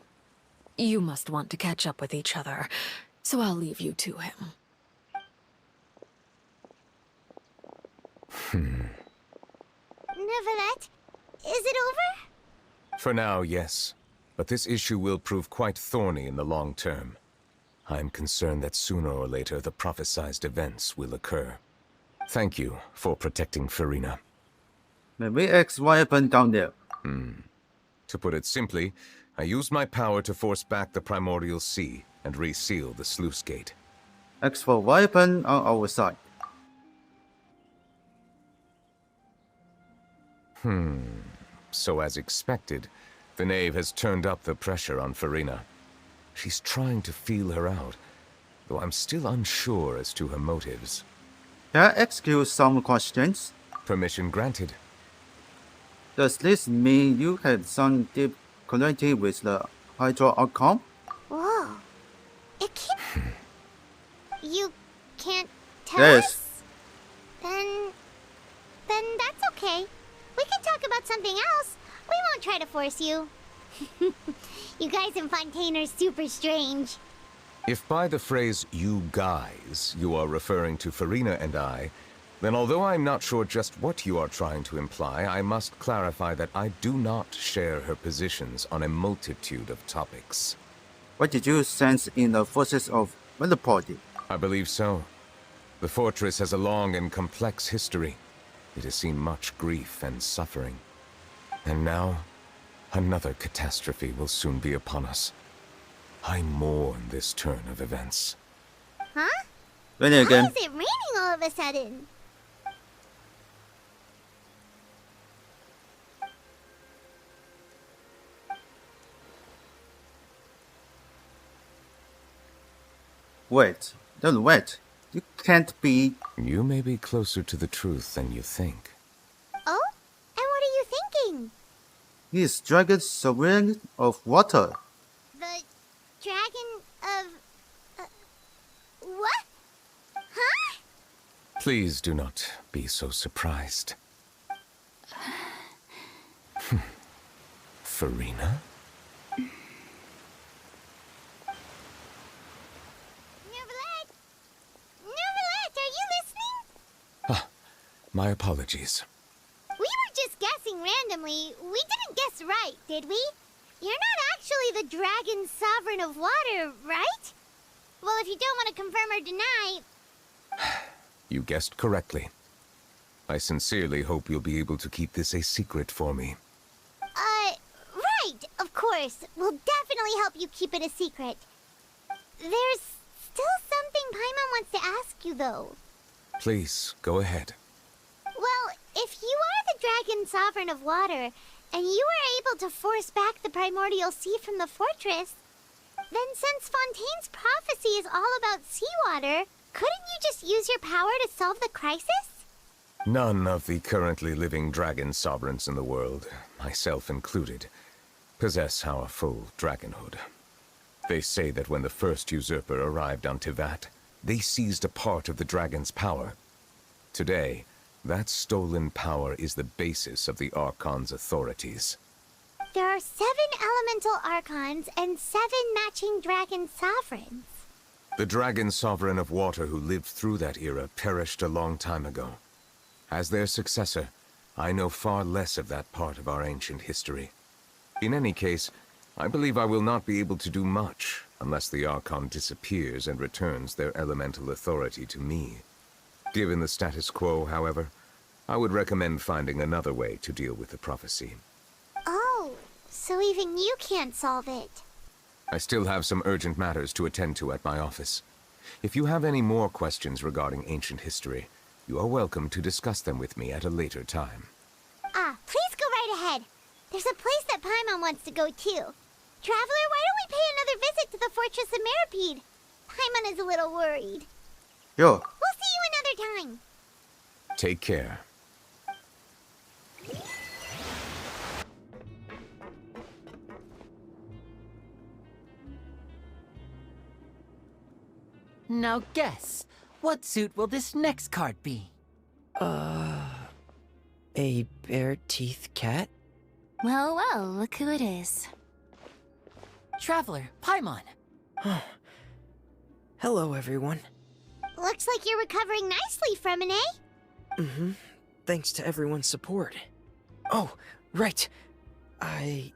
You must want to catch up with each other, so I'll leave you to him. Neuvillette, is it over? For now, yes. But this issue will prove quite thorny in the long term. I'm concerned that sooner or later the prophesized events will occur. Thank you for protecting Furina. Maybe X what happened down there. To put it simply, I used my power to force back the primordial sea and reseal the sluice gate. X for what happened on our side. So as expected, the knave has turned up the pressure on Furina. She's trying to feel her out, though I'm still unsure as to her motives. Can I ask you some questions? Permission granted. Does this mean you had some deep connection with the Hydra outcome? Whoa. It can't... You can't tell Yes. us? Then that's okay. We can talk about something else. We won't try to force you. You guys in Fontaine are super strange. If by the phrase, you guys, you are referring to Furina and I, then although I'm not sure just what you are trying to imply, I must clarify that I do not share her positions on a multitude of topics. What did you sense in the forces of the party? I believe so. The fortress has a long and complex history. It has seen much grief and suffering. And now, another catastrophe will soon be upon us. I mourn this turn of events. Huh? Raining again. Why is it raining all of a sudden? Wait, don't wait. You can't be... You may be closer to the truth than you think. Oh? And what are you thinking? He is dragon sovereign of water. The dragon of... what? Huh? Please do not be so surprised. Furina? Neuvillette, are you listening? My apologies. We were just guessing randomly. We didn't guess right, did we? You're not actually the dragon sovereign of water, right? Well, if you don't want to confirm or deny... You guessed correctly. I sincerely hope you'll be able to keep this a secret for me. Right, of course. We'll definitely help you keep it a secret. There's still something Paimon wants to ask you, though. Please, go ahead. Well, if you are the dragon sovereign of water, and you were able to force back the primordial sea from the fortress, then since Fontaine's prophecy is all about seawater, couldn't you just use your power to solve the crisis? None of the currently living dragon sovereigns in the world, myself included, possess our full dragonhood. They say that when the first usurper arrived on Tivat, they seized a part of the dragon's power. Today, that stolen power is the basis of the Archon's authorities. There are 7 elemental archons and 7 matching dragon sovereigns. The dragon sovereign of water who lived through that era perished a long time ago. As their successor, I know far less of that part of our ancient history. In any case, I believe I will not be able to do much unless the Archon disappears and returns their elemental authority to me. Given the status quo, however, I would recommend finding another way to deal with the prophecy. Oh, So even you can't solve it. I still have some urgent matters to attend to at my office. If you have any more questions regarding ancient history, you are welcome to discuss them with me at a later time. Please go right ahead. There's a place that Paimon wants to go too. Traveler, why don't we pay another visit to the Fortress of Meripede? Paimon is a little worried. Yo. We'll see you another time. Take care. Now guess, what suit will this next card be? A bare-teeth cat? Well, well, look who it is. Traveler, Paimon. Hello, everyone. Looks like you're recovering nicely from it, eh? Mm-hmm. Thanks to everyone's support. Oh, right. I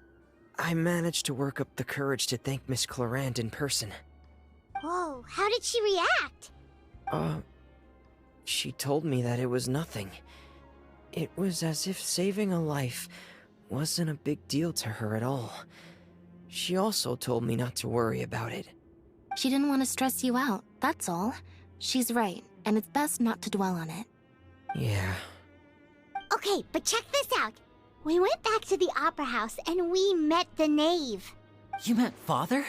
managed to work up the courage to thank Miss Clarant in person. Whoa, how did she react? She told me that it was nothing. It was as if saving a life wasn't a big deal to her at all. She also told me not to worry about it. She didn't want to stress you out, that's all. She's right, and it's best not to dwell on it. Yeah. Okay, but check this out. We went back to the Opera House and we met the knave. You met Father?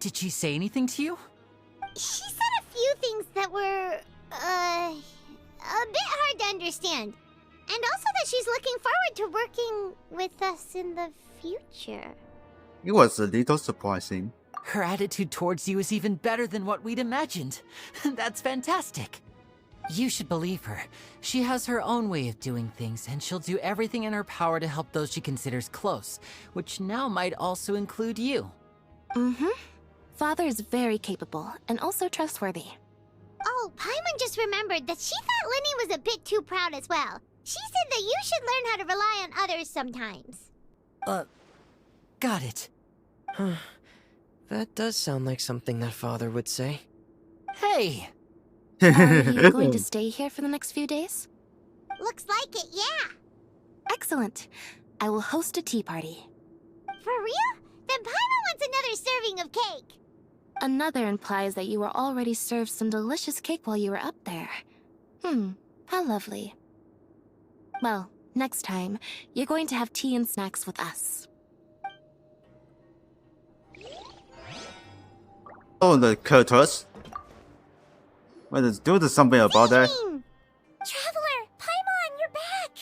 Did she say anything to you? She said a few things that were, a bit hard to understand. And also that she's looking forward to working with us in the future. It was a little surprising. Her attitude towards you is even better than what we'd imagined. That's fantastic. You should believe her. She has her own way of doing things, and she'll do everything in her power to help those she considers close, which now might also include you. Mm-hmm. Father is very capable, and also trustworthy. Oh, Paimon just remembered that she thought Lenny was a bit too proud as well. She said that you should learn how to rely on others sometimes. Got it. That does sound like something that Father would say. Hey! Are you going to stay here for the next few days? Looks like it, yeah. Excellent. I will host a tea party. For real? Then Paimon wants another serving of cake. Another implies that you were already served some delicious cake while you were up there. How lovely. Well, next time, you're going to have tea and snacks with us. Oh, the Curtis. Well, let's do something about that. Traveler, Paimon, you're back!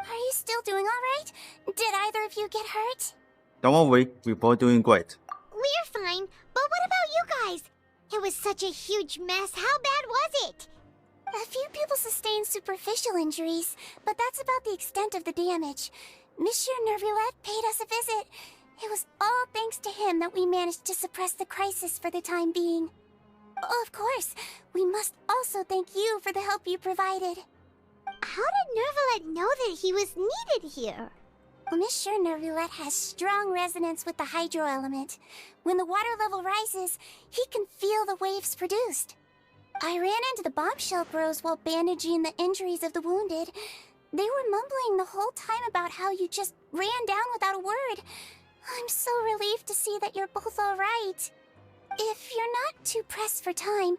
Are you still doing alright? Did either of you get hurt? Don't worry, we're both doing great. We're fine, but what about you guys? It was such a huge mess. How bad was it? A few people sustained superficial injuries, but that's about the extent of the damage. Monsieur Nervulette paid us a visit. It was all thanks to him that we managed to suppress the crisis for the time being. Oh, of course, we must also thank you for the help you provided. How did Nervulette know that he was needed here? Well, Monsieur Nervulette has strong resonance with the hydro element. When the water level rises, he can feel the waves produced. I ran into the bombshell bros while bandaging the injuries of the wounded. They were mumbling the whole time about how you just ran down without a word. I'm so relieved to see that you're both alright. If you're not too pressed for time,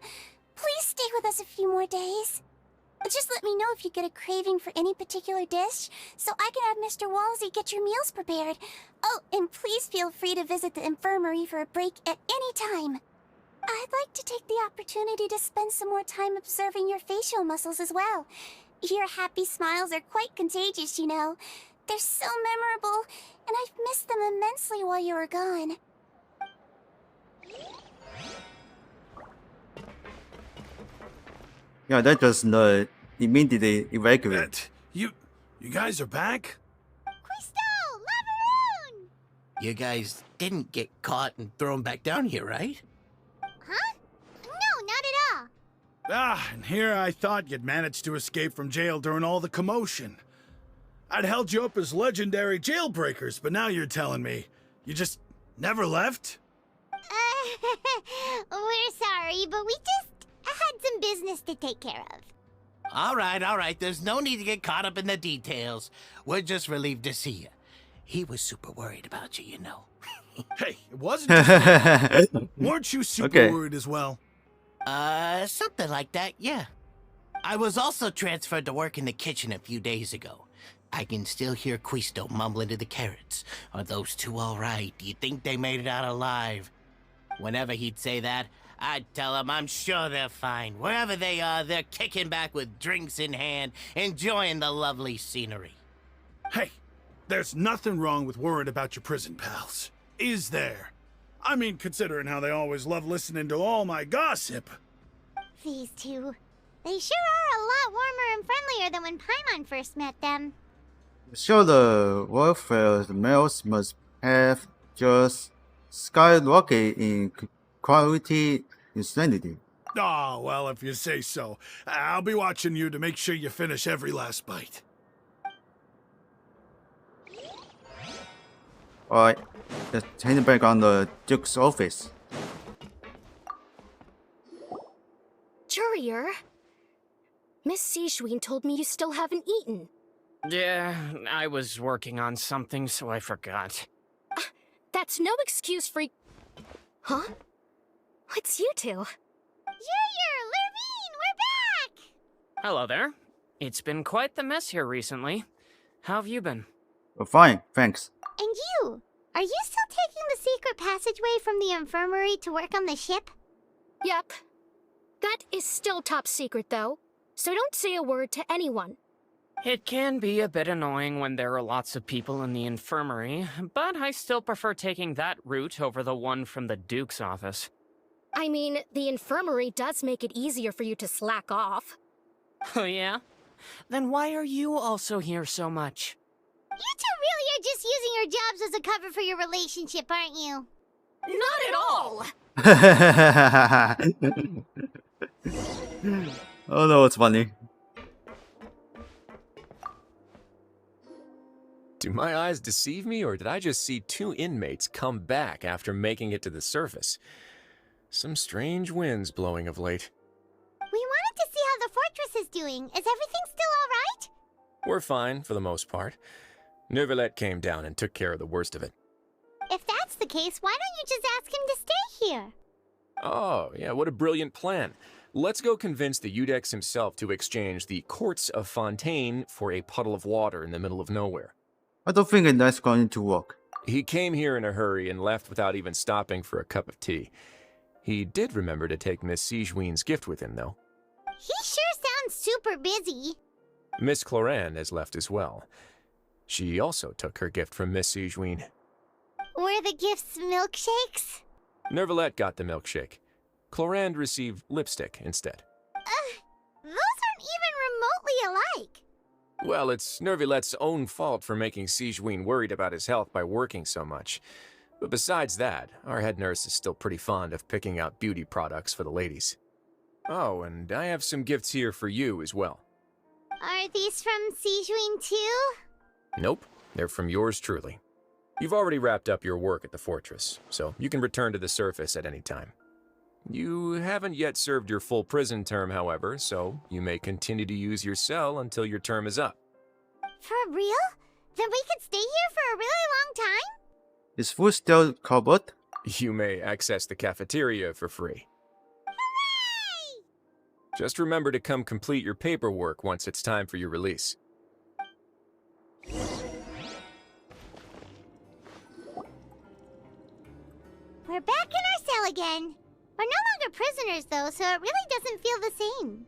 please stay with us a few more days. Just let me know if you get a craving for any particular dish, so I can have Mr. Wolsey get your meals prepared. Oh, and please feel free to visit the infirmary for a break at any time. I'd like to take the opportunity to spend some more time observing your facial muscles as well. Your happy smiles are quite contagious, you know. They're so memorable, and I've missed them immensely while you were gone. Yeah, that just immediately evacuate. You guys are back? Quisto! Lavaroon! You guys didn't get caught and thrown back down here, right? Huh? No, not at all. And here I thought you'd managed to escape from jail during all the commotion. I'd held you up as legendary jailbreakers, but now you're telling me you just never left? We're sorry, but we just had some business to take care of. All right. There's no need to get caught up in the details. We're just relieved to see you. He was super worried about you, you know. Hey, it wasn't just me. Weren't you super worried as well? Something like that, yeah. I was also transferred to work in the kitchen a few days ago. I can still hear Quisto mumbling to the carrots. Are those two all right? Do you think they made it out alive? Whenever he'd say that, I'd tell him I'm sure they're fine. Wherever they are, they're kicking back with drinks in hand, enjoying the lovely scenery. Hey, there's nothing wrong with worrying about your prison pals. Is there? I mean, considering how they always love listening to all my gossip. These two. They sure are a lot warmer and friendlier than when Paimon first met them. Sure, the welfare males must have just skyrocketed in quality and sanity. Oh, well, if you say so. I'll be watching you to make sure you finish every last bite. Alright, let's head back on the Duke's office. Jurier, Miss Sijween told me you still haven't eaten. Yeah, I was working on something, so I forgot. That's no excuse for... Huh? What's you two? Jurier, Lurvine, we're back! Hello there. It's been quite the mess here recently. How have you been? Fine, thanks. And you? Are you still taking the secret passageway from the infirmary to work on the ship? Yep. That is still top secret, though. So don't say a word to anyone. It can be a bit annoying when there are lots of people in the infirmary, but I still prefer taking that route over the one from the Duke's office. I mean, the infirmary does make it easier for you to slack off. Oh yeah? Then why are you also here so much? You two really are just using your jobs as a cover for your relationship, aren't you? Not at all! Oh no, it's funny. Do my eyes deceive me, or did I just see two inmates come back after making it to the surface? Some strange winds blowing of late. We wanted to see how the fortress is doing. Is everything still all right? We're fine, for the most part. Neuvillette came down and took care of the worst of it. If that's the case, why don't you just ask him to stay here? Oh, yeah, what a brilliant plan. Let's go convince the Eudex himself to exchange the Courts of Fontaine for a puddle of water in the middle of nowhere. I don't think that's going to work. He came here in a hurry and left without even stopping for a cup of tea. He did remember to take Miss Sijween's gift with him, though. He sure sounds super busy. Miss Cloran has left as well. She also took her gift from Miss Sijween. Were the gifts milkshakes? Neuvillette got the milkshake. Clorand received lipstick instead. Those aren't even remotely alike. Well, it's Neuvillette's own fault for making Sijween worried about his health by working so much. But besides that, our head nurse is still pretty fond of picking out beauty products for the ladies. Oh, and I have some gifts here for you as well. Are these from Sijween too? Nope, they're from yours truly. You've already wrapped up your work at the fortress, so you can return to the surface at any time. You haven't yet served your full prison term, however, so you may continue to use your cell until your term is up. For real? Then we could stay here for a really long time? Is food still covered? You may access the cafeteria for free. Hooray! Just remember to come complete your paperwork once it's time for your release. We're back in our cell again. We're no longer prisoners, though, so it really doesn't feel the same.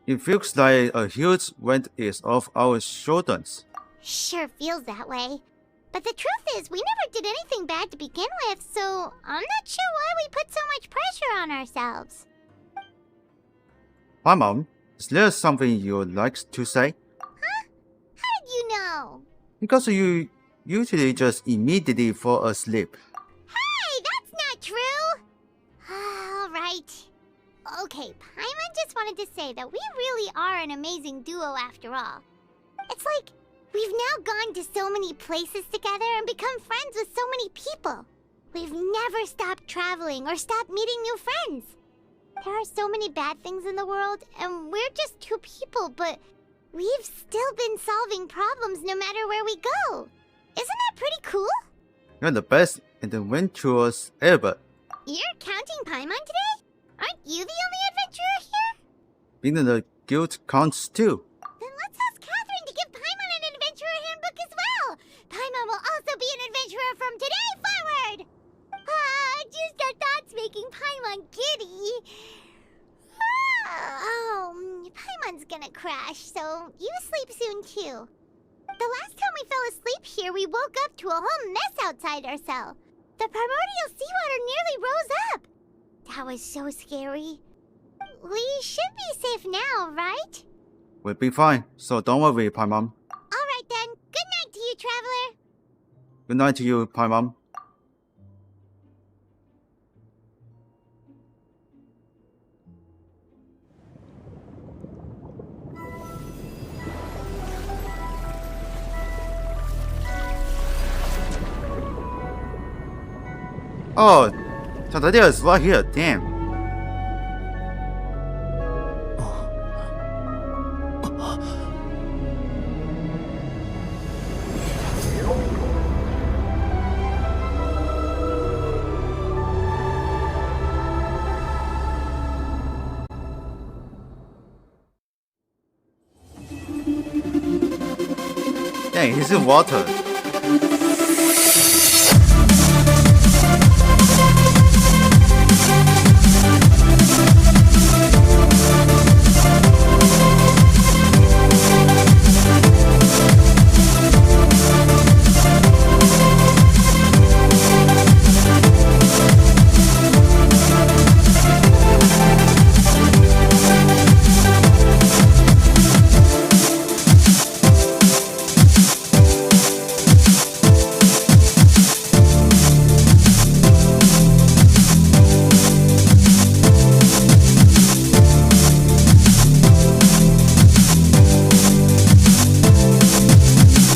It feels like a huge weight is off our shoulders. Sure feels that way. But the truth is, we never did anything bad to begin with, so I'm not sure why we put so much pressure on ourselves. Hi, Mom. Is there something you'd like to say? Huh? How did you know? Because you usually just immediately fall asleep. Hey, that's not true! Alright. Okay, Paimon just wanted to say that we really are an amazing duo after all. It's like, we've now gone to so many places together and become friends with so many people. We've never stopped traveling or stopped meeting new friends. There are so many bad things in the world, and we're just two people, but we've still been solving problems no matter where we go. Isn't that pretty cool? You're the best adventurers ever. You're counting Paimon today? Aren't you the only adventurer here? Being in the guild counts too. Then let's ask Catherine to give Paimon an adventurer handbook as well. Paimon will also be an adventurer from today forward. Just our thoughts making Paimon giddy. Paimon's gonna crash, so you sleep soon too. The last time we fell asleep here, we woke up to a whole mess outside our cell. The primordial seawater nearly rose up. That was so scary. We should be safe now, right? We'll be fine, so don't worry, Paimon. Alright then. Good night to you, Traveler. Good night to you, Paimon. Oh, Cataclysm is right here, damn. Dang, he's in water.